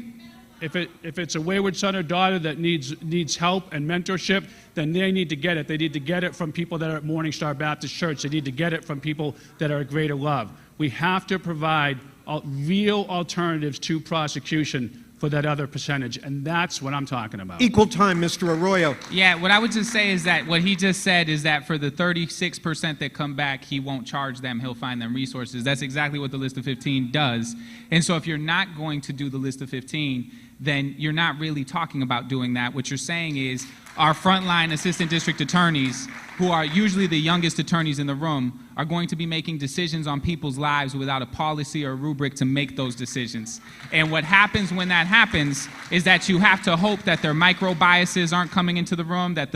If it's a wayward son or daughter that needs help and mentorship, then they need to get it. They need to get it from people that are at Morning Star Baptist Church. They need to get it from people that are at Greater Love. We have to provide real alternatives to prosecution for that other percentage, and that's what I'm talking about. Equal time, Mr. Arroyo. Yeah, what I would just say is that what he just said is that for the 36% that come back, he won't charge them, he'll find them resources. That's exactly what the list of 15 does. And so if you're not going to do the list of 15, then you're not really talking about doing that. What you're saying is, our frontline assistant district attorneys, who are usually the youngest attorneys in the room, are going to be making decisions on people's lives without a policy or a rubric to make those decisions. And what happens when that happens is that you have to hope that their micro biases aren't coming into the room, that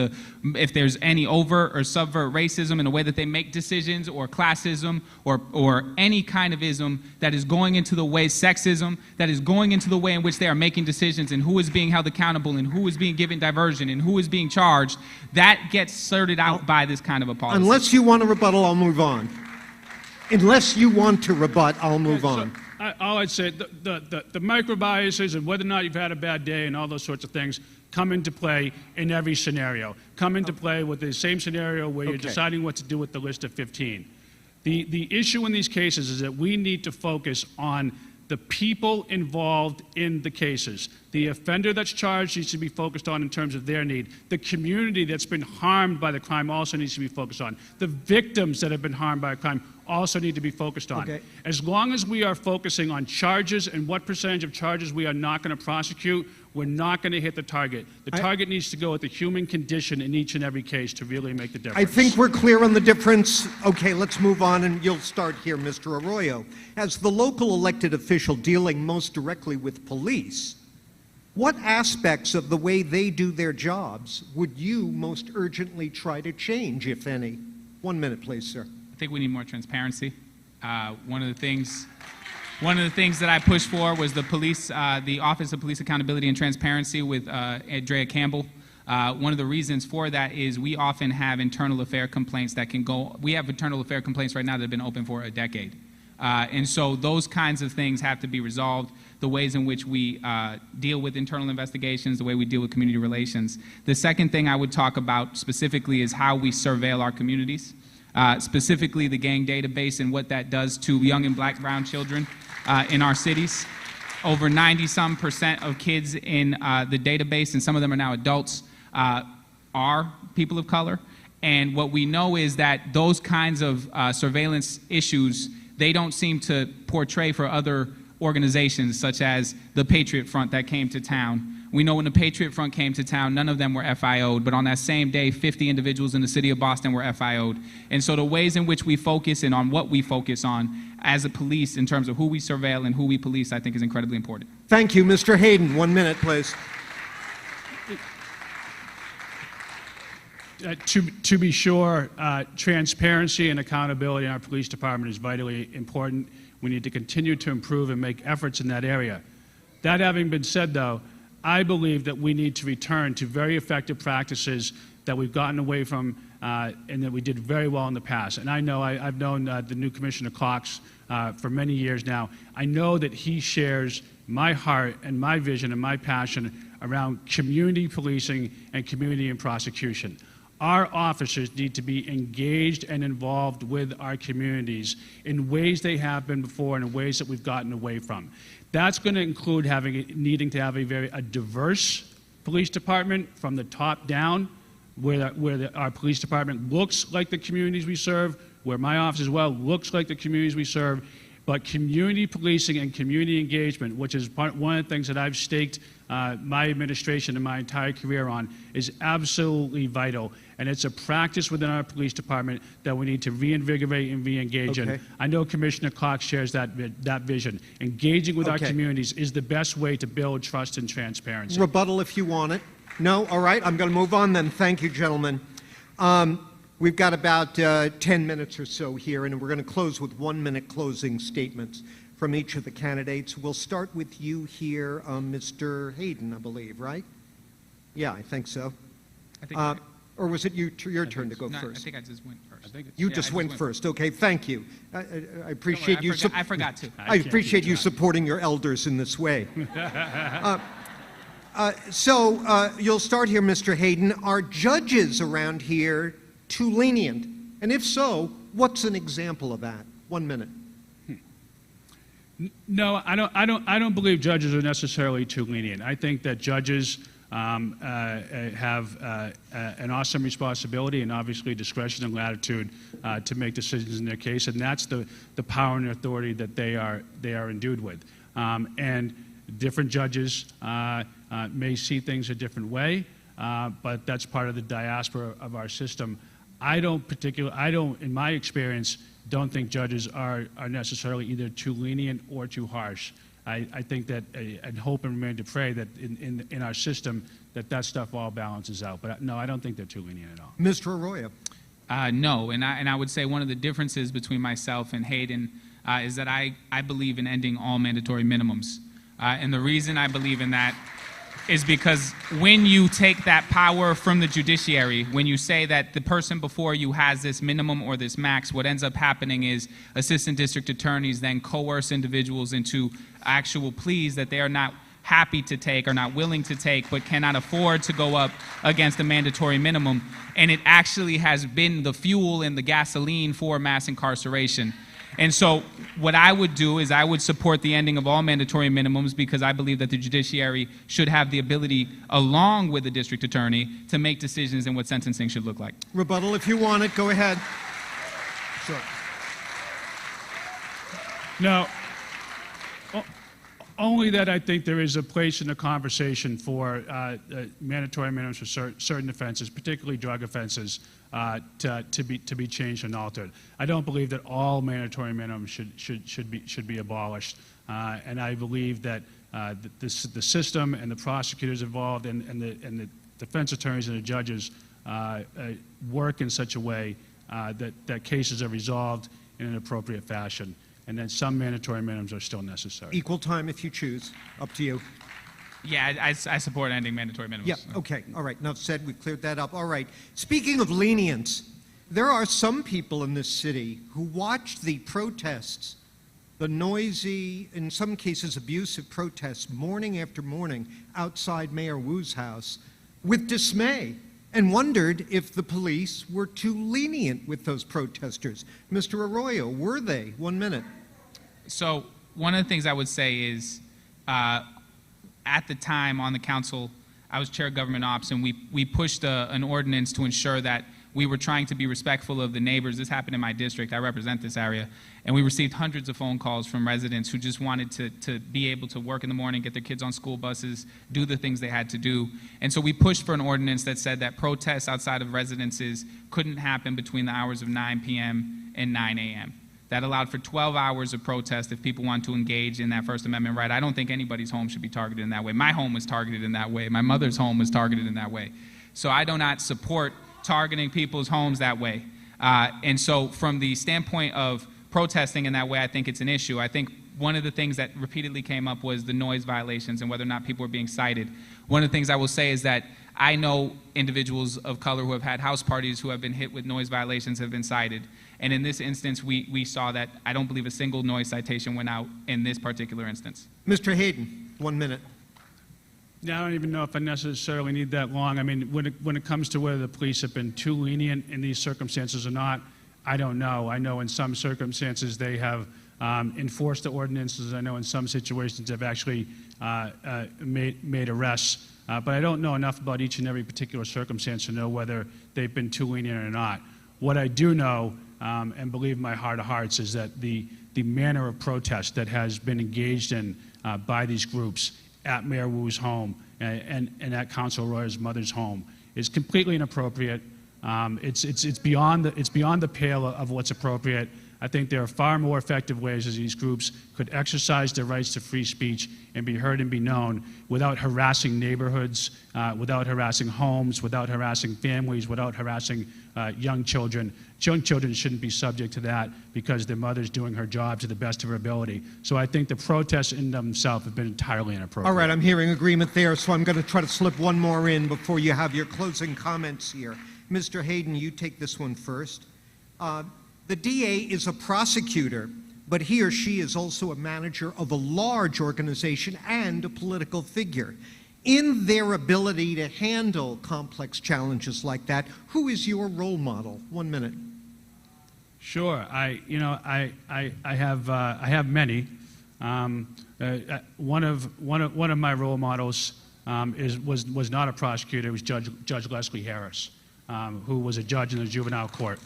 if there's any overt or subvert racism in the way that they make decisions, or classism, or any kind of ism that is going into the way, sexism, that is going into the way in which they are making decisions, and who is being held accountable, and who is being given diversion, and who is being charged, that gets sorted out by this kind of a policy. Unless you want to rebuttal, I'll move on. Unless you want to rebut, I'll move on. All I'd say, the micro biases and whether or not you've had a bad day and all those sorts of things come into play in every scenario. Come into play with the same scenario where you're deciding what to do with the list of 15. The issue in these cases is that we need to focus on the people involved in the cases. The offender that's charged needs to be focused on in terms of their need. The community that's been harmed by the crime also needs to be focused on. The victims that have been harmed by a crime also need to be focused on. Okay. As long as we are focusing on charges and what percentage of charges we are not going to prosecute, we're not going to hit the target. The target needs to go at the human condition in each and every case to really make the difference. I think we're clear on the difference. Okay, let's move on, and you'll start here, Mr. Arroyo. As the local elected official dealing most directly with police, what aspects of the way they do their jobs would you most urgently try to change, if any? 1 minute, please, sir. I think we need more transparency. One of the things that I pushed for was the Office of Police Accountability and Transparency with Andrea Campbell. One of the reasons for that is we often have internal affair complaints that can go. We have internal affair complaints right now that have been open for a decade. And so those kinds of things have to be resolved. The ways in which we deal with internal investigations, the way we deal with community relations. The second thing I would talk about specifically is how we surveil our communities. Specifically the gang database and what that does to young and black, brown children in our cities. Over 90-some% of kids in the database, and some of them are now adults, are people of color. And what we know is that those kinds of surveillance issues, they don't seem to portray for other organizations such as the Patriot Front that came to town. We know when the Patriot Front came to town, none of them were FIO'd, but on that same day, 50 individuals in the city of Boston were FIO'd. And so the ways in which we focus and on what we focus on as a police in terms of who we surveil and who we police, I think is incredibly important. Thank you. Mr. Hayden, 1 minute, please. To be sure, transparency and accountability in our police department is vitally important. We need to continue to improve and make efforts in that area. That having been said, though, I believe that we need to return to very effective practices that we've gotten away from and that we did very well in the past. And I know I've known the new Commissioner Cox for many years now. I know that he shares my heart and my vision and my passion around community policing and community and prosecution. Our officers need to be engaged and involved with our communities in ways they have been before and in ways that we've gotten away from. That's going to include needing to have a diverse police department from the top down, where our police department looks like the communities we serve, where my office as well looks like the communities we serve. But community policing and community engagement, which is one of the things that I've staked my administration and my entire career on, is absolutely vital. And it's a practice within our police department that we need to reinvigorate and re-engage in. I know Commissioner Cox shares that vision. Engaging with our communities is the best way to build trust and transparency. Rebuttal if you want it. No? All right. I'm going to move on then. Thank you, gentlemen. We've got about 10 minutes or so here, and we're going to close with 1 minute closing statements from each of the candidates. We'll start with you here, Mr. Hayden, I believe, right? Yeah, I think so. I think or was it your turn to go first? I think I just went first. You just went first. Okay, thank you. I appreciate you. I forgot to. I appreciate you supporting your elders in this way. So you'll start here, Mr. Hayden. Are judges around here too lenient? And if so, what's an example of that? 1 minute. No, I don't believe judges are necessarily too lenient. I think that judges have an awesome responsibility and obviously discretion and latitude to make decisions in their case, and that's the power and authority that they are endued with. And different judges may see things a different way. but that's part of the diaspora of our system. I don't, in my experience, don't think judges are necessarily either too lenient or too harsh. I think that, and hope and remain to pray that in our system that stuff all balances out. But no, I don't think they're too lenient at all. Mr. Arroyo. No, and I would say one of the differences between myself and Hayden is that I believe in ending all mandatory minimums. And the reason I believe in that is because when you take that power from the judiciary, when you say that the person before you has this minimum or this max, what ends up happening is assistant district attorneys then coerce individuals into actual pleas that they are not happy to take or not willing to take, but cannot afford to go up against a mandatory minimum. And it actually has been the fuel and the gasoline for mass incarceration. And so what I would do is I would support the ending of all mandatory minimums because I believe that the judiciary should have the ability, along with the district attorney, to make decisions in what sentencing should look like. Rebuttal, if you want it, go ahead. Sure. No, only that I think there is a place in the conversation for mandatory minimums for certain offenses, particularly drug offenses, to be changed and altered. I don't believe that all mandatory minimums should be abolished, and I believe that the system and the prosecutors involved and the defense attorneys and the judges work in such a way that cases are resolved in an appropriate fashion. And then some mandatory minimums are still necessary. Equal time if you choose. Up to you. Yeah, I support ending mandatory minimums. Yeah, okay. All right. Enough said. We've cleared that up. All right. Speaking of lenience, there are some people in this city who watched the protests, the noisy, in some cases abusive protests, morning after morning outside Mayor Wu's house with dismay and wondered if the police were too lenient with those protesters. Mr. Arroyo, were they? 1 minute. So one of the things I would say is, at the time on the council, I was chair of government ops, and we pushed an ordinance to ensure that we were trying to be respectful of the neighbors. This happened in my district. I represent this area. And we received hundreds of phone calls from residents who just wanted to be able to work in the morning, get their kids on school buses, do the things they had to do. And so we pushed for an ordinance that said that protests outside of residences couldn't happen between the hours of 9 p.m. and 9 a.m. That allowed for 12 hours of protest if people want to engage in that First Amendment right. I don't think anybody's home should be targeted in that way. My home was targeted in that way. My mother's home was targeted in that way. So I do not support targeting people's homes that way. And so from the standpoint of protesting in that way, I think it's an issue. I think one of the things that repeatedly came up was the noise violations and whether or not people were being cited. One of the things I will say is that I know individuals of color who have had house parties who have been hit with noise violations have been cited. And in this instance, we saw that I don't believe a single noise citation went out in this particular instance. Mr. Hayden, 1 minute. Yeah, I don't even know if I necessarily need that long. I mean, when it comes to whether the police have been too lenient in these circumstances or not, I don't know. I know in some circumstances they have enforced the ordinances. I know in some situations they've actually made arrests. But I don't know enough about each and every particular circumstance to know whether they've been too lenient or not. What I do know, and believe in my heart of hearts, is that the manner of protest that has been engaged in by these groups at Mayor Wu's home and at Council Roy's mother's home is completely inappropriate. It's beyond the pale of what's appropriate. I think there are far more effective ways as these groups could exercise their rights to free speech and be heard and be known without harassing neighborhoods, without harassing homes, without harassing families, without harassing young children. Young children shouldn't be subject to that because their mother's doing her job to the best of her ability. So I think the protests in themselves have been entirely inappropriate. All right, I'm hearing agreement there, so I'm going to try to slip one more in before you have your closing comments here. Mr. Hayden, you take this one first. The DA is a prosecutor, but he or she is also a manager of a large organization and a political figure. In their ability to handle complex challenges like that, who is your role model? 1 minute. Sure. I have many. One of my role models was not a prosecutor. It was Judge Leslie Harris, who was a judge in the juvenile court.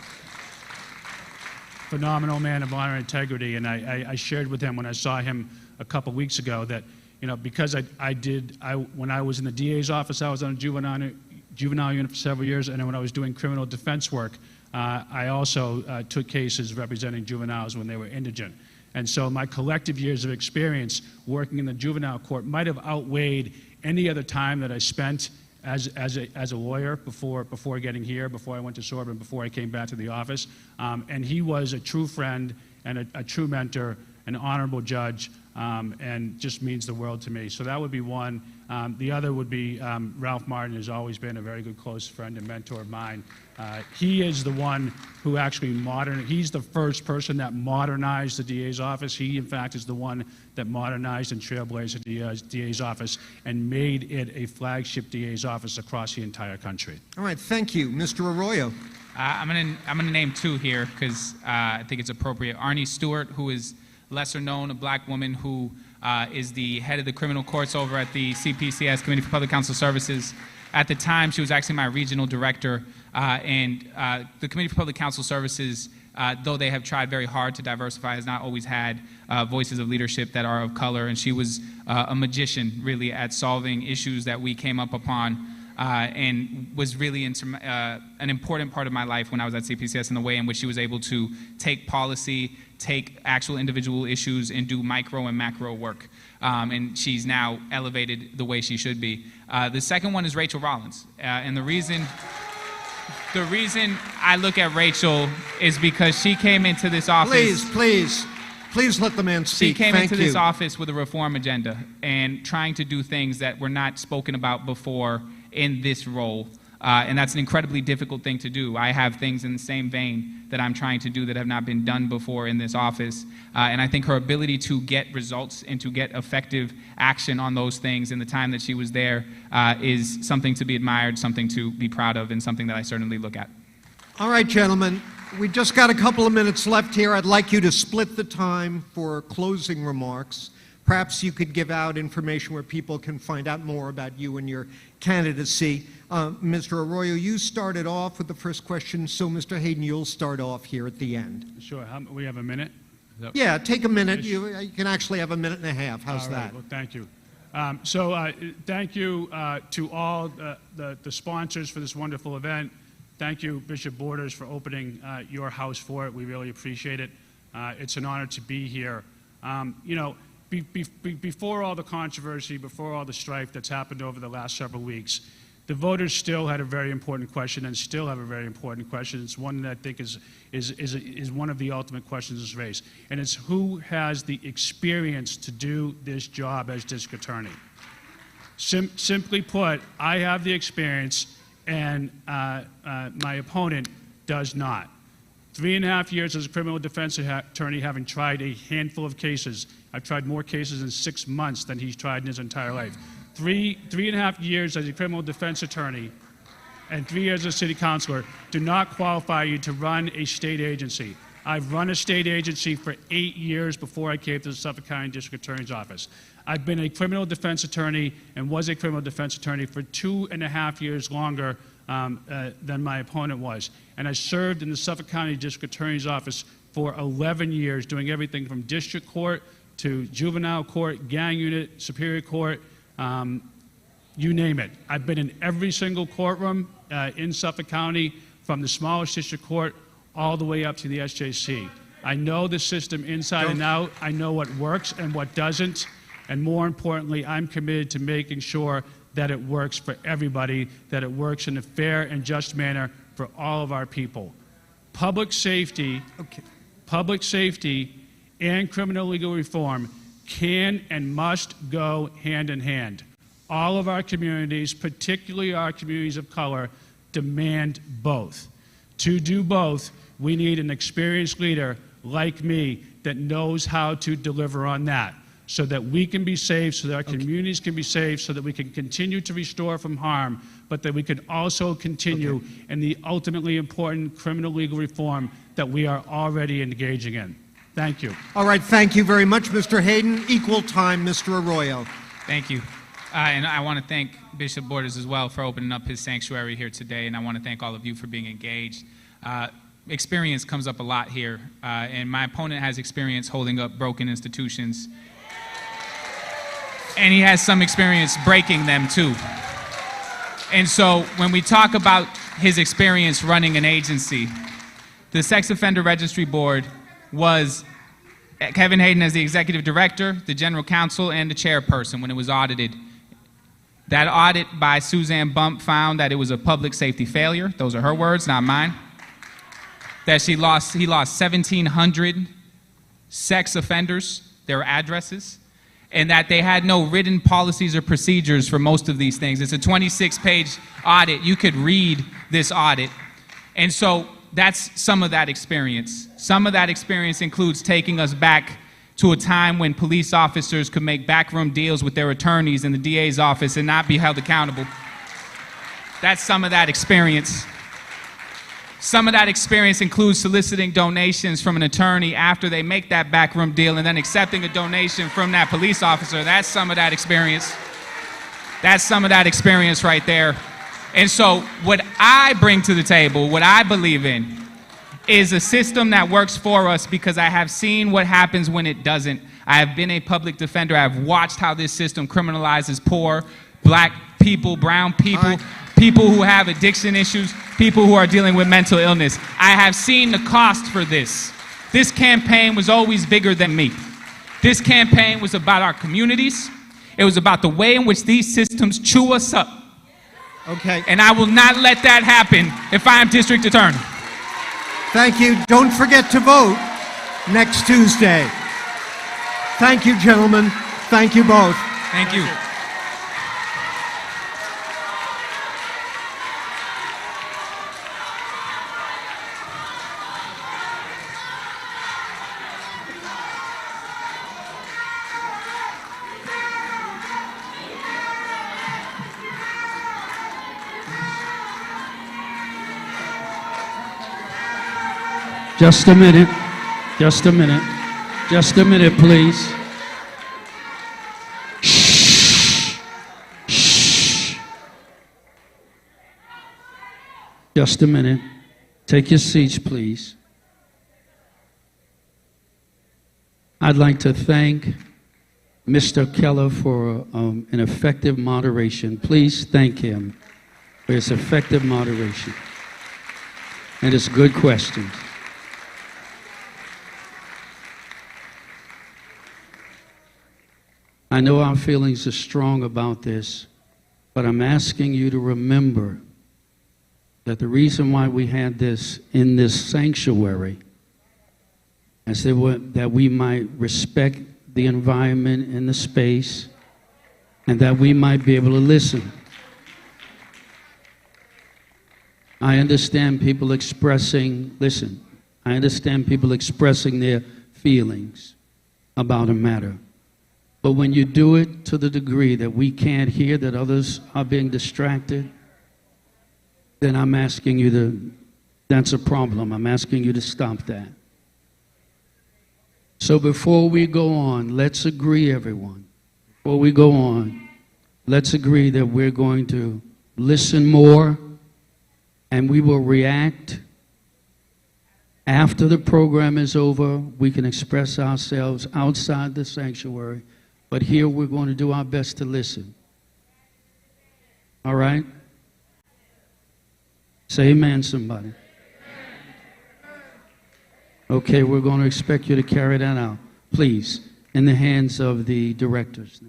Phenomenal man of honor and integrity, and I shared with him when I saw him a couple weeks ago that, because when I was in the DA's office, I was on a juvenile unit for several years, and then when I was doing criminal defense work, I also took cases representing juveniles when they were indigent. And so my collective years of experience working in the juvenile court might have outweighed any other time that I spent as a lawyer before getting here, before I went to Sorbonne, before I came back to the office. And he was a true friend and a true mentor, an honorable judge, and just means the world to me. So that would be one. The other would be Ralph Martin has always been a very good close friend and mentor of mine. He is the one who actually he's the first person that modernized the DA's office. He, in fact, is the one that modernized and trailblazed the DA's office and made it a flagship DA's office across the entire country. All right, thank you. Mr. Arroyo. I'm gonna name two here because I think it's appropriate. Arnie Stewart, who is lesser known, a black woman who is the head of the criminal courts over at the CPCS, Committee for Public Counsel Services. At the time, she was actually my regional director, and the Committee for Public Counsel Services, though they have tried very hard to diversify, has not always had voices of leadership that are of color, and she was a magician, really, at solving issues that we came up upon, and was really an important part of my life when I was at CPCS in the way in which she was able to take policy, take actual individual issues, and do micro and macro work. And she's now elevated the way she should be. The second one is Rachel Rollins. And the reason I look at Rachel is because she came into this office. Please let the man speak. She came into this office with a reform agenda and trying to do things that were not spoken about before in this role. And that's an incredibly difficult thing to do. I have things in the same vein that I'm trying to do that have not been done before in this office. And I think her ability to get results and to get effective action on those things in the time that she was there is something to be admired, something to be proud of, and something that I certainly look at. All right, gentlemen, we just got a couple of minutes left here. I'd like you to split the time for closing remarks. Perhaps you could give out information where people can find out more about you and your candidacy. Mr. Arroyo, you started off with the first question, so Mr. Hayden, you'll start off here at the end. Sure. We have a minute? Yeah, take a minute. You can actually have a minute and a half. How's all right, that? well, thank you. Thank you to all the sponsors for this wonderful event. Thank you, Bishop Borders, for opening your house for it. We really appreciate it. It's an honor to be here. You know, before all the controversy, before all the strife that's happened over the last several weeks, the voters still had a very important question and still have a very important question. It's one that I think is one of the ultimate questions in this race. And it's who has the experience to do this job as district attorney. Simply put, I have the experience and my opponent does not. 3.5 years as a criminal defense attorney, having tried a handful of cases. I've tried more cases in 6 months than he's tried in his entire life. 3.5 years as a criminal defense attorney and 3 years as a city councilor do not qualify you to run a state agency. I've run a state agency for 8 years before I came to the Suffolk County District Attorney's Office. I've been a criminal defense attorney and was a criminal defense attorney for 2.5 years longer than my opponent was. And I served in the Suffolk County District Attorney's Office for 11 years, doing everything from district court to juvenile court, gang unit, superior court, you name it. I've been in every single courtroom in Suffolk County, from the smallest district court all the way up to the SJC. I know the system inside and out. I know what works and what doesn't. And more importantly, I'm committed to making sure that it works for everybody, that it works in a fair and just manner for all of our people. Public safety and criminal legal reform can and must go hand in hand. All of our communities, particularly our communities of color, demand both. To do both, we need an experienced leader like me that knows how to deliver on that, so that we can be safe, so that our communities can be safe, so that we can continue to restore from harm, but that we can also continue in the ultimately important criminal legal reform that we are already engaging in. Thank you. All right, thank you very much, Mr. Hayden. Equal time, Mr. Arroyo. Thank you. And I want to thank Bishop Borders as well for opening up his sanctuary here today, and I want to thank all of you for being engaged. Experience comes up a lot here, and my opponent has experience holding up broken institutions, and he has some experience breaking them too. And so when we talk about his experience running an agency, the Sex Offender Registry Board was Kevin Hayden as the executive director, the general counsel, and the chairperson when it was audited. That audit by Suzanne Bump found that it was a public safety failure. Those are her words, not mine. That he lost 1,700 sex offenders, their addresses, and that they had no written policies or procedures for most of these things. It's a 26-page audit. You could read this audit. And so that's some of that experience. Some of that experience includes taking us back to a time when police officers could make backroom deals with their attorneys in the DA's office and not be held accountable. That's some of that experience. Some of that experience includes soliciting donations from an attorney after they make that backroom deal and then accepting a donation from that police officer. That's some of that experience. That's some of that experience right there. And so what I bring to the table, what I believe in, is a system that works for us because I have seen what happens when it doesn't. I have been a public defender. I've watched how this system criminalizes poor, black people, brown people, people who have addiction issues, people who are dealing with mental illness. I have seen the cost for this. This campaign was always bigger than me. This campaign was about our communities. It was about the way in which these systems chew us up. Okay. And I will not let that happen if I am district attorney. Thank you. Don't forget to vote next Tuesday. Thank you, gentlemen. Thank you both. Thank you. Just a minute. Just a minute. Just a minute, please. Shh. Shh. Just a minute. Take your seats, please. I'd like to thank Mr. Keller for an effective moderation. Please thank him for his effective moderation and his good questions. I know our feelings are strong about this, but I'm asking you to remember that the reason why we had this in this sanctuary is that we might respect the environment and the space, and that we might be able to listen. I understand people expressing, listen, I understand people expressing their feelings about a matter. But when you do it to the degree that we can't hear, that others are being distracted, then I'm asking you to, that's a problem. I'm asking you to stop that. So before we go on, let's agree, everyone. Before we go on, let's agree that we're going to listen more and we will react. After the program is over, we can express ourselves outside the sanctuary. But here we're going to do our best to listen. All right? Say amen, somebody. Okay, we're going to expect you to carry that out. Please, in the hands of the directors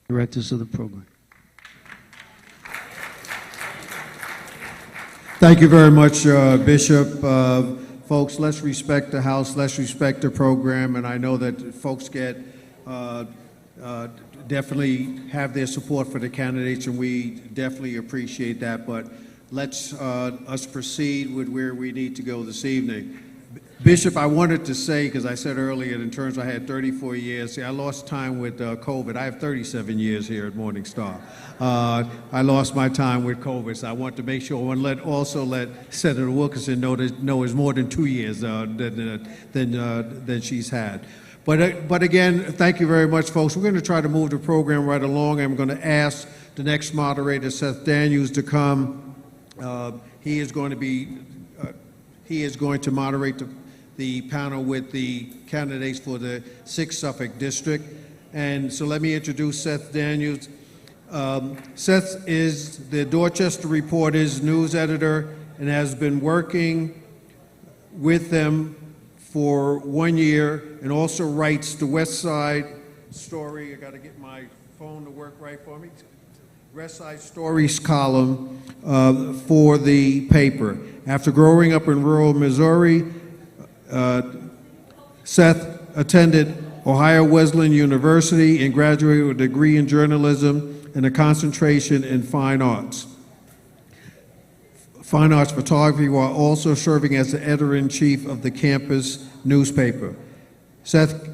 of the program. Thank you very much, Bishop. Folks, let's respect the House. Let's respect the program. And I know that folks get definitely have their support for the candidates, and we definitely appreciate that. But let's us proceed with where we need to go this evening. Bishop, I wanted to say, because I said earlier, in terms I had 34 years, see, I lost time with COVID. I have 37 years here at Morning Star. I lost my time with COVID, so I want to make sure and also let Senator Wilkinson know it's more than 2 years than she's had. But again, thank you very much, folks. We're going to try to move the program right along. I'm going to ask the next moderator, Seth Daniels, to come. He is going to moderate the panel with the candidates for the 6th Suffolk District. And so let me introduce Seth Daniels. Seth is the Dorchester Reporter's news editor and has been working with them for 1 year and also writes the West Side Story. I got to get my phone to work right for me. West Side Stories column for the paper. After growing up in rural Missouri, Seth attended Ohio Wesleyan University and graduated with a degree in journalism and a concentration in fine arts photography, while also serving as the editor-in-chief of the campus newspaper. Seth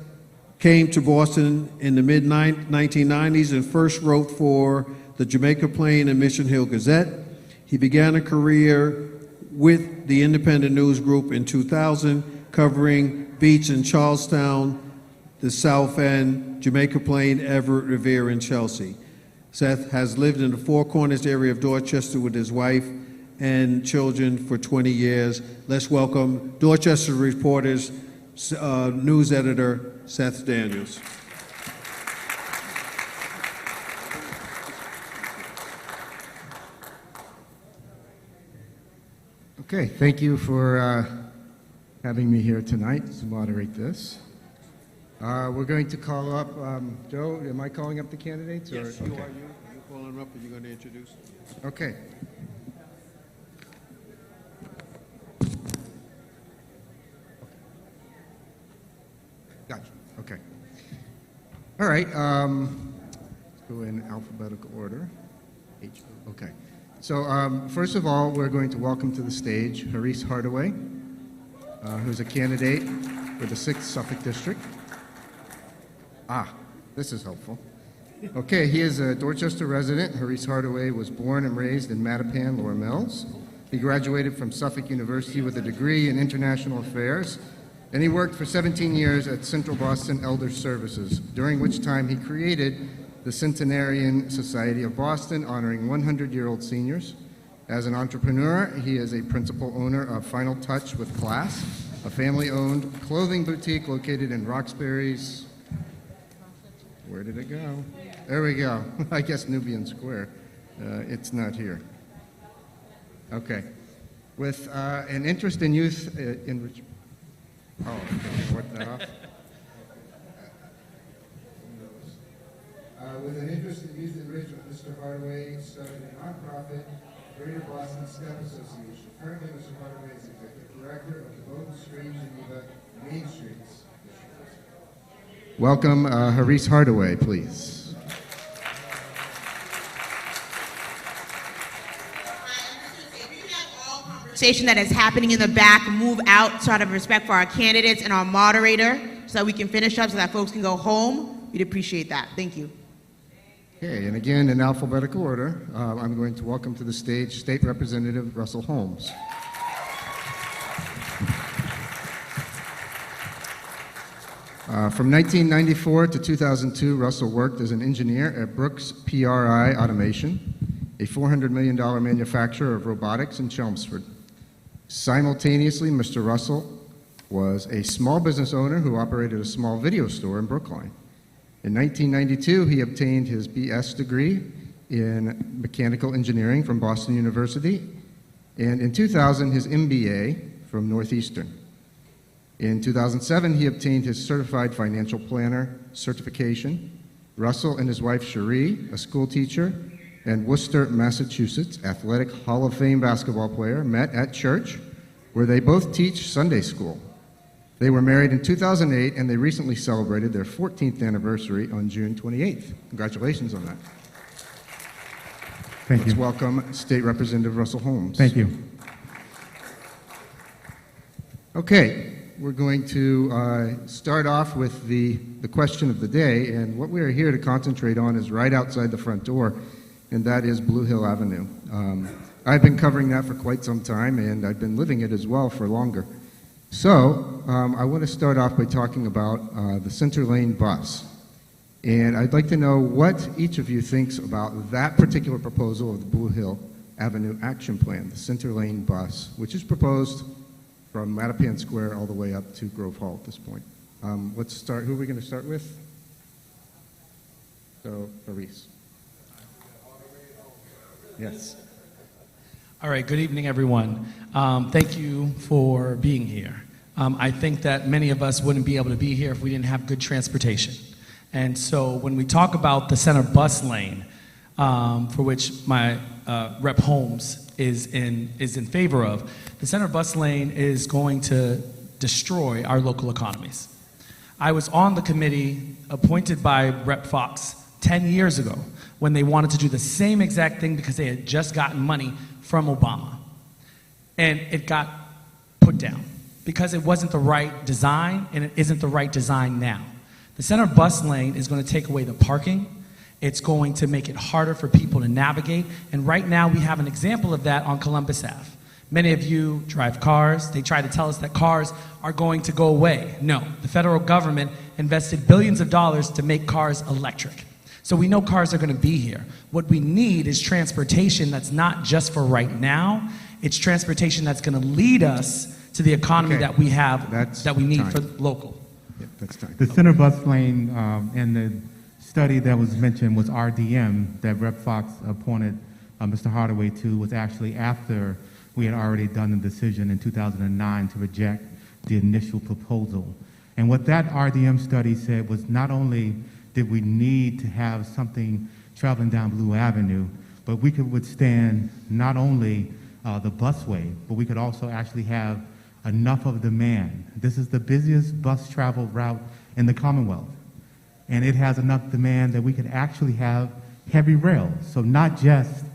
came to Boston in the mid-1990s and first wrote for the Jamaica Plain and Mission Hill Gazette. He began a career with the Independent News Group in 2000, covering beats in Charlestown, the South End, Jamaica Plain, Everett, Revere, and Chelsea. Seth has lived in the Four Corners area of Dorchester with his wife and children for 20 years. Let's welcome Dorchester Reporter's news editor, Seth Daniels. Okay, thank you for having me here tonight to moderate this. We're going to call up, Joe, am I calling up the candidates? Yes, or? you Okay. are. You're calling them up and you're going to introduce them. Okay. Gotcha. Okay. All right. Let's go in alphabetical order. Okay. So first of all, we're going to welcome to the stage Haris Hardaway, who's a candidate for the 6th Suffolk District. This is helpful. Okay, he is a Dorchester resident. Haris Hardaway was born and raised in Mattapan, Lower Mills. He graduated from Suffolk University with a degree in international affairs, and he worked for 17 years at Central Boston Elder Services, during which time he created the Centenarian Society of Boston, honoring 100-year-old seniors. As an entrepreneur, he is a principal owner of Final Touch with Class, a family-owned clothing boutique located in Roxbury's, where did it go? There we go. I guess Nubian Square. It's not here. Okay. With an interest in youth enrichment. Oh, okay. What that off? With an interest in youth enrichment, Mr. Hardaway started a nonprofit, Greater Boston STEM Association. Currently, Mr. Hardaway is executive director of the Bowden Street, Geneva, Main Streets. Welcome, Haris Hardaway, please. Conversation that is happening in the back, move out, out of respect for our candidates and our moderator, so that we can finish up, so that folks can go home. We'd appreciate that. Thank you. Okay, and again, in alphabetical order, I'm going to welcome to the stage State Representative Russell Holmes. From 1994 to 2002, Russell worked as an engineer at Brooks PRI Automation, a $400 million manufacturer of robotics in Chelmsford. Simultaneously, Mr. Russell was a small business owner who operated a small video store in Brookline. In 1992, he obtained his BS degree in mechanical engineering from Boston University, and in 2000, his MBA from Northeastern. In 2007, he obtained his Certified Financial Planner certification. Russell and his wife, Cherie, a school teacher and Worcester, Massachusetts Athletic Hall of Fame basketball player, met at church, where they both teach Sunday school. They were married in 2008, and they recently celebrated their 14th anniversary on June 28th. Congratulations on that. Thank Let's you. welcome State Representative Russell Holmes. Thank you. Okay. We're going to start off with the question of the day, and what we are here to concentrate on is right outside the front door, and that is Blue Hill Avenue. I've been covering that for quite some time, and I've been living it as well for longer. So I want to start off by talking about the Center Lane bus, and I'd like to know what each of you thinks about that particular proposal of the Blue Hill Avenue Action Plan, the Center Lane bus, which is proposed from Mattapan Square all the way up to Grove Hall at this point. Let's start. Who are we going to start with? So, Haris. Yes. All right, good evening, everyone. Thank you for being here. I think that many of us wouldn't be able to be here if we didn't have good transportation. And so when we talk about the center bus lane, for which my Rep. Holmes is in favor of, the center bus lane is going to destroy our local economies. I was on the committee appointed by Rep. Fox 10 years ago when they wanted to do the same exact thing because they had just gotten money from Obama. And it got put down because it wasn't the right design, and it isn't the right design now. The center bus lane is going to take away the parking. It's going to make it harder for people to navigate. And right now we have an example of that on Columbus Ave. Many of you drive cars. They try to tell us that cars are going to go away. No, the federal government invested billions of dollars to make cars electric. So we know cars are going to be here. What we need is transportation that's not just for right now. It's transportation that's going to lead us to the economy that we have, that we need for local. Yeah, that's time. The center bus lane and the study that was mentioned was RDM that Rep. Fox appointed Mr. Hardaway to was actually after we had already done the decision in 2009 to reject the initial proposal. And what that RDM study said was not only did we need to have something traveling down Blue Avenue, but we could withstand not only the busway, but we could also actually have enough of demand. This is the busiest bus travel route in the Commonwealth. And it has enough demand that we could actually have heavy rail. So not just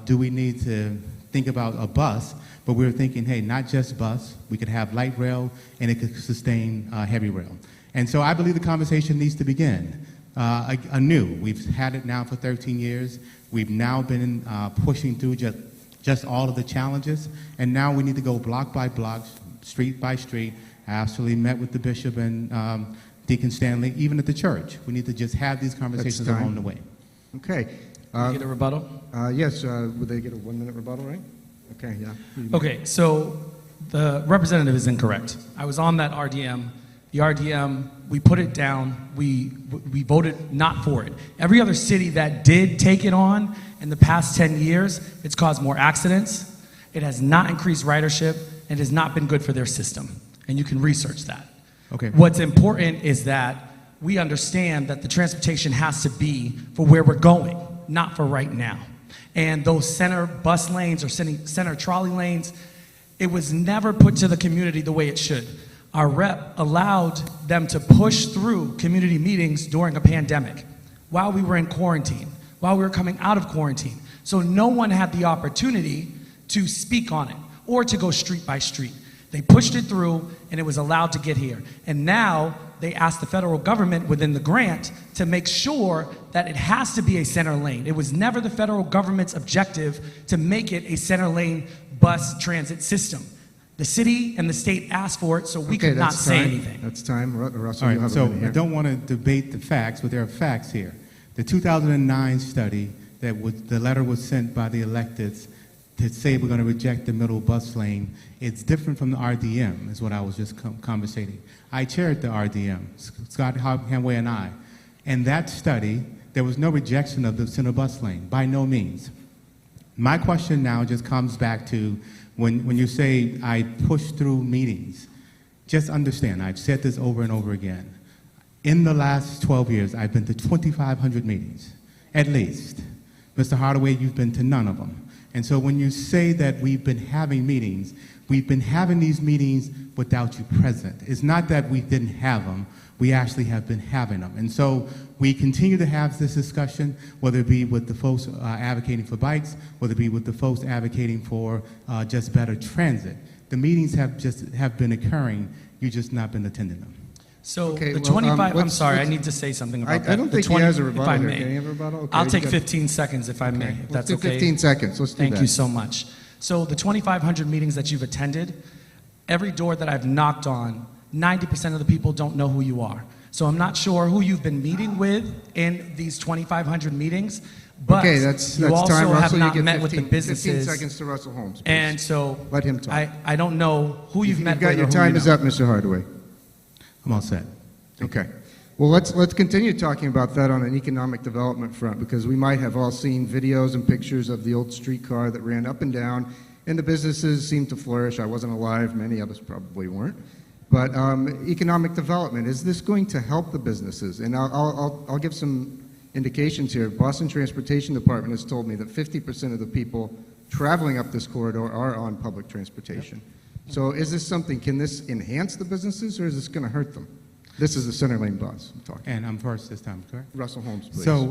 do we need to think about a bus, but we were thinking, hey, not just bus, we could have light rail and it could sustain heavy rail. And so I believe the conversation needs to begin anew. We've had it now for 13 years. We've now been pushing through just all of the challenges, and now we need to go block by block, street by street. I actually met with the bishop and Deacon Stanley, even at the church. We need to just have these conversations along the way. Okay. Can we get a rebuttal? Yes. Would they get a 1-minute rebuttal, right? Okay, yeah. Okay, so the representative is incorrect. I was on that RDM. The RDM, we put it down. We voted not for it. Every other city that did take it on in the past 10 years, it's caused more accidents. It has not increased ridership, and it has not been good for their system. And you can research that. Okay. What's important is that we understand that the transportation has to be for where we're going, not for right now. And those center bus lanes or center trolley lanes, it was never put to the community the way it should. Our rep allowed them to push through community meetings during a pandemic, while we were in quarantine, while we were coming out of quarantine. So no one had the opportunity to speak on it or to go street by street. They pushed it through, and it was allowed to get here. And now they asked the federal government within the grant to make sure that it has to be a center lane. It was never the federal government's objective to make it a center lane bus transit system. The city and the state asked for it, so we could not say anything. That's time. Russell, All you right, have so a minute I here. don't want to debate the facts, but there are facts here. The 2009 study the letter was sent by the electeds to say we're going to reject the middle bus lane. It's different from the RDM, is what I was just conversating. I chaired the RDM, Scott Hanway and I. And that study, there was no rejection of the center bus lane, by no means. My question now just comes back to when you say I push through meetings, just understand, I've said this over and over again. In the last 12 years, I've been to 2,500 meetings, at least. Mr. Hardaway, you've been to none of them. And so when you say that we've been having meetings, we've been having these meetings without you present. It's not that we didn't have them, we actually have been having them. And so we continue to have this discussion, whether it be with the folks advocating for bikes, whether it be with the folks advocating for just better transit. The meetings have been occurring, you've just not been attending them. So Okay, the well, 25, I'm let's- sorry, I let's- need to say something about that. I don't The think 20 he has a if rebuttal I here. may. Can he have a rebuttal? Okay, I'll you take got- 15 seconds if I may, Okay, if let's that's do okay. 15 seconds. Let's do Thank that. you so much. So the 2,500 meetings that you've attended, every door that I've knocked on, 90% of the people don't know who you are. So I'm not sure who you've been meeting with in these 2,500 meetings, but Okay, that's you also time. have Russell, not you get met with 15 the businesses. 15 seconds to Russell Holmes, please. And so Let him talk. I don't know who you've met You've got with your or who time you is know. up, Mr. Hardaway. I'm all set. Okay. Well, let's continue talking about that on an economic development front, because we might have all seen videos and pictures of the old streetcar that ran up and down, and the businesses seemed to flourish. I wasn't alive; many others probably weren't. But economic development, is this going to help the businesses? And I'll give some indications here. Boston Transportation Department has told me that 50% of the people traveling up this corridor are on public transportation. Yep. So is this something, can this enhance the businesses, or is this going to hurt them? This is the center lane bus I'm talking. And I'm first this time, correct? Russell Holmes, please. So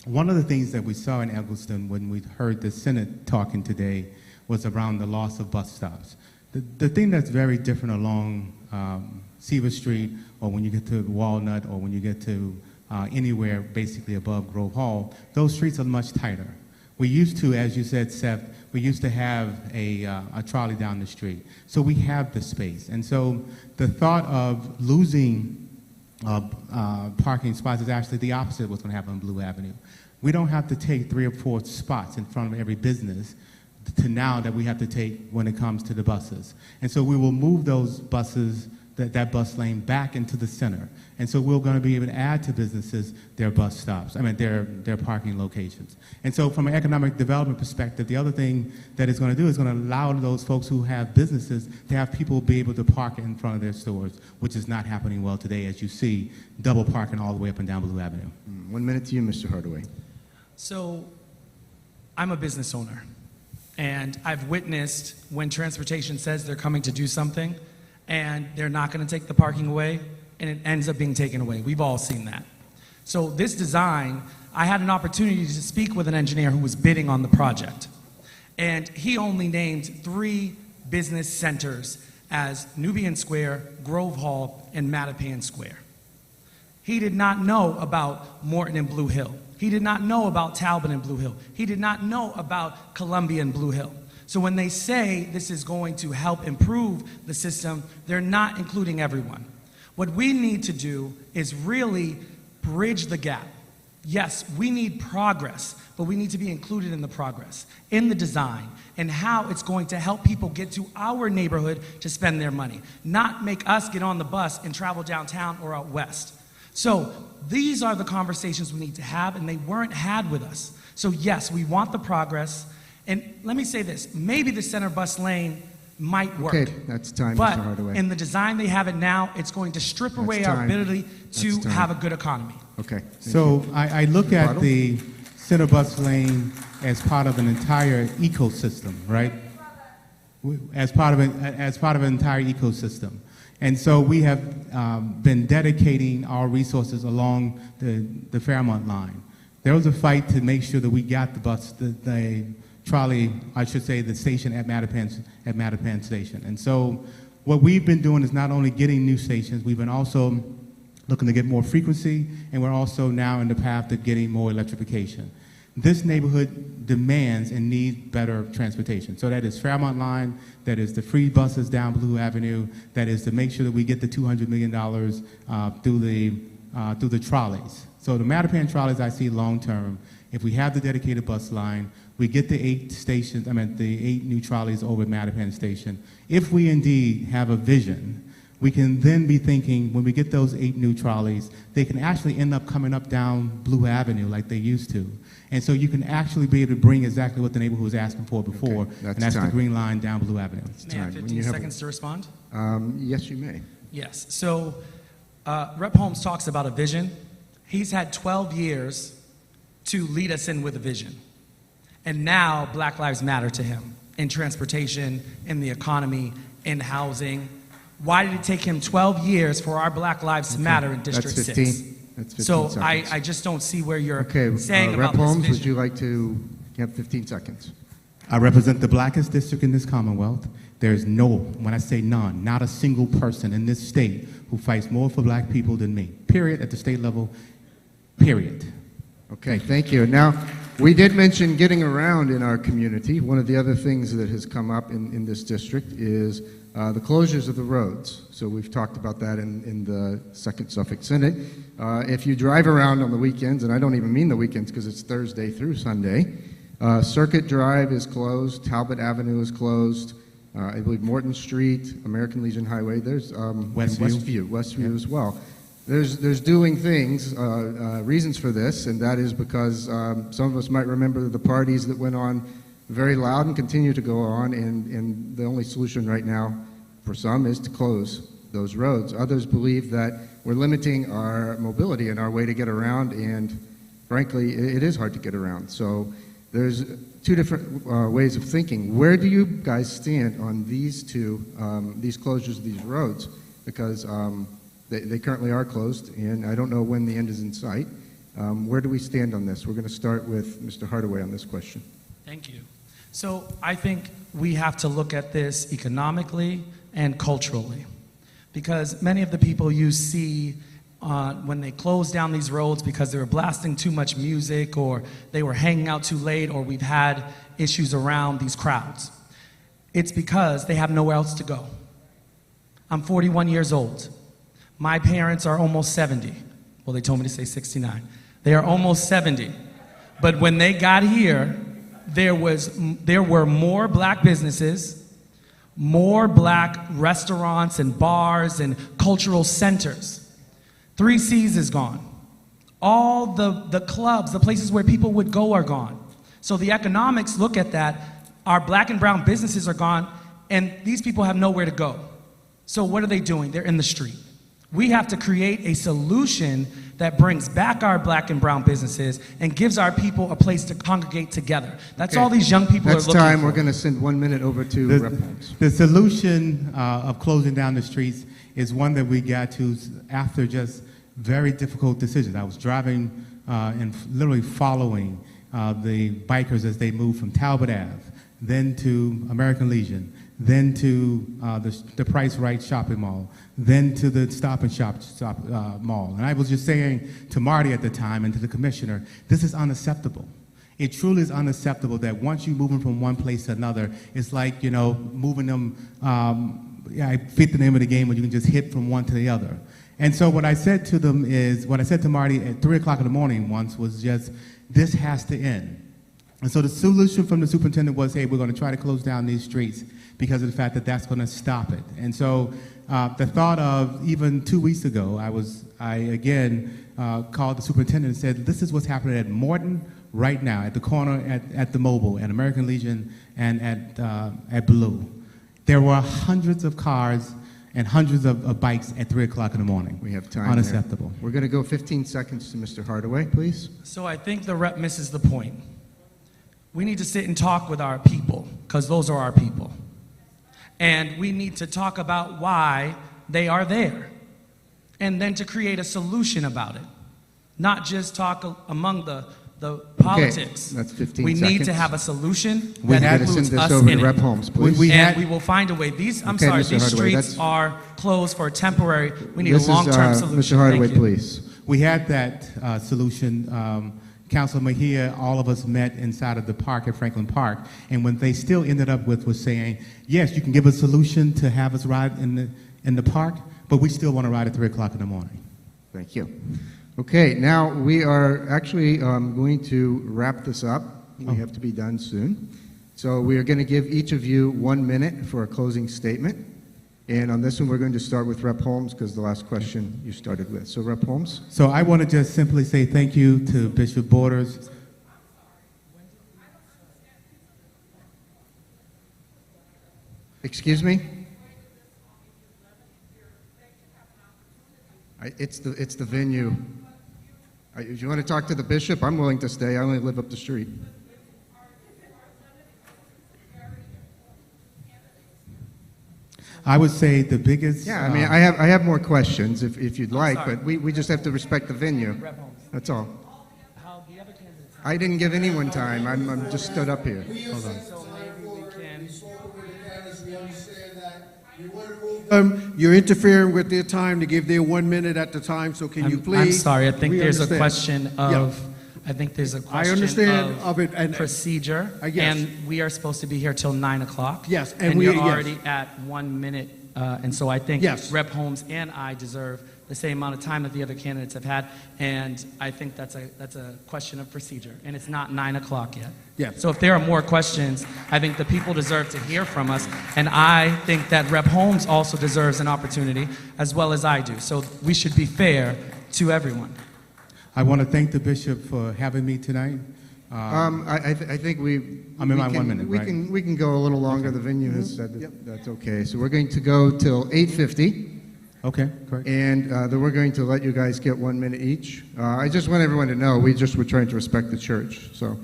one of the things that we saw in Eggleston when we heard the Senate talking today was around the loss of bus stops. The thing that's very different along Seaver Street, or when you get to Walnut, or when you get to anywhere basically above Grove Hall, those streets are much tighter. We used to, as you said, Seth, we used to have a trolley down the street. So we have the space. And so the thought of losing parking spots is actually the opposite of what's going to happen on Blue Avenue. We don't have to take 3 or 4 spots in front of every business to now that we have to take when it comes to the buses. And so we will move those buses, that bus lane back into the center. And so we're going to be able to add to businesses their bus stops, their parking locations. And so from an economic development perspective, the other thing that it's going to do is going to allow those folks who have businesses to have people be able to park in front of their stores, which is not happening well today, as you see, double parking all the way up and down Blue Avenue. 1 minute to you, Mr. Hardaway. So I'm a business owner, and I've witnessed when transportation says they're coming to do something, and they're not going to take the parking away, and it ends up being taken away. We've all seen that. So this design, I had an opportunity to speak with an engineer who was bidding on the project, and he only named 3 business centers as Nubian Square, Grove Hall, and Mattapan Square. He did not know about Morton and Blue Hill. He did not know about Talbot and Blue Hill. He did not know about Columbia and Blue Hill. So when they say this is going to help improve the system, they're not including everyone. What we need to do is really bridge the gap. Yes, we need progress, but we need to be included in the progress, in the design, and how it's going to help people get to our neighborhood to spend their money, not make us get on the bus and travel downtown or out west. So these are the conversations we need to have, and they weren't had with us. So yes, we want the progress. And let me say this, maybe the center bus lane might work. Okay, that's time, but Mr. Hardaway. in the design they have it now, it's going to strip away our ability to have a good economy. Okay. So I look at the center bus lane as part of an entire ecosystem, right? As part of an entire ecosystem. And so we have been dedicating our resources along the Fairmont line. There was a fight to make sure that we got the bus, the trolley, I should say, the station at Mattapan Station. And so what we've been doing is not only getting new stations, we've been also looking to get more frequency, and we're also now in the path to getting more electrification. This neighborhood demands and needs better transportation. So that is Fairmont line, that is the free buses down Blue Avenue, that is to make sure that we get the $200 million through the trolleys. So the Mattapan trolleys I see long term, if we have the dedicated bus line, we get the 8 new trolleys over at Mattapan Station. If we indeed have a vision, we can then be thinking, when we get those 8 new trolleys, they can actually end up coming up down Blue Avenue like they used to. And so you can actually be able to bring exactly what the neighborhood was asking for before, and that's the green line down Blue Avenue. May I have 15 seconds to respond? Yes, you may. Yes. So Rep. Holmes talks about a vision. He's had 12 years to lead us in with a vision. And now Black Lives Matter to him in transportation, in the economy, in housing. Why did it take him 12 years for our Black Lives to matter in District 6? That's 15 so seconds. I just don't see where you're saying about Rep. Holmes, this vision. would you like to have 15 seconds? I represent the blackest district in this Commonwealth. There is no, when I say none, not a single person in this state who fights more for black people than me, period, at the state level, period. Okay, thank you. Now, we did mention getting around in our community. One of the other things that has come up in this district is the closures of the roads. So we've talked about that in the 2nd Suffolk Senate. If you drive around on the weekends, and I don't even mean the weekends because it's Thursday through Sunday, Circuit Drive is closed, Talbot Avenue is closed, I believe Morton Street, American Legion Highway, there's Westview as well. there's doing things, reasons for this, and that is because some of us might remember the parties that went on very loud and continue to go on, and the only solution right now for some is to close those roads. Others believe that we're limiting our mobility and our way to get around, and frankly, it is hard to get around. So there's two different ways of thinking. Where do you guys stand on these two, these closures of these roads? Because they currently are closed, and I don't know when the end is in sight. Where do we stand on this? We're going to start with Mr. Hardaway on this question. Thank you. So I think we have to look at this economically and culturally, because many of the people you see when they close down these roads because they were blasting too much music, or they were hanging out too late, or we've had issues around these crowds, it's because they have nowhere else to go. I'm 41 years old. My parents are almost 70. Well, they told me to say 69. They are almost 70. But when they got here, there were more black businesses, more black restaurants and bars and cultural centers. 3 C's is gone. All the clubs, the places where people would go are gone. So the economics look at that. Our black and brown businesses are gone, and these people have nowhere to go. So what are they doing? They're in the street. We have to create a solution that brings back our black and brown businesses and gives our people a place to congregate together. That's all these young people are looking for. Next time, we're going to send 1 minute over to Rep. Holmes. The solution of closing down the streets is one that we got to after just very difficult decisions. I was driving and literally following the bikers as they moved from Talbot Ave, then to American Legion, then to the Price Right shopping mall, then to the Stop and Shop mall. And I was just saying to Marty at the time and to the commissioner, this is unacceptable. It truly is unacceptable that once you move them from one place to another, it's like, you know, moving them, I forget the name of the game where you can just hit from one to the other. And so what I said to them is, what I said to Marty at 3 o'clock in the morning once was just, this has to end. And so the solution from the superintendent was, hey, we're going to try to close down these streets because of the fact that that's going to stop it. And so the thought of, even 2 weeks ago, I again called the superintendent and said, this is what's happening at Morton right now, at the corner at the Mobile, at American Legion, and at Blue. There were hundreds of cars and hundreds of bikes at 3 o'clock in the morning. We have time. Unacceptable. We're going to go 15 seconds to Mr. Hardaway, please. So I think the rep misses the point. We need to sit and talk with our people, because those are our people. And we need to talk about why they are there, and then to create a solution about it, not just talk among the politics. That's 15 we seconds. need to have a solution We that had to includes send this us over in to it. Rep. Holmes, please. And we will find a way. These Okay, Mr. these Hardaway, streets are closed for a temporary. We need This a long-term is, solution. Mr. Hardaway, Thank you. please. We had that solution. Councilor Mejia, all of us met inside of the park at Franklin Park, and what they still ended up with was saying, yes, you can give a solution to have us ride in the park, but we still want to ride at 3 o'clock in the morning. Thank you. Okay, now we are actually going to wrap this up. We have to be done soon. So we are going to give each of you 1 minute for a closing statement. And on this one, we're going to start with Rep. Holmes, because the last question you started with. So Rep. Holmes. So I want to just simply say thank you to Bishop Borders. Excuse me? It's the venue. If you want to talk to the bishop, I'm willing to stay. I only live up the street. I would say the biggest... Yeah, I mean, I have more questions if you'd like, but we just have to respect the venue. That's all. I didn't give anyone time. I'm just stood up here. Hold on. You're interfering with their time to give their 1 minute at the time, so can you please? I'm sorry, I think We there's understand. a question of... Yeah. I think there's a question I understand of it and procedure, yes. and we are supposed to be here till 9 o'clock. Yes, and we- you're yes. already at 1 minute, and so I think Yes. Rep. Holmes and I deserve the same amount of time that the other candidates have had, and I think that's a question of procedure, and it's not 9 o'clock yet. Yeah. So if there are more questions, I think the people deserve to hear from us, and I think that Rep. Holmes also deserves an opportunity, as well as I do. So we should be fair to everyone. I want to thank the bishop for having me tonight. I think I'm in my 1 minute, right? We can go a little longer. The venue has said that that's okay. So we're going to go till 8:50. Okay, great. And then we're going to let you guys get 1 minute each. I just want everyone to know we just were trying to respect the church. So,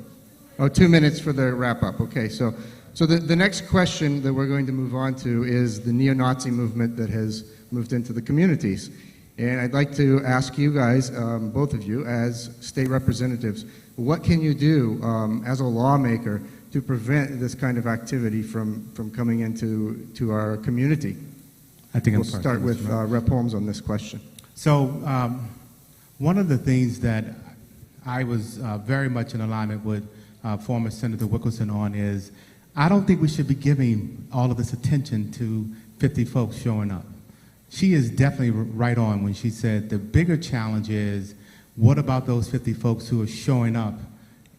2 minutes for the wrap up. Okay, so the next question that we're going to move on to is the neo-Nazi movement that has moved into the communities. And I'd like to ask you guys, both of you, as state representatives, what can you do as a lawmaker to prevent this kind of activity from coming into our community? I think we'll start with Rep. Holmes on this question. So one of the things that I was very much in alignment with former Senator Wilkerson on is I don't think we should be giving all of this attention to 50 folks showing up. She is definitely right on when she said the bigger challenge is what about those 50 folks who are showing up,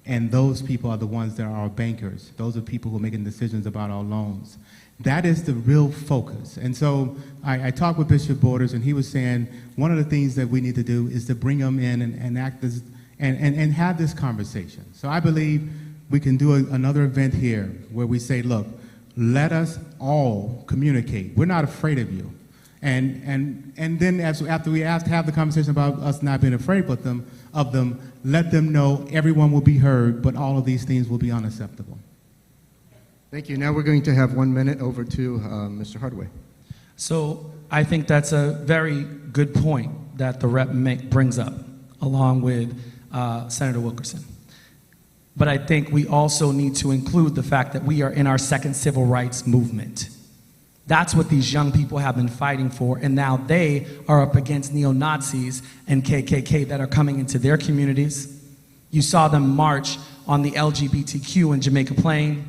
and those people are the ones that are our bankers. Those are people who are making decisions about our loans. That is the real focus. And so I talked with Bishop Borders, and he was saying one of the things that we need to do is to bring them in and act as, and have this conversation. So I believe we can do another event here where we say, look, let us all communicate. We're not afraid of you. And then after we have the conversation about us not being afraid of them, let them know everyone will be heard, but all of these things will be unacceptable. Thank you. Now we're going to have 1 minute over to Mr. Hardaway. So I think that's a very good point that the rep brings up, along with Senator Wilkerson. But I think we also need to include the fact that we are in our second civil rights movement. That's what these young people have been fighting for, and now they are up against neo-Nazis and KKK that are coming into their communities. You saw them march on the LGBTQ in Jamaica Plain.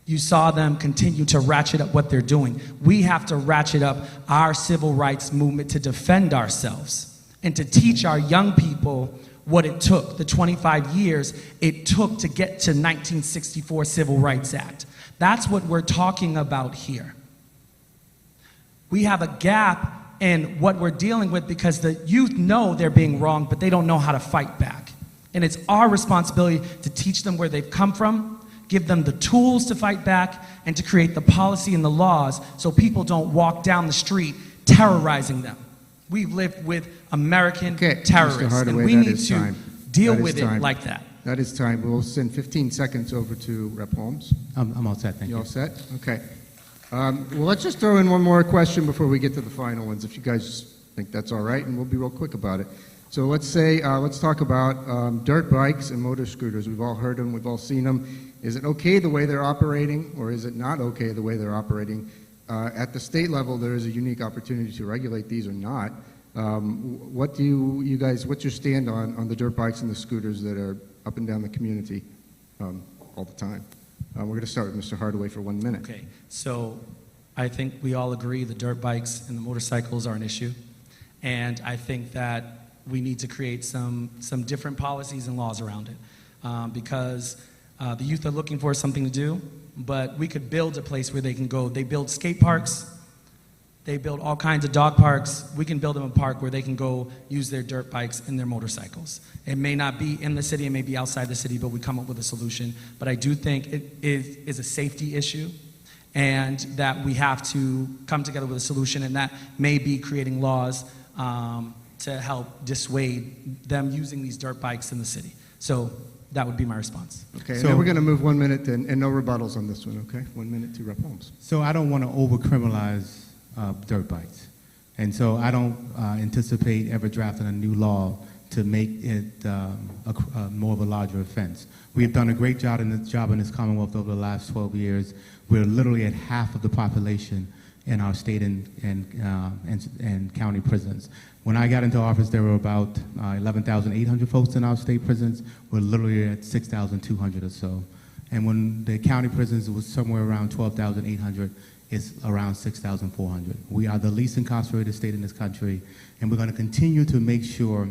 You saw them continue to ratchet up what they're doing. We have to ratchet up our civil rights movement to defend ourselves and to teach our young people what it took, the 25 years it took to get to 1964 Civil Rights Act. That's what we're talking about here. We have a gap in what we're dealing with because the youth know they're being wronged, but they don't know how to fight back. And it's our responsibility to teach them where they've come from, give them the tools to fight back, and to create the policy and the laws so people don't walk down the street terrorizing them. We've lived with American terrorists, Hardaway, and we need to deal with it like that. That is time. We'll send 15 seconds over to Rep. Holmes. I'm all set, thank you. You all set? Okay. Well, let's just throw in one more question before we get to the final ones, if you guys think that's all right, and we'll be real quick about it. So let's talk about dirt bikes and motor scooters. We've all heard them, we've all seen them. Is it okay the way they're operating, or is it not okay the way they're operating? At the state level, there is a unique opportunity to regulate these or not. What do you guys, what's your stand on the dirt bikes and the scooters that are up and down the community all the time? We're going to start with Mr. Hardaway for 1 minute. Okay, so I think we all agree the dirt bikes and the motorcycles are an issue. And I think that we need to create some different policies and laws around it. Because the youth are looking for something to do, but we could build a place where they can go. They build skate parks. They build all kinds of dog parks. We can build them a park where they can go use their dirt bikes and their motorcycles. It may not be in the city, it may be outside the city, but we come up with a solution. But I do think it is a safety issue, and that we have to come together with a solution, and that may be creating laws to help dissuade them using these dirt bikes in the city. So that would be my response. Okay, so, and then we're going to move 1 minute and no rebuttals on this one, okay? 1 minute to Rep. Holmes. So I don't want to over-criminalize dirt bikes. And so I don't anticipate ever drafting a new law to make it more of a larger offense. We've done a great job in this Commonwealth over the last 12 years. We're literally at half of the population in our state and county prisons. When I got into office, there were about 11,800 folks in our state prisons. We're literally at 6,200 or so. And when the county prisons, it was somewhere around 12,800 is around 6,400. We are the least incarcerated state in this country, and we're going to continue to make sure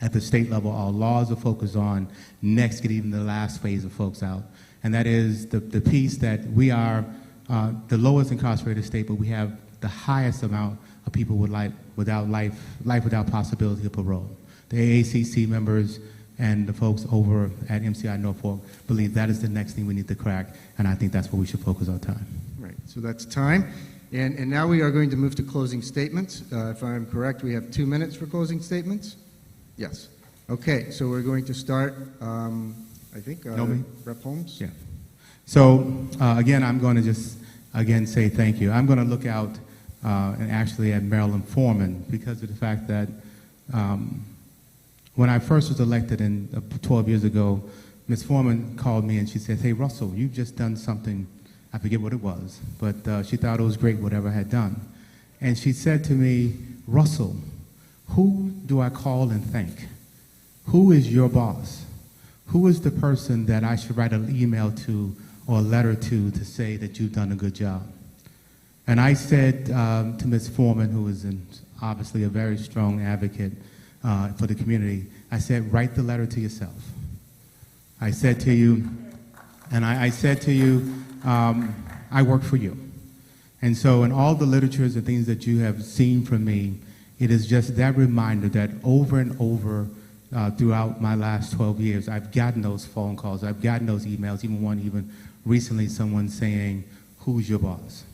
at the state level our laws are focused on next getting the last phase of folks out. And that is the piece that we are the lowest incarcerated state, but we have the highest amount of people with life without possibility of parole. The AACC members and the folks over at MCI Norfolk believe that is the next thing we need to crack, and I think that's where we should focus our time. Right, so that's time. And now we are going to move to closing statements. If I'm correct, we have 2 minutes for closing statements? Yes. Okay, so we're going to start, I think, Rep. Holmes? Yeah. So, again, I'm going to just, again, say thank you. I'm going to look out and actually at Marilyn Foreman because of the fact that when I first was elected 12 years ago, Ms. Foreman called me and she said, "Hey, Russell, you've just done something," I forget what it was, but she thought it was great, whatever I had done. And she said to me, "Russell, who do I call and thank? Who is your boss? Who is the person that I should write an email to or a letter to say that you've done a good job?" And I said to Ms. Foreman, who is obviously a very strong advocate for the community, I said, "Write the letter to yourself." I said to you, I work for you. And so in all the literatures and things that you have seen from me, it is just that reminder that over and over throughout my last 12 years, I've gotten those phone calls, I've gotten those emails, even recently someone saying, "Who's your boss?"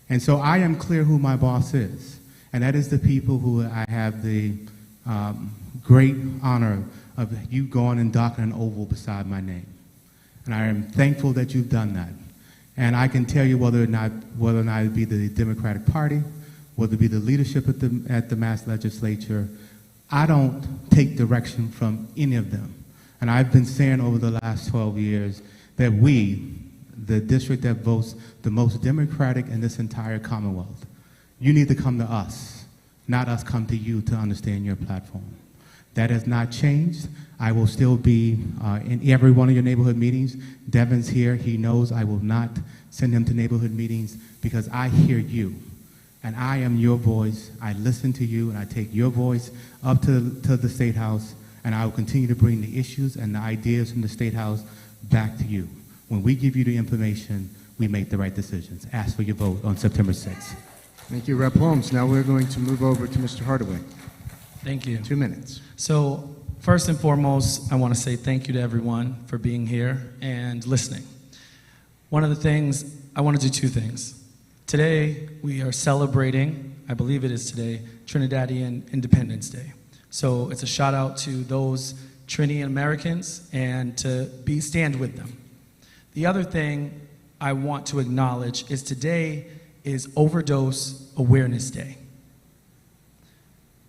And so I am clear who my boss is, and that is the people who I have the great honor of you going and docking an oval beside my name. And I am thankful that you've done that. And I can tell you whether or not it be the Democratic Party, whether it be the leadership at the Mass Legislature, I don't take direction from any of them. And I've been saying over the last 12 years that we, the district that votes the most Democratic in this entire Commonwealth, you need to come to us, not us come to you to understand your platform. That has not changed. I will still be in every one of your neighborhood meetings. Devin's here. He knows I will not send him to neighborhood meetings because I hear you. And I am your voice. I listen to you, and I take your voice up to the State House, and I will continue to bring the issues and the ideas from the State House back to you. When we give you the information, we make the right decisions. Ask for your vote on September 6th. Thank you, Rep. Holmes. Now we're going to move over to Mr. Hardaway. Thank you. 2 minutes. So first and foremost, I want to say thank you to everyone for being here and listening. One of the things, I want to do two things. Today, we are celebrating, I believe it is today, Trinidadian Independence Day. So it's a shout out to those Trinidadian Americans and to stand with them. The other thing I want to acknowledge is today is Overdose Awareness Day.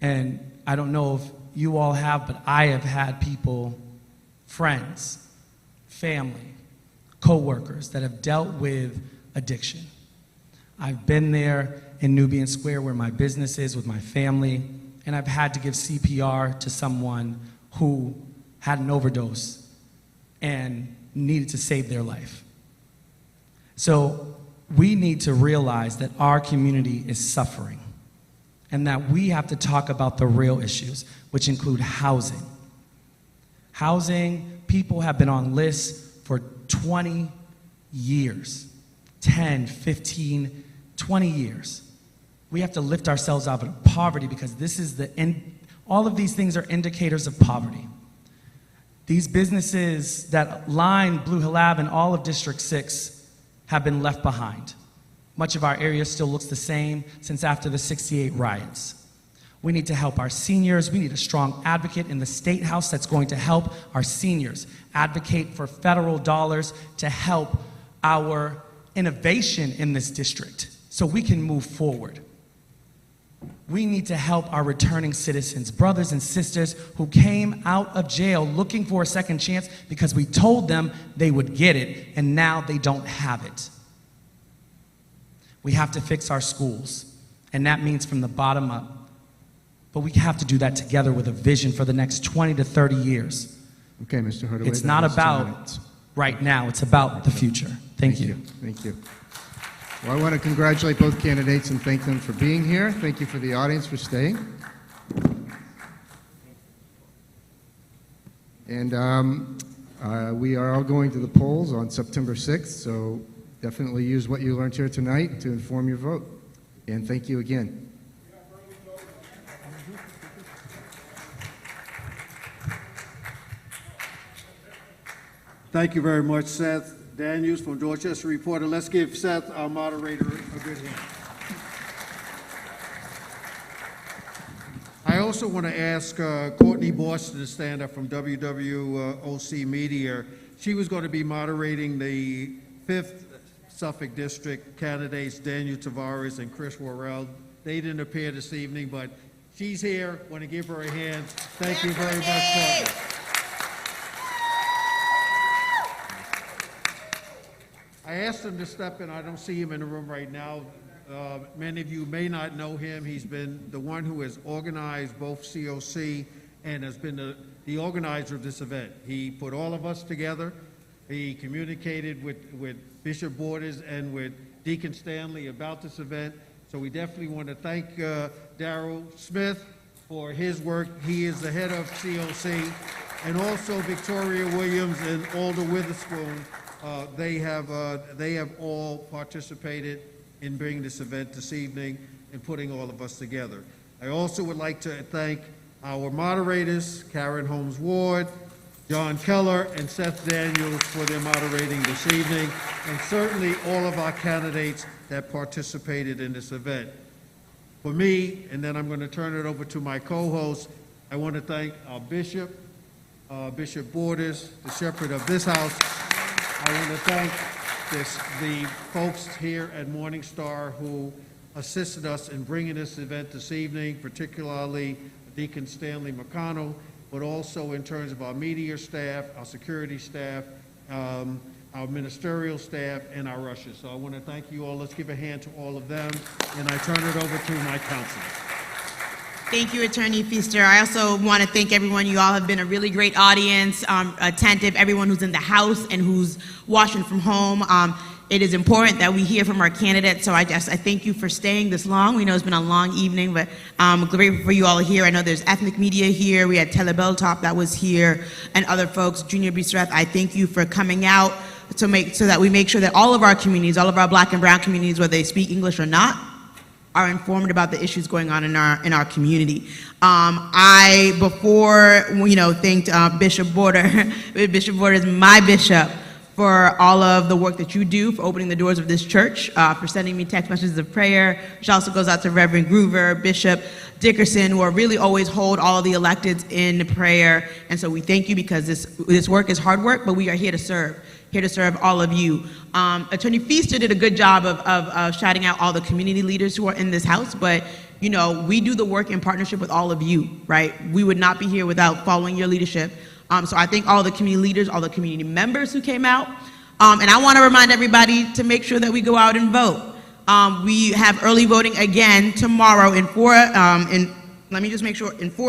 And I don't know if you all have, but I have had people, friends, family, co-workers that have dealt with addiction. I've been there in Nubian Square where my business is with my family, and I've had to give CPR to someone who had an overdose and needed to save their life. So we need to realize that our community is suffering and that we have to talk about the real issues, which include housing. Housing, people have been on lists for 20 years, 10, 15, 20 years. We have to lift ourselves out of poverty because this is all of these things are indicators of poverty. These businesses that line Blue Hill Ave and all of District 6 have been left behind. Much of our area still looks the same since after the '68 riots. We need to help our seniors. We need a strong advocate in the State House that's going to help our seniors advocate for federal dollars to help our innovation in this district so we can move forward. We need to help our returning citizens, brothers and sisters who came out of jail looking for a second chance because we told them they would get it, and now they don't have it. We have to fix our schools, and that means from the bottom up. But we have to do that together with a vision for the next 20 to 30 years. Okay, Mr. Hardaway. It's not about right now, it's about the future. Thank you. Thank you. Well, I want to congratulate both candidates and thank them for being here. Thank you for the audience for staying. And we are all going to the polls on September 6th, so definitely use what you learned here tonight to inform your vote. And thank you again. Thank you very much, Seth Daniels from Dorchester Reporter. Let's give Seth, our moderator, a good hand. I also want to ask Courtney Boston to stand up from WWOC Media. She was going to be moderating the 5th Suffolk District candidates, Daniel Tavares and Chris Worrell. They didn't appear this evening, but she's here. Want to give her a hand. Thank you very much, Courtney. I asked him to step in. I don't see him in the room right now. Many of you may not know him. He's been the one who has organized both COC and has been the organizer of this event. He put all of us together. He communicated with Bishop Borders and with Deacon Stanley about this event. So we definitely want to thank Darrell Smith for his work. He is the head of COC, and also Victoria Williams and Alder Witherspoon. They have all participated in bringing this event this evening and putting all of us together. I also would like to thank our moderators, Karen Holmes Ward, John Keller, and Seth Daniels for their moderating this evening, and certainly all of our candidates that participated in this event. For me, and then I'm going to turn it over to my co-host, I want to thank our bishop, Bishop Borders, the shepherd of this house. I want to thank the folks here at Morning Star who assisted us in bringing this event this evening, particularly Deacon Stanley McConnell, but also in terms of our media staff, our security staff, our ministerial staff, and our ushers. So I want to thank you all. Let's give a hand to all of them, and I turn it over to my counselors. Thank you, Attorney Feaster. I also want to thank everyone. You all have been a really great audience, attentive, everyone who's in the house and who's watching from home. It is important that we hear from our candidates, so I thank you for staying this long. We know it's been a long evening, but I'm grateful for you all here. I know there's ethnic media here. We had Telebel Top that was here, and other folks, Junior Bistrat. I thank you for coming out so that we make sure that all of our communities, all of our black and brown communities, whether they speak English or not, are informed about the issues going on in our community. I thanked Bishop Border. Bishop Border is my bishop, for all of the work that you do, for opening the doors of this church, for sending me text messages of prayer, which also goes out to Reverend Groover, Bishop Dickerson, who are really always hold all of the electeds in prayer. And so we thank you, because this work is hard work, but we are here to serve all of you. Attorney Feaster did a good job of shouting out all the community leaders who are in this house, but we do the work in partnership with all of you, right? We would not be here without following your leadership. So I thank all the community leaders, all the community members who came out. And I want to remind everybody to make sure that we go out and vote. We have early voting again tomorrow in four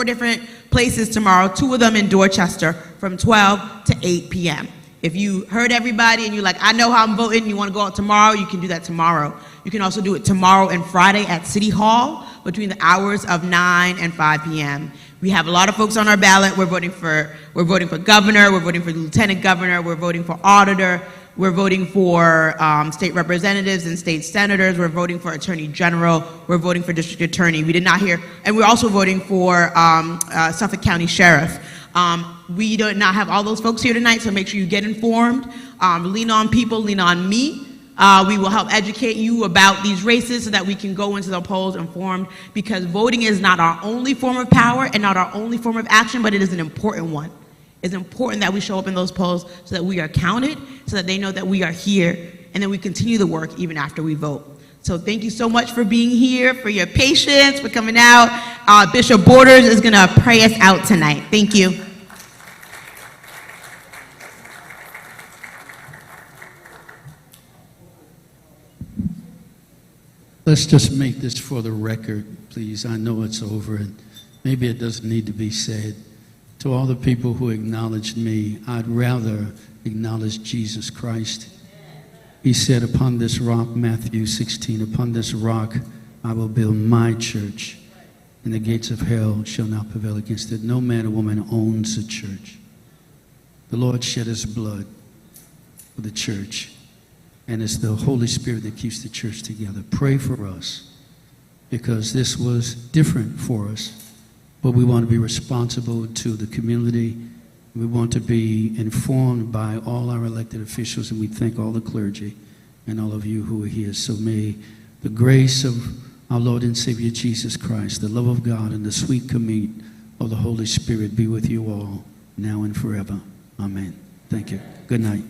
different places tomorrow, 2 of them in Dorchester from 12 to 8 p.m. If you heard everybody and you're like, I know how I'm voting, you want to go out tomorrow, you can do that tomorrow. You can also do it tomorrow and Friday at City Hall between the hours of 9 and 5 p.m. We have a lot of folks on our ballot. We're voting for governor, we're voting for lieutenant governor, we're voting for auditor, we're voting for state representatives and state senators, we're voting for attorney general, we're voting for district attorney. We did not hear, and we're also voting for Suffolk County Sheriff. We do not have all those folks here tonight, so make sure you get informed. Lean on people, lean on me. We will help educate you about these races so that we can go into the polls informed, because voting is not our only form of power and not our only form of action, but it is an important one. It's important that we show up in those polls so that we are counted, so that they know that we are here, and then we continue the work even after we vote. So thank you so much for being here, for your patience, for coming out. Bishop Borders is going to pray us out tonight. Thank you. Let's just make this for the record, please. I know it's over, and maybe it doesn't need to be said. To all the people who acknowledged me, I'd rather acknowledge Jesus Christ. He said, upon this rock, Matthew 16, upon this rock I will build my church, and the gates of hell shall not prevail against it. No man or woman owns a church. The Lord shed his blood for the church, and it's the Holy Spirit that keeps the church together. Pray for us, because this was different for us, but we want to be responsible to the community. We want to be informed by all our elected officials, and we thank all the clergy and all of you who are here. So may the grace of our Lord and Savior Jesus Christ, the love of God, and the sweet communion of the Holy Spirit be with you all now and forever. Amen. Thank you. Good night.